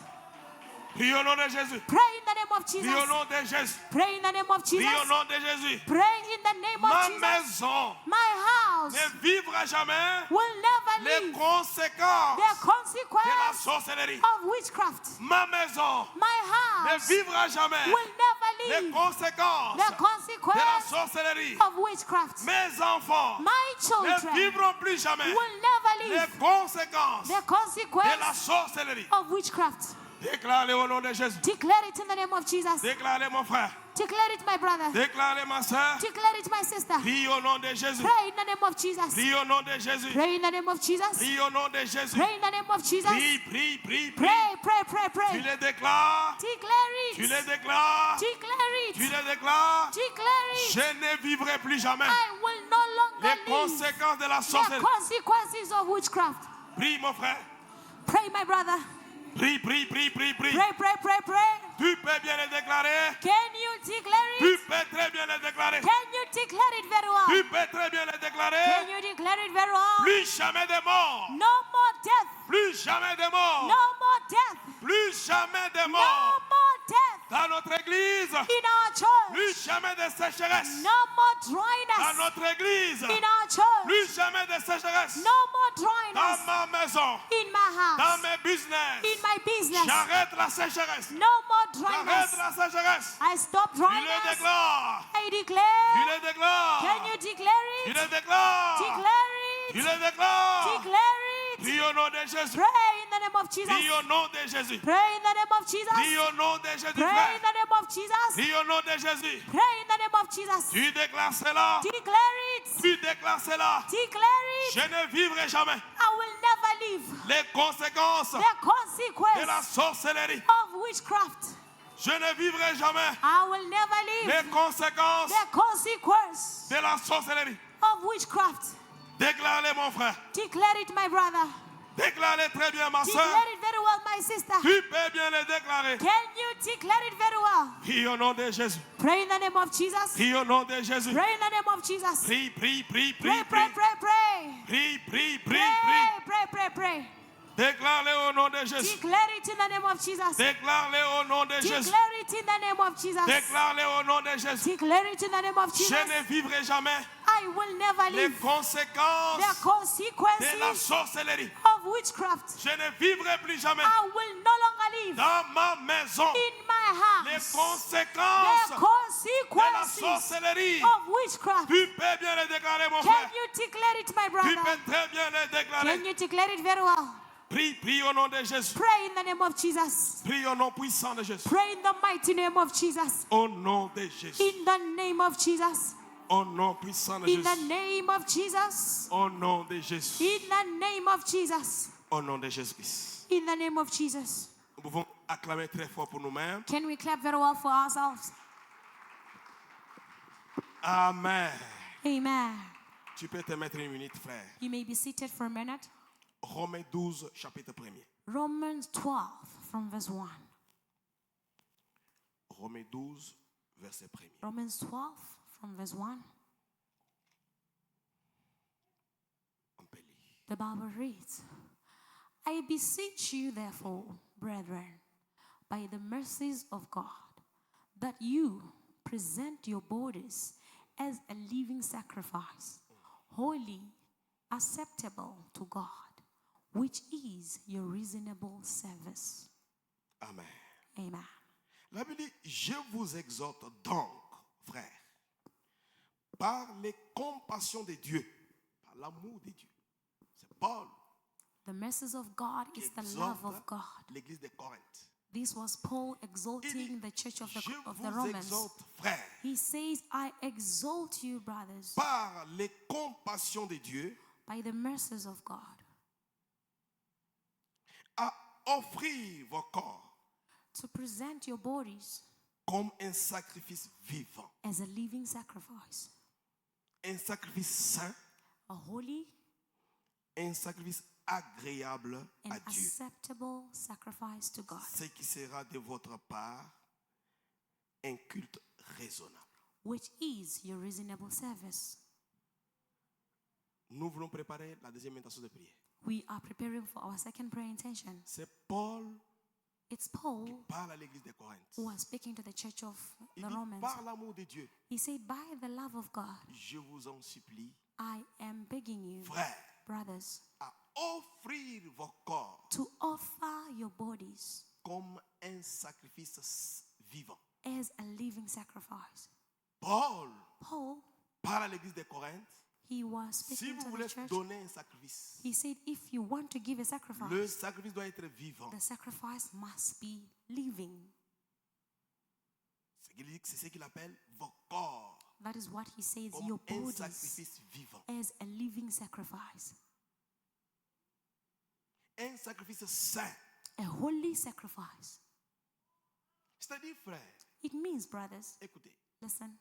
Speaker 2: Prie au nom de Jésus.
Speaker 1: Pray in the name of
Speaker 2: Prie au
Speaker 1: Jesus.
Speaker 2: nom de Jésus.
Speaker 1: Pray in the name of
Speaker 2: Prie au
Speaker 1: Jesus.
Speaker 2: nom de Jésus.
Speaker 1: Pray in the name of
Speaker 2: Ma
Speaker 1: Jesus.
Speaker 2: maison
Speaker 1: My house
Speaker 2: ne vivra jamais
Speaker 1: will never
Speaker 2: les
Speaker 1: leave
Speaker 2: conséquences
Speaker 1: the
Speaker 2: de la
Speaker 1: consequence
Speaker 2: sorcellerie.
Speaker 1: of witchcraft.
Speaker 2: Ma maison
Speaker 1: My
Speaker 2: ne
Speaker 1: house
Speaker 2: vivra jamais
Speaker 1: will never
Speaker 2: les
Speaker 1: leave
Speaker 2: conséquences
Speaker 1: the
Speaker 2: de la
Speaker 1: consequence
Speaker 2: sorcellerie.
Speaker 1: of witchcraft.
Speaker 2: Mes enfants
Speaker 1: My
Speaker 2: ne
Speaker 1: children
Speaker 2: vivront plus jamais
Speaker 1: will never
Speaker 2: les
Speaker 1: leave
Speaker 2: conséquences
Speaker 1: the
Speaker 2: de la
Speaker 1: consequence
Speaker 2: sorcellerie.
Speaker 1: of witchcraft.
Speaker 2: Déclare-le au nom de Jésus.
Speaker 1: Declare it in the name of Jesus.
Speaker 2: Déclare-le, mon frère.
Speaker 1: Declare it, my brother.
Speaker 2: Déclarez, ma soeur.
Speaker 1: Declare it, my sister.
Speaker 2: Prie au nom de Jésus.
Speaker 1: Pray in the name of Jesus.
Speaker 2: Prie au nom de Jésus.
Speaker 1: Pray in the name of Jesus.
Speaker 2: Prie au nom de Jésus.
Speaker 1: Pray in the name of Jesus.
Speaker 2: Prie, prie, prie, prie.
Speaker 1: Pray, pray, pray,
Speaker 2: Tu
Speaker 1: pray.
Speaker 2: les déclares.
Speaker 1: Declare
Speaker 2: Tu les
Speaker 1: it.
Speaker 2: déclares.
Speaker 1: Declare
Speaker 2: Tu
Speaker 1: it.
Speaker 2: les déclares.
Speaker 1: Declare it.
Speaker 2: Je ne vivrai plus jamais
Speaker 1: I will no
Speaker 2: les
Speaker 1: longer live
Speaker 2: conséquences de la
Speaker 1: the
Speaker 2: sorcellerie.
Speaker 1: consequences of witchcraft.
Speaker 2: Prie, mon frère.
Speaker 1: Pray, my brother.
Speaker 2: Prie, prie, prie, prie, prie.
Speaker 1: Pray, pray, pray, pray.
Speaker 2: Tu peux bien le déclarer.
Speaker 1: Can you declare
Speaker 2: Tu
Speaker 1: it?
Speaker 2: peux très bien le déclarer.
Speaker 1: Can you declare it very well?
Speaker 2: Tu peux très bien le
Speaker 1: Can
Speaker 2: déclarer.
Speaker 1: you declare it very well?
Speaker 2: Plus jamais de mort.
Speaker 1: No more death.
Speaker 2: Plus jamais de mort.
Speaker 1: No more death.
Speaker 2: Plus jamais de
Speaker 1: No
Speaker 2: mort.
Speaker 1: more death
Speaker 2: Dans notre église.
Speaker 1: in our church.
Speaker 2: Plus jamais de sécheresse.
Speaker 1: No more
Speaker 2: Dans
Speaker 1: dryness
Speaker 2: notre église.
Speaker 1: in our church.
Speaker 2: Plus jamais de sécheresse.
Speaker 1: No more
Speaker 2: Dans
Speaker 1: dryness
Speaker 2: ma maison.
Speaker 1: in my
Speaker 2: Dans
Speaker 1: house.
Speaker 2: mes business.
Speaker 1: In my business.
Speaker 2: J'arrête la sécheresse.
Speaker 1: No more
Speaker 2: J'arrête
Speaker 1: dryness.
Speaker 2: la sécheresse.
Speaker 1: I stop
Speaker 2: Tu le
Speaker 1: dryness.
Speaker 2: déclares.
Speaker 1: I
Speaker 2: Tu
Speaker 1: declare.
Speaker 2: le déclares.
Speaker 1: Can you declare
Speaker 2: Tu
Speaker 1: it?
Speaker 2: le déclares.
Speaker 1: Declare
Speaker 2: Tu
Speaker 1: it.
Speaker 2: le déclares.
Speaker 1: Declare it.
Speaker 2: Prie au nom de Jésus.
Speaker 1: Pray in the name of
Speaker 2: Prie
Speaker 1: Jesus.
Speaker 2: au nom de Jésus.
Speaker 1: Pray in the name of
Speaker 2: Prie
Speaker 1: Jesus.
Speaker 2: au nom de Jésus,
Speaker 1: Pray in
Speaker 2: frère.
Speaker 1: the name of Jesus.
Speaker 2: Prie au nom de Jésus.
Speaker 1: Pray in the name of Jesus.
Speaker 2: Tu déclares cela.
Speaker 1: Declare it.
Speaker 2: Tu déclares cela.
Speaker 1: Declare
Speaker 2: Je
Speaker 1: it.
Speaker 2: ne vivrai jamais
Speaker 1: I will never live
Speaker 2: les conséquences
Speaker 1: the
Speaker 2: de la
Speaker 1: consequence
Speaker 2: sorcellerie.
Speaker 1: of witchcraft.
Speaker 2: Je ne vivrai jamais
Speaker 1: I will never live
Speaker 2: les conséquences
Speaker 1: the consequence
Speaker 2: de la sorcellerie.
Speaker 1: of witchcraft.
Speaker 2: Déclare-le, mon frère.
Speaker 1: Declare it, my brother.
Speaker 2: Déclare-le très bien, ma soeur.
Speaker 1: Declare it very well, my sister.
Speaker 2: Tu peux bien le déclarer.
Speaker 1: Can you declare it very well?
Speaker 2: Prie au nom de Jésus.
Speaker 1: Pray in the name of Jesus.
Speaker 2: Prie au nom de Jésus.
Speaker 1: Pray in the name of Jesus.
Speaker 2: Prie, prie, prie,
Speaker 1: Pray,
Speaker 2: prie,
Speaker 1: pray,
Speaker 2: prie.
Speaker 1: pray, pray.
Speaker 2: Prie, prie, prie,
Speaker 1: Pray,
Speaker 2: prie.
Speaker 1: pray, pray, pray.
Speaker 2: Déclare-le au nom de Jésus.
Speaker 1: Declare it in the name of Jesus.
Speaker 2: Déclare-le au nom de Jésus.
Speaker 1: Declare it in the name of Jesus.
Speaker 2: Déclare-le au nom de Jésus.
Speaker 1: Declare it in the name of
Speaker 2: Je
Speaker 1: Jesus.
Speaker 2: ne vivrai jamais
Speaker 1: I will never
Speaker 2: les
Speaker 1: live
Speaker 2: conséquences
Speaker 1: the
Speaker 2: de la
Speaker 1: consequences
Speaker 2: sorcellerie.
Speaker 1: of witchcraft.
Speaker 2: Je ne vivrai plus jamais
Speaker 1: I will no longer live
Speaker 2: dans ma maison
Speaker 1: in my
Speaker 2: les
Speaker 1: house
Speaker 2: conséquences
Speaker 1: the
Speaker 2: de la
Speaker 1: consequences
Speaker 2: sorcellerie.
Speaker 1: of witchcraft.
Speaker 2: Tu peux bien le déclarer, mon
Speaker 1: Can
Speaker 2: frère.
Speaker 1: you declare it, my
Speaker 2: Tu
Speaker 1: brother?
Speaker 2: peux très bien le
Speaker 1: Can
Speaker 2: déclarer.
Speaker 1: you declare it very well?
Speaker 2: Prie, prie au nom de Jésus.
Speaker 1: Pray in the name of Jesus.
Speaker 2: Prie au nom puissant de Jésus.
Speaker 1: Pray in the mighty name of Jesus.
Speaker 2: Au nom de Jésus.
Speaker 1: In the name of Jesus.
Speaker 2: Au nom puissant de
Speaker 1: In the
Speaker 2: Jésus.
Speaker 1: name of Jesus.
Speaker 2: Au nom de Jésus.
Speaker 1: In the name of Jesus.
Speaker 2: Au nom de Jésus-Christ.
Speaker 1: In the name of Jesus.
Speaker 2: Nous pouvons acclamer très fort pour nous-mêmes.
Speaker 1: Can we clap very well for ourselves?
Speaker 2: Amen.
Speaker 1: Amen.
Speaker 2: Tu peux te mettre une minute, frère.
Speaker 1: You may be seated for a minute.
Speaker 2: Romains 12, chapitre 1er.
Speaker 1: Romans 12 from verse 1.
Speaker 2: Romains 12, verset 1er.
Speaker 1: Romans 12 from verse 1.
Speaker 2: On peut lire.
Speaker 1: The Bible reads, I beseech you, therefore, brethren, by the mercies of God, that you present your bodies as a living sacrifice, holy, acceptable to God, which is your reasonable service.
Speaker 2: Amen.
Speaker 1: Amen.
Speaker 2: La Bible dit, je vous exhorte donc, frères, par les compassions de Dieu, par l'amour de Dieu. C'est Paul
Speaker 1: The mercies of God
Speaker 2: qui
Speaker 1: is the love of
Speaker 2: exhorte
Speaker 1: God.
Speaker 2: l'église de Corinthe.
Speaker 1: This was Paul
Speaker 2: Il dit,
Speaker 1: exalting the church of
Speaker 2: je
Speaker 1: the
Speaker 2: vous
Speaker 1: Romans.
Speaker 2: exhorte, frères,
Speaker 1: He says, I exalt you, brothers,
Speaker 2: par les compassions de Dieu,
Speaker 1: by the mercies of God,
Speaker 2: à offrir vos corps
Speaker 1: to present your bodies
Speaker 2: comme un sacrifice vivant,
Speaker 1: as a living sacrifice,
Speaker 2: un sacrifice saint,
Speaker 1: a holy
Speaker 2: un sacrifice agréable
Speaker 1: and
Speaker 2: à Dieu.
Speaker 1: acceptable sacrifice to God,
Speaker 2: Ce qui sera de votre part un culte raisonnable.
Speaker 1: which is your reasonable service.
Speaker 2: Nous voulons préparer la deuxième intention de prière.
Speaker 1: We are preparing for our second prayer intention.
Speaker 2: C'est Paul
Speaker 1: It's Paul
Speaker 2: qui parle à l'église de Corinthe.
Speaker 1: who was speaking to the church of
Speaker 2: Il
Speaker 1: the
Speaker 2: dit,
Speaker 1: Romans.
Speaker 2: par l'amour de Dieu,
Speaker 1: He said, by the love of God,
Speaker 2: je vous en supplie,
Speaker 1: I am begging you,
Speaker 2: frères,
Speaker 1: brothers,
Speaker 2: à offrir vos corps
Speaker 1: to offer your bodies
Speaker 2: comme un sacrifice vivant.
Speaker 1: as a living sacrifice.
Speaker 2: Paul
Speaker 1: Paul,
Speaker 2: parle à l'église de Corinthe.
Speaker 1: he was
Speaker 2: Si
Speaker 1: speaking
Speaker 2: vous
Speaker 1: to
Speaker 2: voulez
Speaker 1: the church.
Speaker 2: donner un sacrifice,
Speaker 1: He said, if you want to give a sacrifice,
Speaker 2: le sacrifice doit être vivant.
Speaker 1: the sacrifice must be living.
Speaker 2: C'est C'est ce qu'il appelle vos corps
Speaker 1: That is what he says,
Speaker 2: comme
Speaker 1: your
Speaker 2: un
Speaker 1: bodies
Speaker 2: sacrifice vivant.
Speaker 1: as a living sacrifice,
Speaker 2: Un sacrifice saint.
Speaker 1: a holy sacrifice.
Speaker 2: C'est-à-dire, frère,
Speaker 1: It means, brothers,
Speaker 2: écoutez,
Speaker 1: listen,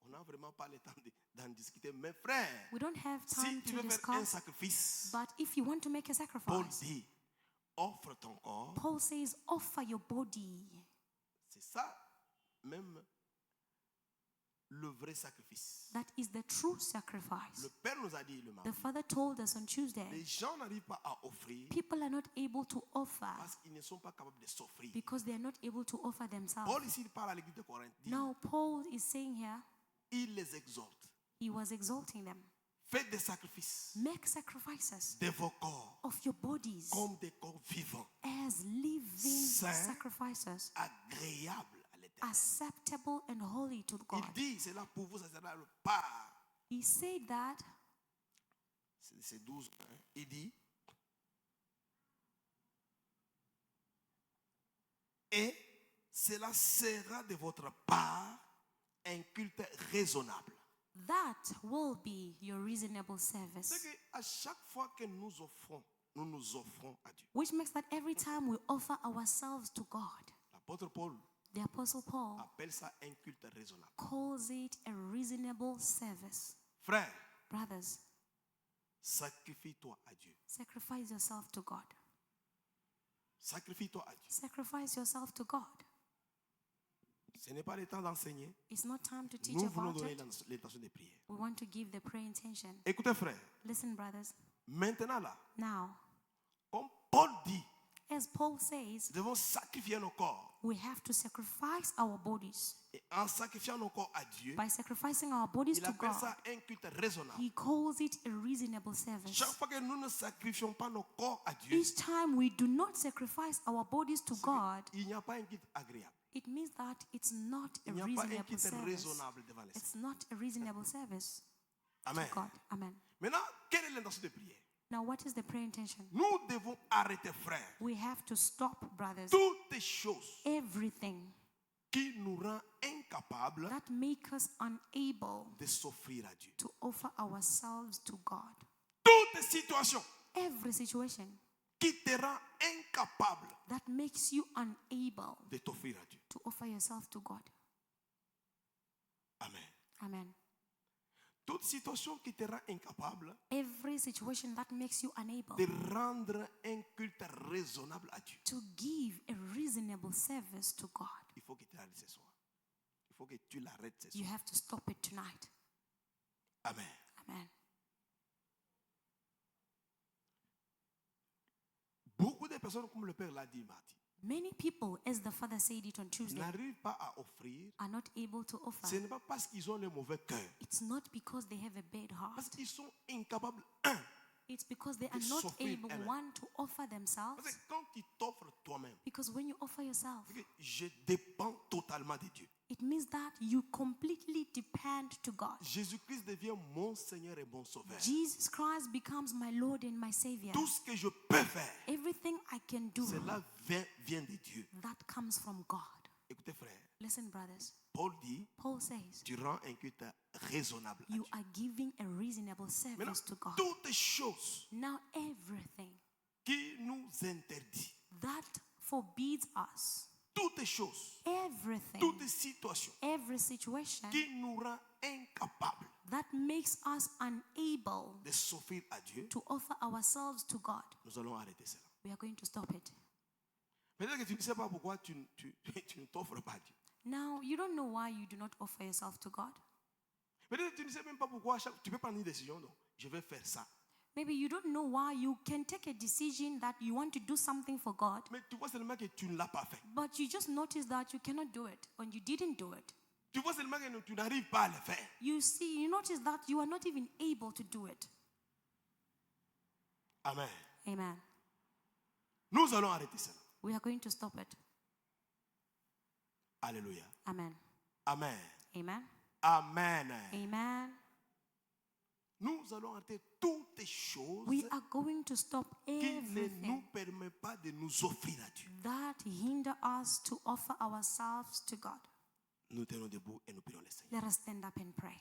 Speaker 2: on n'a vraiment pas le temps d'en discuter, mais frère,
Speaker 1: we don't have time
Speaker 2: si tu
Speaker 1: to
Speaker 2: veux faire un
Speaker 1: discuss,
Speaker 2: sacrifice,
Speaker 1: but if you want to make a
Speaker 2: Paul
Speaker 1: sacrifice,
Speaker 2: dit, offre ton corps.
Speaker 1: Paul says, offer your body.
Speaker 2: C'est ça, même le vrai sacrifice.
Speaker 1: That is the true
Speaker 2: Le
Speaker 1: sacrifice.
Speaker 2: Père nous a dit le
Speaker 1: The
Speaker 2: mardi,
Speaker 1: Father told us on Tuesday,
Speaker 2: les gens n'arrivent pas à offrir
Speaker 1: people are not able to offer
Speaker 2: parce qu'ils ne sont pas capables de s'offrir.
Speaker 1: because they are not able to offer themselves.
Speaker 2: Paul ici il parle à l'église de Corinthe,
Speaker 1: Now, Paul is saying here,
Speaker 2: il les exhorte.
Speaker 1: he was exalting them.
Speaker 2: Faites des sacrifices
Speaker 1: Make sacrifices
Speaker 2: de vos corps
Speaker 1: of your bodies
Speaker 2: comme des corps vivants,
Speaker 1: as living
Speaker 2: Saint.
Speaker 1: sacrifices,
Speaker 2: agréables à l'éternel.
Speaker 1: acceptable and holy to God.
Speaker 2: Il dit, c'est là pour vous, ça sera le part.
Speaker 1: He said that,
Speaker 2: C'est 12. Il dit, et cela sera de votre part un culte raisonnable.
Speaker 1: that will be your reasonable
Speaker 2: C'est
Speaker 1: service.
Speaker 2: qu'à chaque fois que nous nous offrons à Dieu.
Speaker 1: Which makes that every time we offer ourselves to God,
Speaker 2: L'apôtre Paul
Speaker 1: the Apostle Paul
Speaker 2: appelle ça un culte raisonnable.
Speaker 1: calls it a reasonable service.
Speaker 2: Frère,
Speaker 1: Brothers,
Speaker 2: sacrifie-toi à Dieu.
Speaker 1: sacrifice yourself to God.
Speaker 2: Sacrifie-toi à Dieu.
Speaker 1: Sacrifice yourself to God.
Speaker 2: Ce n'est pas le temps d'enseigner.
Speaker 1: It's not time to teach
Speaker 2: Nous voulons
Speaker 1: about
Speaker 2: donner
Speaker 1: it.
Speaker 2: l'intention de prière.
Speaker 1: We want to give the prayer intention.
Speaker 2: Écoutez, frère,
Speaker 1: Listen, brothers.
Speaker 2: maintenant là,
Speaker 1: Now,
Speaker 2: comme Paul dit,
Speaker 1: as Paul says,
Speaker 2: nous devons sacrifier nos corps.
Speaker 1: we have to sacrifice our bodies.
Speaker 2: Et en sacrifiant nos corps à Dieu,
Speaker 1: By sacrificing our bodies
Speaker 2: il
Speaker 1: to
Speaker 2: appelle
Speaker 1: God,
Speaker 2: ça un culte raisonnable.
Speaker 1: he calls it a reasonable service.
Speaker 2: Chaque fois que nous ne sacrifions pas nos corps à Dieu,
Speaker 1: Each time we do not sacrifice our bodies to God,
Speaker 2: il n'y a pas un culte agréable.
Speaker 1: it means that it's not a
Speaker 2: Il n'y a pas un
Speaker 1: reasonable
Speaker 2: culte
Speaker 1: service.
Speaker 2: raisonnable devant les
Speaker 1: It's
Speaker 2: saints.
Speaker 1: not a reasonable service
Speaker 2: Amen.
Speaker 1: to God. Amen.
Speaker 2: Maintenant, quelle est l'intention de prière?
Speaker 1: Now, what is the prayer intention?
Speaker 2: Nous devons arrêter, frère,
Speaker 1: We have to stop, brothers,
Speaker 2: toutes les choses
Speaker 1: everything
Speaker 2: qui nous rendent incapables
Speaker 1: that make us unable
Speaker 2: de s'offrir à Dieu.
Speaker 1: to offer ourselves to God.
Speaker 2: Toutes les situations
Speaker 1: Every situation
Speaker 2: qui te rendent incapable
Speaker 1: that makes you unable
Speaker 2: de t'offrir à Dieu.
Speaker 1: to offer yourself to God.
Speaker 2: Amen.
Speaker 1: Amen.
Speaker 2: Toute situation qui te rend incapable
Speaker 1: Every situation that makes you unable
Speaker 2: de rendre un culte raisonnable à Dieu.
Speaker 1: to give a reasonable service to God.
Speaker 2: Il faut que tu l'arrêtes ce soir. Il faut que tu l'arrêtes ce
Speaker 1: You
Speaker 2: soir.
Speaker 1: have to stop it tonight.
Speaker 2: Amen.
Speaker 1: Amen.
Speaker 2: Beaucoup de personnes, comme le Père l'a dit mardi,
Speaker 1: Many people, as the Father said it on Tuesday,
Speaker 2: n'arrivent pas à offrir.
Speaker 1: are not able to offer.
Speaker 2: Ce n'est pas parce qu'ils ont le mauvais cœur.
Speaker 1: It's not because they have a bad heart.
Speaker 2: Parce qu'ils sont incapables,
Speaker 1: It's because they are
Speaker 2: de
Speaker 1: not
Speaker 2: s'offrir
Speaker 1: able,
Speaker 2: eux-mêmes.
Speaker 1: one, to offer themselves.
Speaker 2: Parce que quand tu t'offres toi-même,
Speaker 1: Because when you offer yourself,
Speaker 2: c'est que je dépends totalement de Dieu.
Speaker 1: it means that you completely depend to God.
Speaker 2: Jésus-Christ devient mon Seigneur et mon Sauveur.
Speaker 1: Jesus Christ becomes my Lord and my Savior.
Speaker 2: Tout ce que je peux faire,
Speaker 1: Everything I can do,
Speaker 2: cela vient de Dieu.
Speaker 1: that comes from God.
Speaker 2: Écoutez, frère,
Speaker 1: Listen, brothers.
Speaker 2: Paul dit,
Speaker 1: Paul says,
Speaker 2: tu rends un culte raisonnable à
Speaker 1: you
Speaker 2: Dieu.
Speaker 1: are giving a reasonable
Speaker 2: Maintenant,
Speaker 1: service to God.
Speaker 2: toutes les choses
Speaker 1: Now, everything
Speaker 2: qui nous interdit,
Speaker 1: that forbids us,
Speaker 2: toutes les choses,
Speaker 1: everything,
Speaker 2: toutes les situations
Speaker 1: every situation
Speaker 2: qui nous rend incapables
Speaker 1: that makes us unable
Speaker 2: de s'offrir à Dieu,
Speaker 1: to offer ourselves to God,
Speaker 2: nous allons arrêter cela.
Speaker 1: we are going to stop it.
Speaker 2: Peut-être que tu ne sais pas pourquoi tu ne t'offres pas à Dieu.
Speaker 1: Now, you don't know why you do not offer yourself to God.
Speaker 2: Peut-être que tu ne sais même pas pourquoi tu peux prendre une décision. Non, je vais faire ça.
Speaker 1: Maybe you don't know why you can take a decision that you want to do something for God,
Speaker 2: Mais tu vois seulement que tu ne l'as pas fait.
Speaker 1: but you just notice that you cannot do it, or you didn't do it.
Speaker 2: Tu vois seulement que tu n'arrives pas à le faire.
Speaker 1: You notice that you are not even able to do it.
Speaker 2: Amen.
Speaker 1: Amen.
Speaker 2: Nous allons arrêter cela.
Speaker 1: We are going to stop it.
Speaker 2: Alléluia.
Speaker 1: Amen.
Speaker 2: Amen.
Speaker 1: Amen.
Speaker 2: Amen.
Speaker 1: Amen.
Speaker 2: Nous allons arrêter toutes les choses
Speaker 1: We are going to stop
Speaker 2: qui ne nous
Speaker 1: everything
Speaker 2: permettent pas de nous offrir à Dieu.
Speaker 1: that hinder us to offer ourselves to God.
Speaker 2: Nous tenons debout et nous prions le Seigneur.
Speaker 1: Let us stand up and pray.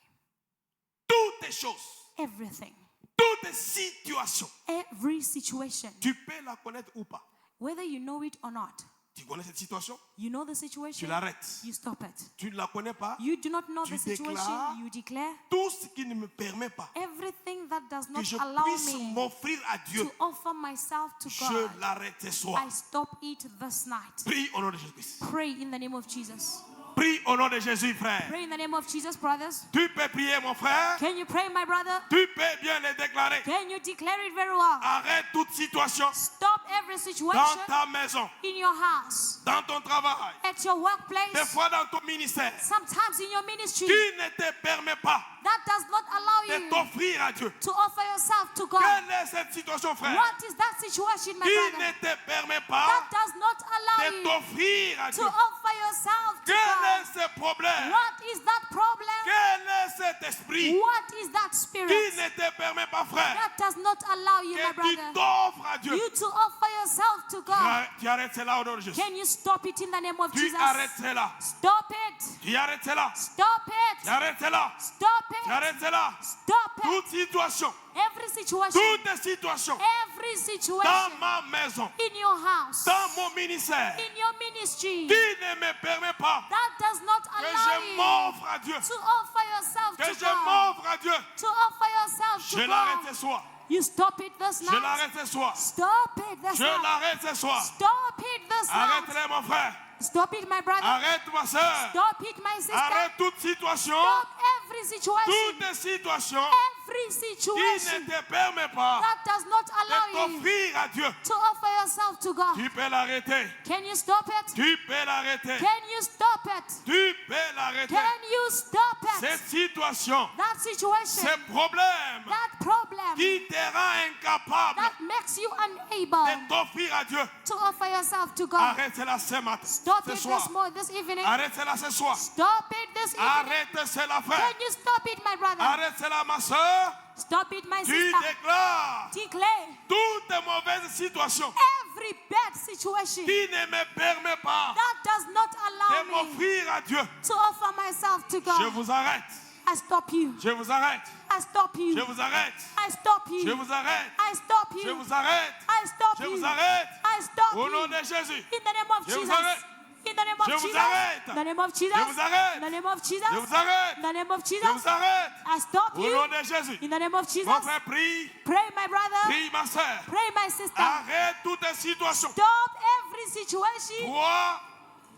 Speaker 2: Toutes les choses,
Speaker 1: Everything,
Speaker 2: toutes les situations,
Speaker 1: every situation,
Speaker 2: tu peux la connaître ou pas.
Speaker 1: whether you know it or not,
Speaker 2: Tu connais cette situation,
Speaker 1: you know the
Speaker 2: tu
Speaker 1: situation,
Speaker 2: l'arrêtes.
Speaker 1: you stop it.
Speaker 2: Tu ne la connais pas,
Speaker 1: You do not know
Speaker 2: Tu
Speaker 1: the situation,
Speaker 2: déclares
Speaker 1: you declare
Speaker 2: tout ce qui ne me permet pas
Speaker 1: everything that does
Speaker 2: que
Speaker 1: not
Speaker 2: je
Speaker 1: allow
Speaker 2: puisse
Speaker 1: me
Speaker 2: m'offrir à Dieu.
Speaker 1: to offer myself to
Speaker 2: Je
Speaker 1: God.
Speaker 2: l'arrête ce soir.
Speaker 1: I stop it this night.
Speaker 2: Prie au nom de Jésus-Christ.
Speaker 1: Pray in the name of Jesus.
Speaker 2: Prie au nom de Jésus, frère.
Speaker 1: Pray in the name of Jesus, brothers.
Speaker 2: Tu peux prier, mon frère.
Speaker 1: Can you pray, my brother?
Speaker 2: Tu peux bien le déclarer.
Speaker 1: Can you declare it very well?
Speaker 2: Arrête toute situation
Speaker 1: Stop every
Speaker 2: dans
Speaker 1: situation
Speaker 2: ta maison,
Speaker 1: in your house,
Speaker 2: dans ton travail,
Speaker 1: at your
Speaker 2: des
Speaker 1: workplace,
Speaker 2: fois dans ton ministère,
Speaker 1: sometimes in your ministry,
Speaker 2: qui ne te permet pas
Speaker 1: that does not allow
Speaker 2: de
Speaker 1: you
Speaker 2: t'offrir à Dieu.
Speaker 1: to offer yourself to God.
Speaker 2: Quelle est cette situation, frère,
Speaker 1: What is that situation, my
Speaker 2: qui
Speaker 1: brother?
Speaker 2: ne te permet
Speaker 1: That
Speaker 2: pas
Speaker 1: does not allow
Speaker 2: de
Speaker 1: you
Speaker 2: t'offrir à
Speaker 1: to
Speaker 2: Dieu?
Speaker 1: offer yourself to
Speaker 2: Quel est
Speaker 1: God.
Speaker 2: ce problème?
Speaker 1: What is that problem?
Speaker 2: Quel est cet esprit
Speaker 1: What is that
Speaker 2: qui
Speaker 1: spirit
Speaker 2: ne te permet pas, frère,
Speaker 1: that does not allow you, my
Speaker 2: que tu
Speaker 1: brother,
Speaker 2: t'offres à Dieu?
Speaker 1: you to offer yourself to God?
Speaker 2: Tu arrêtes cela au nom de Jésus.
Speaker 1: Can you stop it in the name of
Speaker 2: Tu
Speaker 1: Jesus?
Speaker 2: arrêtes cela.
Speaker 1: Stop it.
Speaker 2: Tu arrêtes cela.
Speaker 1: Stop
Speaker 2: Tu
Speaker 1: it.
Speaker 2: arrêtes cela.
Speaker 1: Stop
Speaker 2: Tu
Speaker 1: it.
Speaker 2: arrêtes cela.
Speaker 1: Stop it.
Speaker 2: Toute situation,
Speaker 1: Every situation.
Speaker 2: toutes les situations
Speaker 1: Every
Speaker 2: dans
Speaker 1: situation
Speaker 2: ma maison,
Speaker 1: in your house,
Speaker 2: dans mon ministère,
Speaker 1: in your ministry,
Speaker 2: qui ne me permet pas
Speaker 1: that does not
Speaker 2: que
Speaker 1: allow
Speaker 2: je
Speaker 1: you
Speaker 2: m'offre à Dieu,
Speaker 1: to offer yourself
Speaker 2: que
Speaker 1: to
Speaker 2: je
Speaker 1: God,
Speaker 2: m'offre à Dieu,
Speaker 1: to offer yourself
Speaker 2: je
Speaker 1: to
Speaker 2: l'arrête
Speaker 1: God.
Speaker 2: ce soir.
Speaker 1: You stop it this
Speaker 2: Je
Speaker 1: night.
Speaker 2: l'arrête ce soir.
Speaker 1: Stop it this
Speaker 2: Je
Speaker 1: night.
Speaker 2: l'arrête ce soir.
Speaker 1: Stop it this night.
Speaker 2: Arrête-les, mon frère.
Speaker 1: Stop it, my brother.
Speaker 2: Arrête, ma soeur.
Speaker 1: Stop it, my sister.
Speaker 2: Arrête toute situation,
Speaker 1: Stop every situation.
Speaker 2: toutes les situations
Speaker 1: Every
Speaker 2: qui
Speaker 1: situation
Speaker 2: ne te permet pas
Speaker 1: that does not
Speaker 2: de
Speaker 1: allow you
Speaker 2: t'offrir à Dieu.
Speaker 1: to offer yourself to God.
Speaker 2: Tu peux l'arrêter.
Speaker 1: Can you stop it?
Speaker 2: Tu peux l'arrêter.
Speaker 1: Can you stop it?
Speaker 2: Tu peux l'arrêter.
Speaker 1: Can you stop it?
Speaker 2: Cette situation,
Speaker 1: That situation,
Speaker 2: ce problème
Speaker 1: that problem
Speaker 2: qui te rend incapable
Speaker 1: that makes you
Speaker 2: de
Speaker 1: unable
Speaker 2: t'offrir à Dieu.
Speaker 1: to offer yourself to God.
Speaker 2: Arrête cela ce matin,
Speaker 1: Stop
Speaker 2: ce
Speaker 1: it
Speaker 2: soir.
Speaker 1: this evening.
Speaker 2: Arrête cela ce soir.
Speaker 1: Stop it this evening.
Speaker 2: Arrête cela, frère.
Speaker 1: Can you stop it, my brother?
Speaker 2: Arrête cela, ma soeur.
Speaker 1: Stop it, my
Speaker 2: Tu
Speaker 1: sister.
Speaker 2: déclares
Speaker 1: Declare
Speaker 2: toutes mauvaises situations
Speaker 1: every bad situation
Speaker 2: qui ne me permet pas
Speaker 1: that does not
Speaker 2: de
Speaker 1: allow me
Speaker 2: m'offrir à Dieu.
Speaker 1: to offer myself to
Speaker 2: Je
Speaker 1: God.
Speaker 2: vous arrête.
Speaker 1: I stop you.
Speaker 2: Je vous arrête.
Speaker 1: I stop you.
Speaker 2: Je vous arrête.
Speaker 1: I stop you.
Speaker 2: Je vous arrête.
Speaker 1: I stop
Speaker 2: Je
Speaker 1: you.
Speaker 2: vous arrête.
Speaker 1: I stop
Speaker 2: Je
Speaker 1: you.
Speaker 2: vous arrête.
Speaker 1: I stop
Speaker 2: Au nom
Speaker 1: you.
Speaker 2: de Jésus.
Speaker 1: In the name of
Speaker 2: Je vous
Speaker 1: Jesus.
Speaker 2: arrête.
Speaker 1: In the name of
Speaker 2: Je vous
Speaker 1: Jesus.
Speaker 2: arrête.
Speaker 1: In the name of Jesus.
Speaker 2: Je vous arrête.
Speaker 1: In the name of Jesus.
Speaker 2: Je vous arrête.
Speaker 1: In the name of
Speaker 2: Je
Speaker 1: Jesus.
Speaker 2: vous arrête.
Speaker 1: I stop
Speaker 2: Au
Speaker 1: you.
Speaker 2: nom de Jésus.
Speaker 1: In the name of
Speaker 2: Mon
Speaker 1: Jesus.
Speaker 2: frère, prie.
Speaker 1: Pray, my brother.
Speaker 2: Prie, ma soeur.
Speaker 1: Pray, my sister.
Speaker 2: Arrête toutes les situations.
Speaker 1: Stop every situation.
Speaker 2: Toi,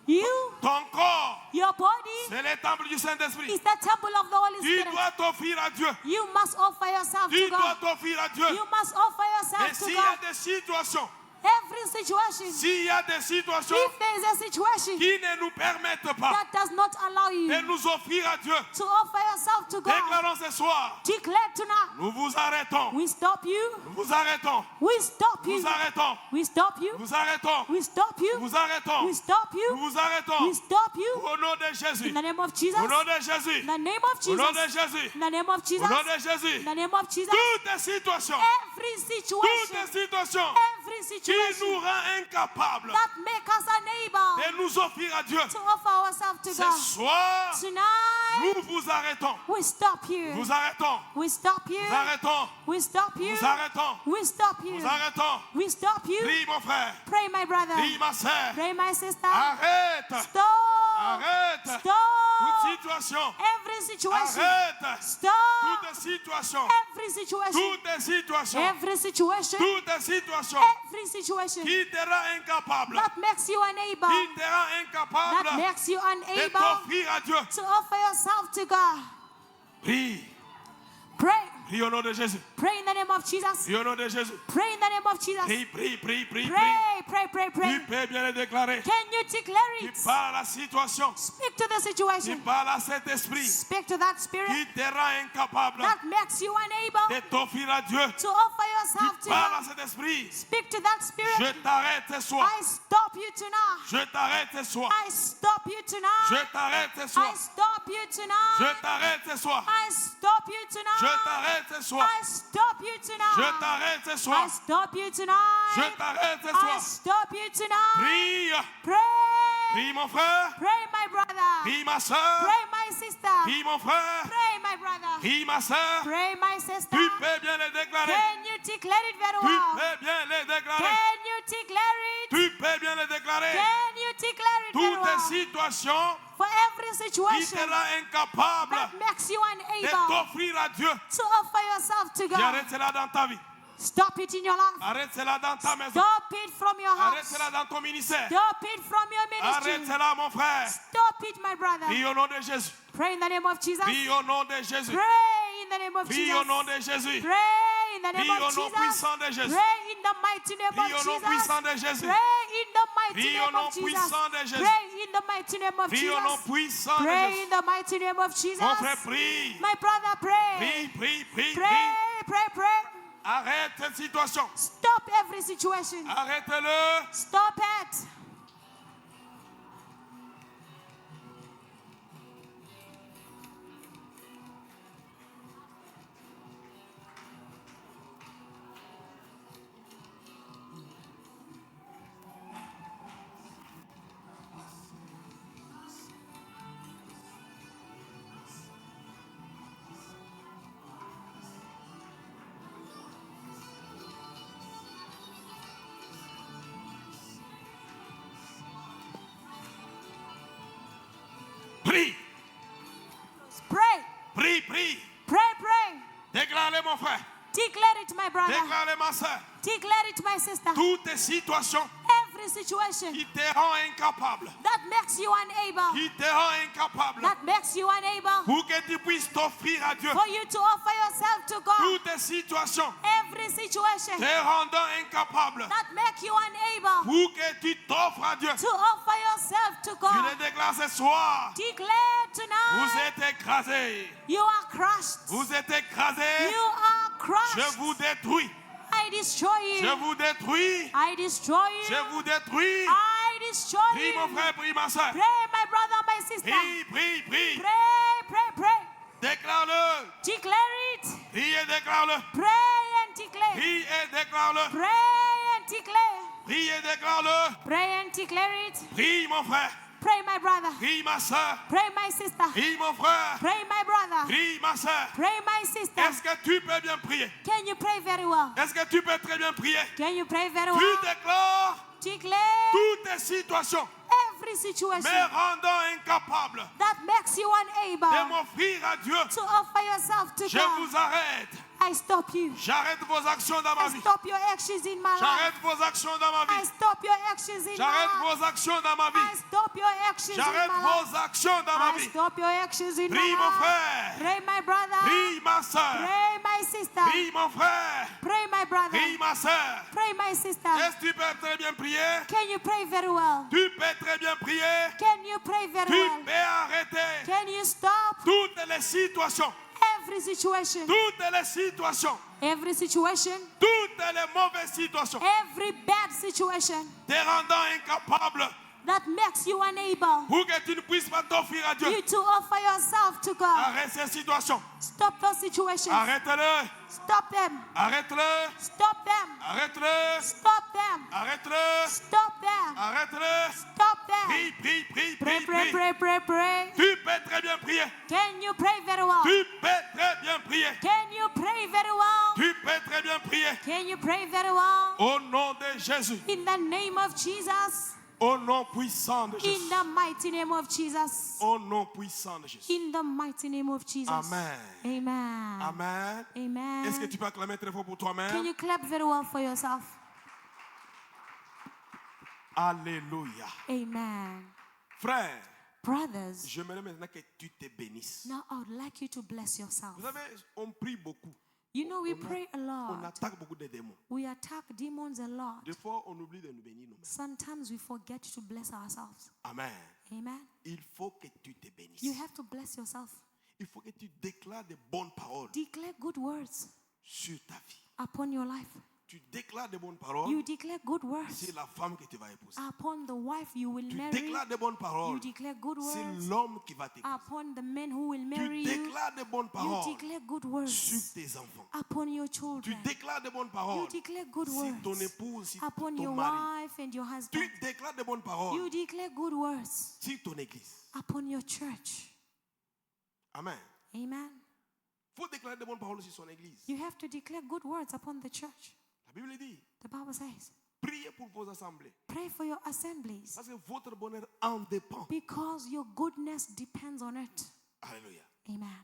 Speaker 1: You,
Speaker 2: ton corps,
Speaker 1: your body,
Speaker 2: c'est le temple du Saint-Esprit.
Speaker 1: is the temple of the Holy
Speaker 2: Tu
Speaker 1: Spirit.
Speaker 2: dois t'offrir à Dieu.
Speaker 1: You must offer yourself
Speaker 2: Tu
Speaker 1: to
Speaker 2: dois
Speaker 1: God.
Speaker 2: t'offrir à Dieu.
Speaker 1: You must offer
Speaker 2: Et
Speaker 1: yourself to
Speaker 2: s'il y a
Speaker 1: God.
Speaker 2: des situations,
Speaker 1: Every situation.
Speaker 2: s'il y a des situations
Speaker 1: If there is a situation
Speaker 2: qui ne nous permettent pas
Speaker 1: that does not allow
Speaker 2: de
Speaker 1: you
Speaker 2: nous offrir à Dieu,
Speaker 1: to offer yourself to God,
Speaker 2: déclarons ce soir,
Speaker 1: declare tonight.
Speaker 2: nous vous arrêtons.
Speaker 1: We stop you.
Speaker 2: Nous vous arrêtons.
Speaker 1: We stop you.
Speaker 2: Nous arrêtons.
Speaker 1: We stop you.
Speaker 2: Nous arrêtons.
Speaker 1: We stop you.
Speaker 2: Nous arrêtons.
Speaker 1: We stop
Speaker 2: Nous
Speaker 1: you.
Speaker 2: vous arrêtons.
Speaker 1: We stop you.
Speaker 2: Au nom de Jésus.
Speaker 1: In the name of Jesus.
Speaker 2: Au nom de Jésus.
Speaker 1: In the name of
Speaker 2: Au nom de
Speaker 1: Jesus.
Speaker 2: Jésus.
Speaker 1: In the name of
Speaker 2: Au
Speaker 1: Jesus.
Speaker 2: nom de Jésus.
Speaker 1: In the name of Jesus.
Speaker 2: Toutes les situations.
Speaker 1: Every
Speaker 2: Toutes les
Speaker 1: situation.
Speaker 2: situations
Speaker 1: Every
Speaker 2: qui
Speaker 1: situation
Speaker 2: nous rend incapables
Speaker 1: that make us unable
Speaker 2: de nous offrir à Dieu.
Speaker 1: to offer ourselves to
Speaker 2: Ce
Speaker 1: God.
Speaker 2: soir,
Speaker 1: Tonight,
Speaker 2: nous vous arrêtons.
Speaker 1: we stop here.
Speaker 2: Nous arrêtons.
Speaker 1: We stop
Speaker 2: Nous
Speaker 1: here.
Speaker 2: arrêtons.
Speaker 1: We stop here.
Speaker 2: Nous arrêtons.
Speaker 1: We stop
Speaker 2: Nous
Speaker 1: here.
Speaker 2: arrêtons.
Speaker 1: We stop you.
Speaker 2: Prie, mon frère.
Speaker 1: Pray, my brother.
Speaker 2: Prie, ma soeur.
Speaker 1: Pray, my sister.
Speaker 2: Arrête.
Speaker 1: Stop.
Speaker 2: Arrête.
Speaker 1: Stop.
Speaker 2: Toute situation.
Speaker 1: Every situation.
Speaker 2: Arrête.
Speaker 1: Stop.
Speaker 2: Toutes les situations.
Speaker 1: Every situation.
Speaker 2: Toutes les situations.
Speaker 1: Every situation.
Speaker 2: Toutes les situations
Speaker 1: Every situation
Speaker 2: qui te rend incapable.
Speaker 1: that makes you unable.
Speaker 2: Qui te rend
Speaker 1: That
Speaker 2: incapable
Speaker 1: makes you
Speaker 2: de
Speaker 1: unable
Speaker 2: t'offrir à Dieu.
Speaker 1: to offer yourself to God.
Speaker 2: Prie.
Speaker 1: Pray.
Speaker 2: Prie au nom de Jésus.
Speaker 1: Pray in the name of Jesus.
Speaker 2: Prie au nom de Jésus.
Speaker 1: Pray in the name of Jesus.
Speaker 2: Prie, prie, prie, prie, prie.
Speaker 1: Pray, pray, pray,
Speaker 2: Tu
Speaker 1: pray.
Speaker 2: peux bien le déclarer.
Speaker 1: Can you declare
Speaker 2: Tu
Speaker 1: it?
Speaker 2: parles à la situation.
Speaker 1: Speak to the
Speaker 2: Tu
Speaker 1: situation.
Speaker 2: parles à cet esprit
Speaker 1: Speak to that spirit
Speaker 2: qui te rend incapable
Speaker 1: that makes you unable
Speaker 2: de t'offrir à Dieu.
Speaker 1: to offer yourself
Speaker 2: Tu
Speaker 1: to
Speaker 2: parles à
Speaker 1: God.
Speaker 2: cet esprit.
Speaker 1: Speak to that
Speaker 2: Je
Speaker 1: spirit.
Speaker 2: t'arrête ce soir.
Speaker 1: I stop you tonight.
Speaker 2: Je t'arrête ce soir.
Speaker 1: I stop you
Speaker 2: Je
Speaker 1: tonight.
Speaker 2: t'arrête ce
Speaker 1: I
Speaker 2: soir.
Speaker 1: stop you
Speaker 2: Je
Speaker 1: tonight.
Speaker 2: t'arrête ce soir.
Speaker 1: I stop you
Speaker 2: Je
Speaker 1: tonight.
Speaker 2: t'arrête ce soir.
Speaker 1: I stop you
Speaker 2: Je
Speaker 1: tonight.
Speaker 2: t'arrête ce
Speaker 1: I
Speaker 2: soir.
Speaker 1: stop you
Speaker 2: Je
Speaker 1: tonight.
Speaker 2: t'arrête ce
Speaker 1: I
Speaker 2: soir.
Speaker 1: stop you tonight.
Speaker 2: Prie.
Speaker 1: Pray.
Speaker 2: Prie, mon frère.
Speaker 1: Pray, my brother.
Speaker 2: Prie ma soeur.
Speaker 1: Pray, my sister.
Speaker 2: Prie mon frère.
Speaker 1: Pray, my brother.
Speaker 2: Prie ma soeur.
Speaker 1: Pray, my sister.
Speaker 2: Tu peux bien les déclarer.
Speaker 1: Can you declare it very
Speaker 2: Tu
Speaker 1: well?
Speaker 2: peux bien les déclarer.
Speaker 1: Can you declare it?
Speaker 2: Tu peux bien les déclarer.
Speaker 1: Can you declare it very
Speaker 2: Toutes les
Speaker 1: well?
Speaker 2: situations
Speaker 1: For every
Speaker 2: qui
Speaker 1: situation
Speaker 2: te rend incapable
Speaker 1: that makes you
Speaker 2: de
Speaker 1: unable
Speaker 2: t'offrir à Dieu.
Speaker 1: to offer yourself to
Speaker 2: Et
Speaker 1: God.
Speaker 2: arrête cela dans ta vie.
Speaker 1: Stop it in your life.
Speaker 2: Arrête cela dans ta maison.
Speaker 1: Stop it from your
Speaker 2: Arrête
Speaker 1: house.
Speaker 2: cela dans ton ministère.
Speaker 1: Stop it from your
Speaker 2: Arrête
Speaker 1: ministry.
Speaker 2: cela, mon frère.
Speaker 1: Stop it, my brother.
Speaker 2: Prie au nom de Jésus.
Speaker 1: Pray in the name of Jesus.
Speaker 2: Prie au nom de Jésus.
Speaker 1: Pray in the name of
Speaker 2: Prie au nom
Speaker 1: Jesus.
Speaker 2: de Jésus.
Speaker 1: Pray in the
Speaker 2: Prie
Speaker 1: name
Speaker 2: au
Speaker 1: of
Speaker 2: nom
Speaker 1: Jesus.
Speaker 2: puissant de Jésus.
Speaker 1: Pray in the mighty name
Speaker 2: Prie
Speaker 1: of
Speaker 2: au nom
Speaker 1: Jesus.
Speaker 2: puissant de Jésus.
Speaker 1: Pray in the mighty
Speaker 2: Prie au
Speaker 1: name
Speaker 2: nom
Speaker 1: of Jesus.
Speaker 2: puissant de Jésus.
Speaker 1: Pray in the mighty name of
Speaker 2: Prie au nom
Speaker 1: Jesus.
Speaker 2: puissant de
Speaker 1: Pray
Speaker 2: Jésus.
Speaker 1: in the mighty name of Jesus.
Speaker 2: Mon frère, prie.
Speaker 1: My brother, pray.
Speaker 2: Prie, prie, prie,
Speaker 1: Pray,
Speaker 2: prie.
Speaker 1: pray, pray.
Speaker 2: Arrête cette situation.
Speaker 1: Stop every situation.
Speaker 2: Arrête-le.
Speaker 1: Stop it.
Speaker 2: Prie,
Speaker 1: Pray.
Speaker 2: prie, prie.
Speaker 1: Pray, pray.
Speaker 2: Déclare-le, mon frère.
Speaker 1: Declare it, my brother.
Speaker 2: Déclare-le, ma soeur.
Speaker 1: Declare it, my sister.
Speaker 2: Toutes les situations
Speaker 1: Every situation
Speaker 2: qui te rendent incapable.
Speaker 1: that makes you unable,
Speaker 2: Qui te rendent incapable.
Speaker 1: that makes you unable
Speaker 2: Pour que tu puisses t'offrir à Dieu.
Speaker 1: for you to offer yourself to God.
Speaker 2: Toutes les situations
Speaker 1: Every situation
Speaker 2: te rendant incapable.
Speaker 1: that make you unable
Speaker 2: Pour que tu t'offres à Dieu.
Speaker 1: to offer yourself to
Speaker 2: Tu
Speaker 1: God.
Speaker 2: le déclares ce soir.
Speaker 1: Declare
Speaker 2: Vous
Speaker 1: tonight
Speaker 2: êtes écrasés.
Speaker 1: you are crushed.
Speaker 2: Vous êtes écrasés.
Speaker 1: You are
Speaker 2: Je
Speaker 1: crushed.
Speaker 2: vous détruis.
Speaker 1: I destroy
Speaker 2: Je
Speaker 1: you.
Speaker 2: vous détruis.
Speaker 1: I destroy
Speaker 2: Je
Speaker 1: you.
Speaker 2: vous détruis.
Speaker 1: I destroy
Speaker 2: Prie, mon
Speaker 1: you.
Speaker 2: frère, prie, ma soeur.
Speaker 1: Pray, my brother, my sister.
Speaker 2: Prie, prie, prie.
Speaker 1: Pray, pray, pray.
Speaker 2: Déclare-le.
Speaker 1: Declare it.
Speaker 2: Prie et déclare-le.
Speaker 1: Pray and declare.
Speaker 2: Prie et déclare-le.
Speaker 1: Pray and declare.
Speaker 2: Prie et déclare-le.
Speaker 1: Pray and declare it.
Speaker 2: Prie, mon frère.
Speaker 1: Pray, my brother.
Speaker 2: Prie, ma soeur.
Speaker 1: Pray, my sister.
Speaker 2: Prie, mon frère.
Speaker 1: Pray, my brother.
Speaker 2: Prie, ma soeur.
Speaker 1: Pray, my sister.
Speaker 2: Est-ce que tu peux bien prier?
Speaker 1: Can you pray very well?
Speaker 2: Est-ce que tu peux très bien prier?
Speaker 1: Can you pray very
Speaker 2: Tu
Speaker 1: well?
Speaker 2: déclares
Speaker 1: Declare
Speaker 2: toutes les situations
Speaker 1: every situation
Speaker 2: me rendant incapable
Speaker 1: that makes you
Speaker 2: de
Speaker 1: unable
Speaker 2: m'offrir à Dieu.
Speaker 1: to offer yourself to
Speaker 2: Je
Speaker 1: God.
Speaker 2: vous arrête.
Speaker 1: I stop you.
Speaker 2: J'arrête vos actions dans ma
Speaker 1: I
Speaker 2: vie.
Speaker 1: stop your actions in my life.
Speaker 2: J'arrête vos actions dans ma
Speaker 1: I
Speaker 2: vie.
Speaker 1: stop your actions in
Speaker 2: J'arrête
Speaker 1: my life.
Speaker 2: vos actions dans ma
Speaker 1: I
Speaker 2: vie.
Speaker 1: stop your actions in
Speaker 2: J'arrête
Speaker 1: my life.
Speaker 2: vos actions dans ma
Speaker 1: I
Speaker 2: vie.
Speaker 1: stop your actions in
Speaker 2: Prie,
Speaker 1: my
Speaker 2: mon
Speaker 1: life.
Speaker 2: frère.
Speaker 1: Pray, my brother.
Speaker 2: Prie, ma soeur.
Speaker 1: Pray, my sister.
Speaker 2: Prie, mon frère.
Speaker 1: Pray, my brother.
Speaker 2: Prie, ma soeur.
Speaker 1: Pray, my sister.
Speaker 2: Est-ce que tu peux très bien prier?
Speaker 1: Can you pray very well?
Speaker 2: Tu peux très bien prier.
Speaker 1: Can you pray very
Speaker 2: Tu
Speaker 1: well?
Speaker 2: peux arrêter
Speaker 1: Can you stop
Speaker 2: toutes les situations.
Speaker 1: every situation?
Speaker 2: Toutes les situations.
Speaker 1: Every situation,
Speaker 2: Toutes les mauvaises situations.
Speaker 1: every bad situation
Speaker 2: Te rendant incapable
Speaker 1: that makes you unable
Speaker 2: pour que tu ne puisses pas t'offrir à Dieu.
Speaker 1: you to offer yourself to God.
Speaker 2: Arrête ces situations.
Speaker 1: Stop those situations.
Speaker 2: Arrête-le.
Speaker 1: Stop them.
Speaker 2: Arrête-le.
Speaker 1: Stop them.
Speaker 2: Arrête-le.
Speaker 1: Stop them.
Speaker 2: Arrête-le.
Speaker 1: Stop them.
Speaker 2: Arrête-le.
Speaker 1: Stop them.
Speaker 2: Prie, prie, prie,
Speaker 1: Pray,
Speaker 2: prie,
Speaker 1: pray,
Speaker 2: prie.
Speaker 1: pray, pray, pray.
Speaker 2: Tu peux très bien prier.
Speaker 1: Can you pray very well?
Speaker 2: Tu peux très bien prier.
Speaker 1: Can you pray very well?
Speaker 2: Tu peux très bien prier.
Speaker 1: Can you pray very well?
Speaker 2: Au nom de Jésus.
Speaker 1: In the name of Jesus.
Speaker 2: Au nom puissant de
Speaker 1: In
Speaker 2: Jésus.
Speaker 1: the mighty name of Jesus.
Speaker 2: Au nom puissant de Jésus.
Speaker 1: In the mighty name of Jesus.
Speaker 2: Amen.
Speaker 1: Amen.
Speaker 2: Amen.
Speaker 1: Amen.
Speaker 2: Est-ce que tu peux acclamer très fort pour
Speaker 1: Can
Speaker 2: toi-même?
Speaker 1: you clap very well for yourself?
Speaker 2: Alléluia.
Speaker 1: Amen.
Speaker 2: Frère,
Speaker 1: Brothers,
Speaker 2: j'aimerais maintenant que tu te bénisses.
Speaker 1: now I would like you to bless yourself.
Speaker 2: Vous savez, on prie beaucoup.
Speaker 1: You know, we pray a
Speaker 2: On
Speaker 1: lot.
Speaker 2: attaque beaucoup de démons.
Speaker 1: We attack demons a lot.
Speaker 2: Des fois, on oublie de nous bénir nous-mêmes.
Speaker 1: Sometimes we forget to bless ourselves.
Speaker 2: Amen.
Speaker 1: Amen.
Speaker 2: Il faut que tu te bénisses.
Speaker 1: You have to bless yourself.
Speaker 2: Il faut que tu déclares de bonnes paroles
Speaker 1: Declare good words
Speaker 2: sur ta vie.
Speaker 1: upon your life.
Speaker 2: Tu déclares de bonnes paroles
Speaker 1: You declare good words
Speaker 2: sur la femme que tu vas épouser.
Speaker 1: upon the wife you will
Speaker 2: Tu
Speaker 1: marry.
Speaker 2: déclares de bonnes
Speaker 1: You
Speaker 2: paroles
Speaker 1: declare good
Speaker 2: sur
Speaker 1: words
Speaker 2: l'homme qui va t'épouser.
Speaker 1: upon the men who will
Speaker 2: Tu
Speaker 1: marry you.
Speaker 2: déclares de bonnes
Speaker 1: You
Speaker 2: paroles
Speaker 1: declare good
Speaker 2: sur
Speaker 1: words
Speaker 2: tes enfants.
Speaker 1: upon your
Speaker 2: Tu
Speaker 1: children.
Speaker 2: déclares de bonnes
Speaker 1: You
Speaker 2: paroles
Speaker 1: declare good
Speaker 2: sur ton
Speaker 1: words
Speaker 2: épouse, sur
Speaker 1: upon
Speaker 2: ton
Speaker 1: your
Speaker 2: mari.
Speaker 1: wife and your
Speaker 2: Tu
Speaker 1: husband.
Speaker 2: déclares de bonnes
Speaker 1: You
Speaker 2: paroles
Speaker 1: declare good words
Speaker 2: sur ton église.
Speaker 1: upon your church.
Speaker 2: Amen.
Speaker 1: Amen.
Speaker 2: Il faut déclarer de bonnes paroles sur son église.
Speaker 1: You have to declare good words upon the church.
Speaker 2: La Bible dit,
Speaker 1: The Bible says,
Speaker 2: priez pour vos assemblées.
Speaker 1: pray for your assemblies
Speaker 2: Parce que votre bonheur en dépend.
Speaker 1: because your goodness depends on it.
Speaker 2: Alléluia.
Speaker 1: Amen.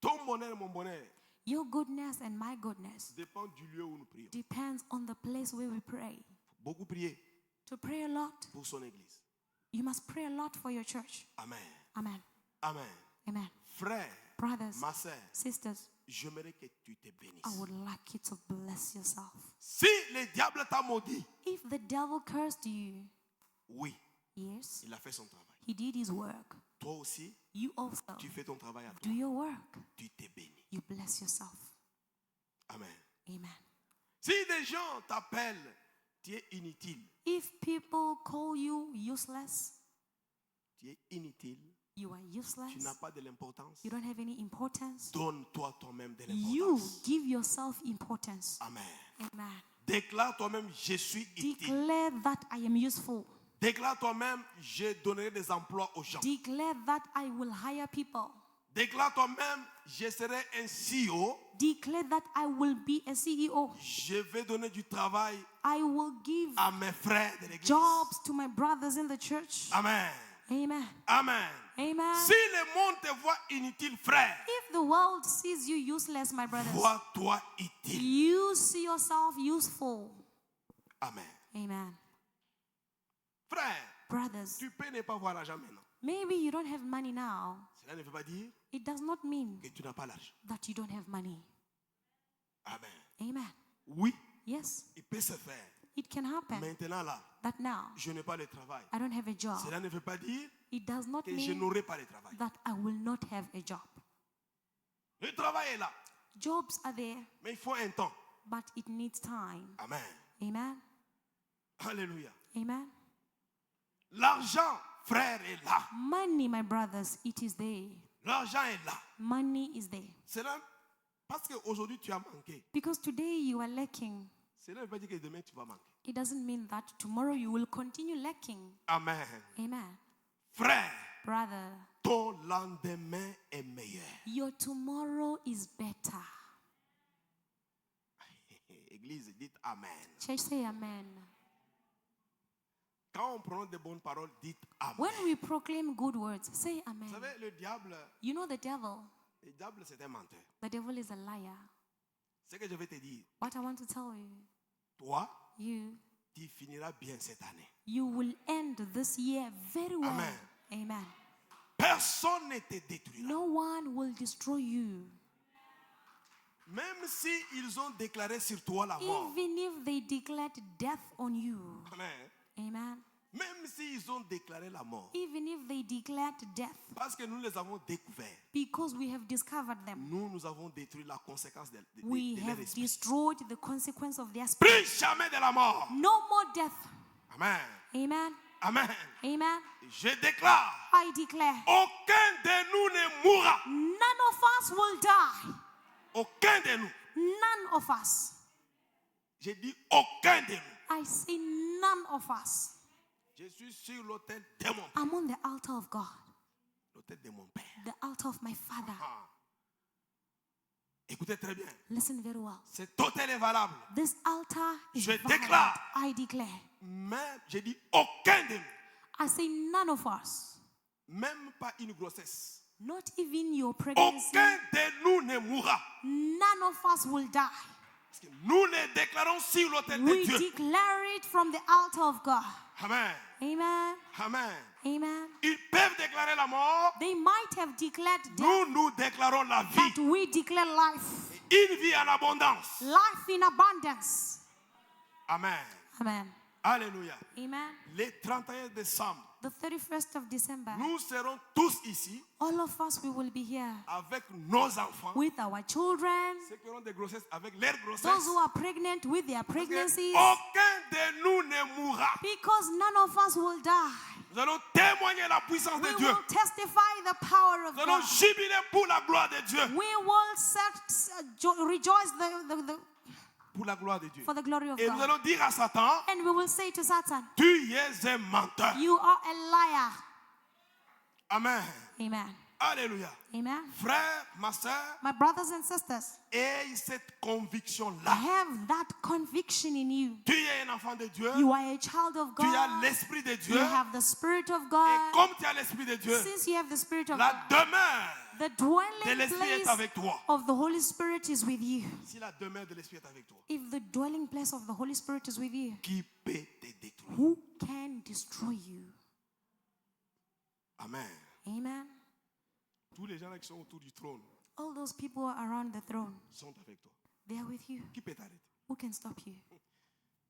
Speaker 2: Ton bonheur, mon bonheur,
Speaker 1: Your goodness and my goodness
Speaker 2: dépend du lieu où nous prions.
Speaker 1: depends on the place where we pray.
Speaker 2: Beaucoup prier
Speaker 1: To pray a lot,
Speaker 2: pour son église.
Speaker 1: you must pray a lot for your church.
Speaker 2: Amen.
Speaker 1: Amen.
Speaker 2: Amen.
Speaker 1: Amen.
Speaker 2: Frère,
Speaker 1: Brothers,
Speaker 2: ma sœur,
Speaker 1: sisters,
Speaker 2: j'aimerais que tu te
Speaker 1: I
Speaker 2: bénisses.
Speaker 1: would like you to bless yourself.
Speaker 2: Si le diable t'a maudit,
Speaker 1: If the devil cursed you,
Speaker 2: oui,
Speaker 1: yes,
Speaker 2: il a fait son travail.
Speaker 1: he did his work.
Speaker 2: Toi aussi,
Speaker 1: You also
Speaker 2: tu fais ton travail à
Speaker 1: do
Speaker 2: toi.
Speaker 1: your work.
Speaker 2: Tu t'es béni.
Speaker 1: You bless yourself.
Speaker 2: Amen.
Speaker 1: Amen.
Speaker 2: Si des gens t'appellent, tu es inutile.
Speaker 1: If people call you useless,
Speaker 2: Tu es inutile.
Speaker 1: you are useless.
Speaker 2: Tu n'as pas de l'importance.
Speaker 1: You don't have any importance.
Speaker 2: Donne-toi toi-même de
Speaker 1: You
Speaker 2: l'importance.
Speaker 1: give yourself importance.
Speaker 2: Amen.
Speaker 1: Amen.
Speaker 2: Déclare toi-même, je suis utile.
Speaker 1: Declare that I am useful.
Speaker 2: Déclare toi-même, je donnerai des emplois aux gens.
Speaker 1: Declare that I will hire people.
Speaker 2: Déclare toi-même, je serai un CEO.
Speaker 1: Declare that I will be a CEO.
Speaker 2: Je vais donner du travail
Speaker 1: I will give
Speaker 2: à mes frères de l'église.
Speaker 1: jobs to my brothers in the church.
Speaker 2: Amen.
Speaker 1: Amen.
Speaker 2: Amen.
Speaker 1: Amen.
Speaker 2: Si le monde te voit inutile, frère,
Speaker 1: If the world sees you useless, my brothers,
Speaker 2: vois-toi utile.
Speaker 1: you see yourself useful.
Speaker 2: Amen.
Speaker 1: Amen.
Speaker 2: Frère,
Speaker 1: Brothers,
Speaker 2: tu peux ne pas voir l'argent maintenant.
Speaker 1: maybe you don't have money now.
Speaker 2: Cela ne veut pas dire
Speaker 1: It does not mean
Speaker 2: que tu n'as pas l'argent.
Speaker 1: that you don't have money.
Speaker 2: Amen.
Speaker 1: Amen.
Speaker 2: Oui,
Speaker 1: Yes,
Speaker 2: il peut se faire.
Speaker 1: it can happen
Speaker 2: Maintenant là,
Speaker 1: that now
Speaker 2: je n'ai pas le travail.
Speaker 1: I don't have a job.
Speaker 2: Cela ne veut pas dire
Speaker 1: It does not
Speaker 2: que je
Speaker 1: mean
Speaker 2: n'aurai pas le travail.
Speaker 1: that I will not have a job.
Speaker 2: Le travail est là,
Speaker 1: Jobs are there,
Speaker 2: mais il faut un temps.
Speaker 1: but it needs time.
Speaker 2: Amen.
Speaker 1: Amen.
Speaker 2: Alléluia.
Speaker 1: Amen.
Speaker 2: L'argent, frère, est là.
Speaker 1: Money, my brothers, it is there.
Speaker 2: L'argent est là.
Speaker 1: Money is there.
Speaker 2: Cela, parce qu'aujourd'hui tu as manqué.
Speaker 1: Because today you are lacking.
Speaker 2: Cela ne veut pas dire que demain tu vas manquer.
Speaker 1: It doesn't mean that tomorrow you will continue lacking.
Speaker 2: Amen.
Speaker 1: Amen.
Speaker 2: Frère,
Speaker 1: Brother,
Speaker 2: ton lendemain est meilleur.
Speaker 1: your tomorrow is better.
Speaker 2: Église, dites Amen.
Speaker 1: Church, say amen.
Speaker 2: Quand on prononce de bonnes paroles, dites Amen.
Speaker 1: When we proclaim good words, say amen.
Speaker 2: Vous savez, le diable
Speaker 1: You know the devil
Speaker 2: c'est un menteur.
Speaker 1: is a liar.
Speaker 2: Ce que je vais te dire,
Speaker 1: What I want to tell you,
Speaker 2: toi,
Speaker 1: you
Speaker 2: tu finiras bien cette année.
Speaker 1: you will end this year very well.
Speaker 2: Amen.
Speaker 1: Amen.
Speaker 2: Personne ne te détruira.
Speaker 1: No one will destroy you.
Speaker 2: Même si ils ont déclaré sur toi la mort.
Speaker 1: Even if they declared death on you.
Speaker 2: Amen.
Speaker 1: Amen.
Speaker 2: Même s'ils ont déclaré la mort.
Speaker 1: Even if they declared death.
Speaker 2: Parce que nous les avons découverts.
Speaker 1: Because we have discovered them.
Speaker 2: Nous avons détruit la conséquence de
Speaker 1: We
Speaker 2: leur
Speaker 1: have
Speaker 2: esprit.
Speaker 1: destroyed the consequence of their spirit.
Speaker 2: Plus jamais de la mort.
Speaker 1: No more death.
Speaker 2: Amen.
Speaker 1: Amen.
Speaker 2: Amen.
Speaker 1: Amen.
Speaker 2: Je déclare,
Speaker 1: I declare,
Speaker 2: aucun de nous ne mourra.
Speaker 1: none of us will die.
Speaker 2: Aucun de nous.
Speaker 1: None of us.
Speaker 2: J'ai dit aucun de nous.
Speaker 1: I say none of us.
Speaker 2: Je suis sur l'autel de mon père.
Speaker 1: I'm on the altar of God.
Speaker 2: L'autel de mon père.
Speaker 1: The altar of my Father.
Speaker 2: Ah. Écoutez très bien.
Speaker 1: Listen very well.
Speaker 2: Cet autel est valable.
Speaker 1: This altar is
Speaker 2: Je
Speaker 1: valid.
Speaker 2: déclare.
Speaker 1: I declare.
Speaker 2: Mais j'ai dit aucun de nous.
Speaker 1: I say none of us.
Speaker 2: Même pas une grossesse.
Speaker 1: Not even your pregnancy.
Speaker 2: Aucun de nous ne mourra.
Speaker 1: None of us will die.
Speaker 2: Parce que nous les déclarons sur l'autel de
Speaker 1: We
Speaker 2: Dieu.
Speaker 1: declare it from the altar of God.
Speaker 2: Amen.
Speaker 1: Amen.
Speaker 2: Amen.
Speaker 1: Amen.
Speaker 2: Ils peuvent déclarer la mort.
Speaker 1: They might have declared death,
Speaker 2: Nous déclarons la vie.
Speaker 1: but we declare life.
Speaker 2: Une vie en abondance.
Speaker 1: Life in abundance.
Speaker 2: Amen.
Speaker 1: Amen.
Speaker 2: Alléluia.
Speaker 1: Amen.
Speaker 2: Le 31 décembre,
Speaker 1: The 31st of December,
Speaker 2: nous serons tous ici
Speaker 1: all of us, we will be here
Speaker 2: avec nos enfants,
Speaker 1: with our children,
Speaker 2: ceux qui auront des grossesses avec leurs
Speaker 1: those
Speaker 2: grossesses.
Speaker 1: who are pregnant with their
Speaker 2: Parce que
Speaker 1: pregnancies,
Speaker 2: aucun de nous ne mourra.
Speaker 1: because none of us will die.
Speaker 2: Nous allons témoigner la puissance
Speaker 1: We
Speaker 2: de Dieu.
Speaker 1: will testify the power of
Speaker 2: Nous allons
Speaker 1: God.
Speaker 2: jubiler pour la gloire de Dieu.
Speaker 1: We will rejoice
Speaker 2: Pour la gloire de Dieu.
Speaker 1: for the glory of
Speaker 2: Et nous
Speaker 1: God.
Speaker 2: allons dire à Satan,
Speaker 1: And we will say to Satan,
Speaker 2: tu es un menteur.
Speaker 1: you are a liar.
Speaker 2: Amen.
Speaker 1: Amen.
Speaker 2: Alléluia.
Speaker 1: Amen.
Speaker 2: Frère, ma soeur,
Speaker 1: My brothers and sisters,
Speaker 2: aie cette conviction-là.
Speaker 1: have that conviction in you.
Speaker 2: Tu es un enfant de Dieu.
Speaker 1: You are a child of
Speaker 2: Tu as
Speaker 1: God.
Speaker 2: l'Esprit de Dieu.
Speaker 1: You have the Spirit of
Speaker 2: Et
Speaker 1: God.
Speaker 2: comme tu as l'Esprit de Dieu,
Speaker 1: Since you have the Spirit of
Speaker 2: la
Speaker 1: God,
Speaker 2: demeure
Speaker 1: the
Speaker 2: de
Speaker 1: dwelling
Speaker 2: l'Esprit est
Speaker 1: place
Speaker 2: avec toi.
Speaker 1: of the Holy Spirit is with you.
Speaker 2: Si la demeure de l'Esprit est avec toi,
Speaker 1: If the dwelling place of the Holy Spirit is with you,
Speaker 2: qui peut te détruire?
Speaker 1: who can destroy you?
Speaker 2: Amen.
Speaker 1: Amen.
Speaker 2: Tous les gens qui sont autour du trône
Speaker 1: All those people around the throne,
Speaker 2: sont avec toi.
Speaker 1: they are with you.
Speaker 2: Qui peut t'arrêter?
Speaker 1: Who can stop you?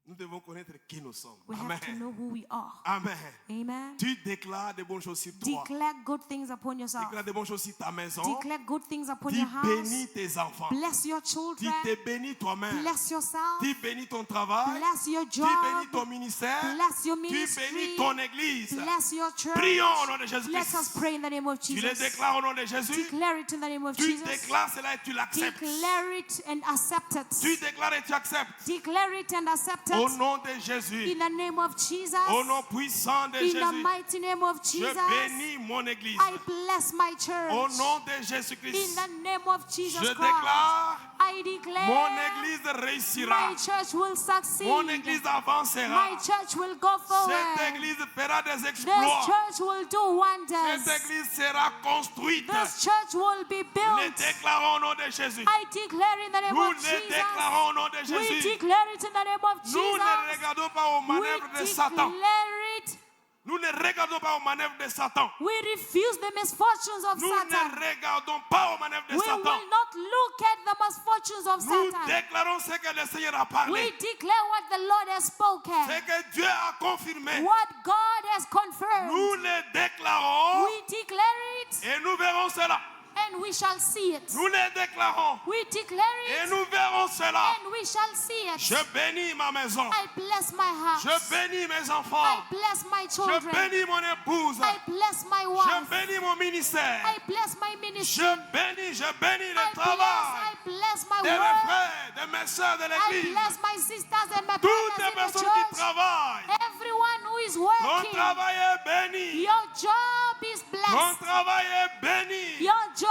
Speaker 2: Nous devons connaître qui nous sommes.
Speaker 1: We
Speaker 2: Amen.
Speaker 1: have to know who we are.
Speaker 2: Amen.
Speaker 1: Amen.
Speaker 2: Tu déclares des bonnes choses sur toi.
Speaker 1: Declare good things upon yourself.
Speaker 2: Déclare des bonnes choses sur ta maison.
Speaker 1: Declare good things upon
Speaker 2: Tu
Speaker 1: your house.
Speaker 2: bénis tes enfants.
Speaker 1: Bless your
Speaker 2: Tu
Speaker 1: children.
Speaker 2: te bénis toi-même.
Speaker 1: Bless yourself.
Speaker 2: Tu bénis ton travail.
Speaker 1: Bless your
Speaker 2: Tu
Speaker 1: job.
Speaker 2: bénis ton ministère.
Speaker 1: Bless your
Speaker 2: Tu
Speaker 1: ministry.
Speaker 2: bénis ton église.
Speaker 1: Bless your church.
Speaker 2: Prions au nom de
Speaker 1: Let us
Speaker 2: Jésus-Christ.
Speaker 1: pray in the name of
Speaker 2: Tu le
Speaker 1: Jesus.
Speaker 2: déclares au nom de Jésus.
Speaker 1: Declare it in the name of
Speaker 2: Tu
Speaker 1: Jesus.
Speaker 2: déclares cela et tu l'acceptes.
Speaker 1: Declare it and accept
Speaker 2: Tu
Speaker 1: it.
Speaker 2: déclares et tu acceptes.
Speaker 1: Declare it and accept
Speaker 2: Au
Speaker 1: it
Speaker 2: nom de Jésus.
Speaker 1: in the name of Jesus.
Speaker 2: Au nom puissant de
Speaker 1: In the
Speaker 2: Jésus.
Speaker 1: mighty name of
Speaker 2: Je
Speaker 1: Jesus.
Speaker 2: bénis mon église.
Speaker 1: I bless my
Speaker 2: Au
Speaker 1: church.
Speaker 2: nom de
Speaker 1: In
Speaker 2: Jésus-Christ.
Speaker 1: the name of Jesus
Speaker 2: Je
Speaker 1: Christ.
Speaker 2: déclare,
Speaker 1: I
Speaker 2: mon
Speaker 1: declare
Speaker 2: église réussira.
Speaker 1: my church will succeed.
Speaker 2: Mon église avancera.
Speaker 1: My church will go
Speaker 2: Cette
Speaker 1: forward.
Speaker 2: église fera des
Speaker 1: This
Speaker 2: exploits.
Speaker 1: church will do wonders.
Speaker 2: Cette église sera construite.
Speaker 1: This church will be
Speaker 2: Le
Speaker 1: built.
Speaker 2: déclarons au nom de Jésus.
Speaker 1: I declare in the name
Speaker 2: Nous
Speaker 1: of
Speaker 2: le
Speaker 1: Jesus.
Speaker 2: déclarons au nom de
Speaker 1: We
Speaker 2: Jésus.
Speaker 1: declare it in the name of
Speaker 2: Nous ne
Speaker 1: Jesus.
Speaker 2: regardons pas aux
Speaker 1: We
Speaker 2: manœuvres de Satan.
Speaker 1: declare it.
Speaker 2: Nous ne regardons pas aux manœuvres de Satan.
Speaker 1: We refuse the misfortunes of
Speaker 2: Nous
Speaker 1: Satan.
Speaker 2: ne regardons pas aux manœuvres de
Speaker 1: We
Speaker 2: Satan.
Speaker 1: will not look at the misfortunes of
Speaker 2: Nous
Speaker 1: Satan.
Speaker 2: déclarons ce que le Seigneur a
Speaker 1: We
Speaker 2: parlé.
Speaker 1: declare what the Lord has
Speaker 2: Ce
Speaker 1: spoken.
Speaker 2: que Dieu a confirmé.
Speaker 1: What God has confirmed.
Speaker 2: Nous le déclarons
Speaker 1: We declare it
Speaker 2: et nous verrons cela.
Speaker 1: and we shall see it.
Speaker 2: Nous le déclarons
Speaker 1: We declare
Speaker 2: et
Speaker 1: it
Speaker 2: nous verrons cela.
Speaker 1: and we shall see
Speaker 2: Je
Speaker 1: it.
Speaker 2: bénis ma maison.
Speaker 1: I bless my house.
Speaker 2: Je bénis mes
Speaker 1: I
Speaker 2: enfants.
Speaker 1: bless my
Speaker 2: Je
Speaker 1: children.
Speaker 2: bénis mon épouse.
Speaker 1: I bless my
Speaker 2: Je
Speaker 1: wife.
Speaker 2: bénis mon ministère.
Speaker 1: I bless my ministry.
Speaker 2: Je bénis le
Speaker 1: I
Speaker 2: travail
Speaker 1: bless my
Speaker 2: de mes
Speaker 1: work.
Speaker 2: frères, de mes soeurs de
Speaker 1: I
Speaker 2: l'église.
Speaker 1: bless my sisters and my
Speaker 2: Toutes
Speaker 1: brothers
Speaker 2: les
Speaker 1: in the
Speaker 2: personnes qui
Speaker 1: church.
Speaker 2: travaillent.
Speaker 1: Everyone who is
Speaker 2: Ton
Speaker 1: working.
Speaker 2: travail est béni.
Speaker 1: Your job is
Speaker 2: Ton
Speaker 1: blessed.
Speaker 2: travail est béni.
Speaker 1: Your job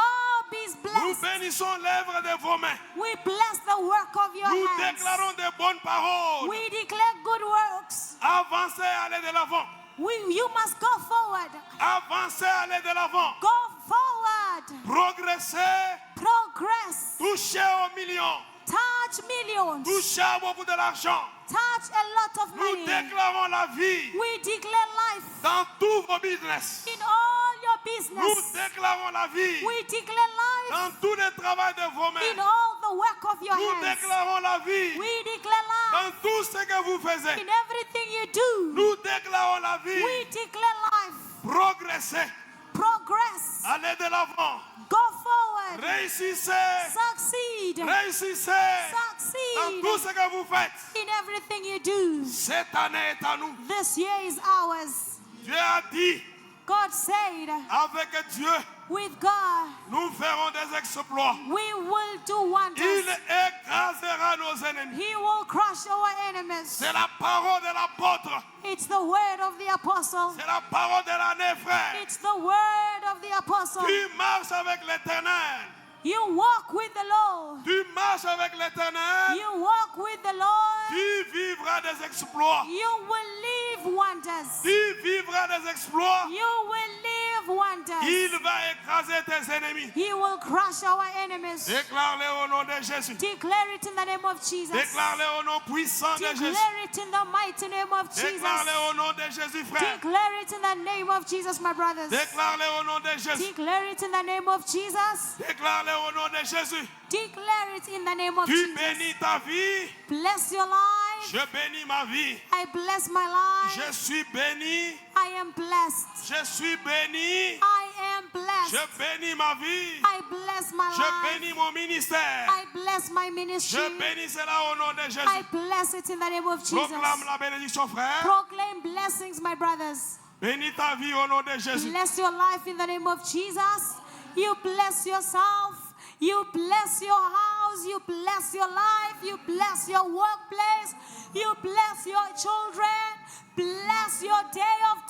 Speaker 1: is
Speaker 2: Nous
Speaker 1: blessed.
Speaker 2: bénissons l'œuvre de vos mains.
Speaker 1: We bless the work of your
Speaker 2: Nous
Speaker 1: hands.
Speaker 2: déclarons de bonnes paroles.
Speaker 1: We declare good works.
Speaker 2: Avancez, allez de l'avant.
Speaker 1: You must go forward.
Speaker 2: Avancez, allez de l'avant.
Speaker 1: Go forward.
Speaker 2: Progressez.
Speaker 1: Progress.
Speaker 2: Touchez aux millions.
Speaker 1: Touch millions.
Speaker 2: Touchez à beaucoup de l'argent.
Speaker 1: Touch a lot of
Speaker 2: Nous
Speaker 1: money.
Speaker 2: déclarons la vie
Speaker 1: We declare life
Speaker 2: dans tous vos business.
Speaker 1: in all your
Speaker 2: Nous
Speaker 1: business.
Speaker 2: déclarons la vie
Speaker 1: We declare life
Speaker 2: dans tout le travail de vos
Speaker 1: in
Speaker 2: mains.
Speaker 1: all the work of your
Speaker 2: Nous
Speaker 1: hands.
Speaker 2: déclarons la vie
Speaker 1: We declare life
Speaker 2: dans tout ce que vous faites.
Speaker 1: in everything you do.
Speaker 2: Nous déclarons la vie.
Speaker 1: We declare life.
Speaker 2: Progressez.
Speaker 1: Progress.
Speaker 2: Allez de l'avant.
Speaker 1: Go forward.
Speaker 2: Réussissez.
Speaker 1: Succeed.
Speaker 2: Réussissez dans
Speaker 1: Succeed
Speaker 2: tout ce que vous faites.
Speaker 1: in everything you do.
Speaker 2: Cette année est à nous.
Speaker 1: This year is ours.
Speaker 2: Dieu a dit,
Speaker 1: God said,
Speaker 2: avec Dieu,
Speaker 1: with God,
Speaker 2: nous ferons des exploits.
Speaker 1: we will do wonders.
Speaker 2: Il écrasera nos ennemis.
Speaker 1: He will crush our enemies.
Speaker 2: C'est la parole de l'apôtre.
Speaker 1: It's the word of the apostle.
Speaker 2: C'est la parole de l'année, frère.
Speaker 1: It's the word of the apostle.
Speaker 2: Tu marches avec l'Éternel.
Speaker 1: You walk with the Lord.
Speaker 2: Tu marches avec l'Éternel.
Speaker 1: You walk with the Lord.
Speaker 2: Tu vivras des exploits.
Speaker 1: You will live wonders.
Speaker 2: Tu vivras des exploits.
Speaker 1: You will live wonders.
Speaker 2: Il va écraser tes ennemis.
Speaker 1: He will crush our enemies.
Speaker 2: Déclare-le au nom de Jésus.
Speaker 1: Declare it in the name of Jesus.
Speaker 2: Déclare-le au nom puissant de Jésus.
Speaker 1: Declare it in the mighty name of Jesus.
Speaker 2: Déclare-le au nom de Jésus, frère.
Speaker 1: Declare it in the name of Jesus, my brothers.
Speaker 2: Déclare-le au nom de Jésus.
Speaker 1: Declare it in the name of Jesus.
Speaker 2: Déclare-le au nom de Jésus.
Speaker 1: Declare it in the name of
Speaker 2: Tu
Speaker 1: Jesus.
Speaker 2: bénis ta vie.
Speaker 1: Bless your life. life.
Speaker 2: Je bénis ma vie.
Speaker 1: I bless my life.
Speaker 2: Je suis béni.
Speaker 1: I am blessed.
Speaker 2: Je suis béni.
Speaker 1: I am blessed.
Speaker 2: Je bénis ma vie.
Speaker 1: I bless my
Speaker 2: Je
Speaker 1: life.
Speaker 2: bénis mon ministère.
Speaker 1: I bless my ministry.
Speaker 2: Je bénis cela au nom de
Speaker 1: I
Speaker 2: Jésus.
Speaker 1: bless it in the name of Jesus.
Speaker 2: Proclame la bénédiction, frère.
Speaker 1: Proclaim blessings, my brothers.
Speaker 2: Bénis ta vie au nom de Jésus.
Speaker 1: Bless your life in the name of Jesus. You bless yourself. You bless your house. You bless your life. You bless your workplace. You bless your children. Bless your day of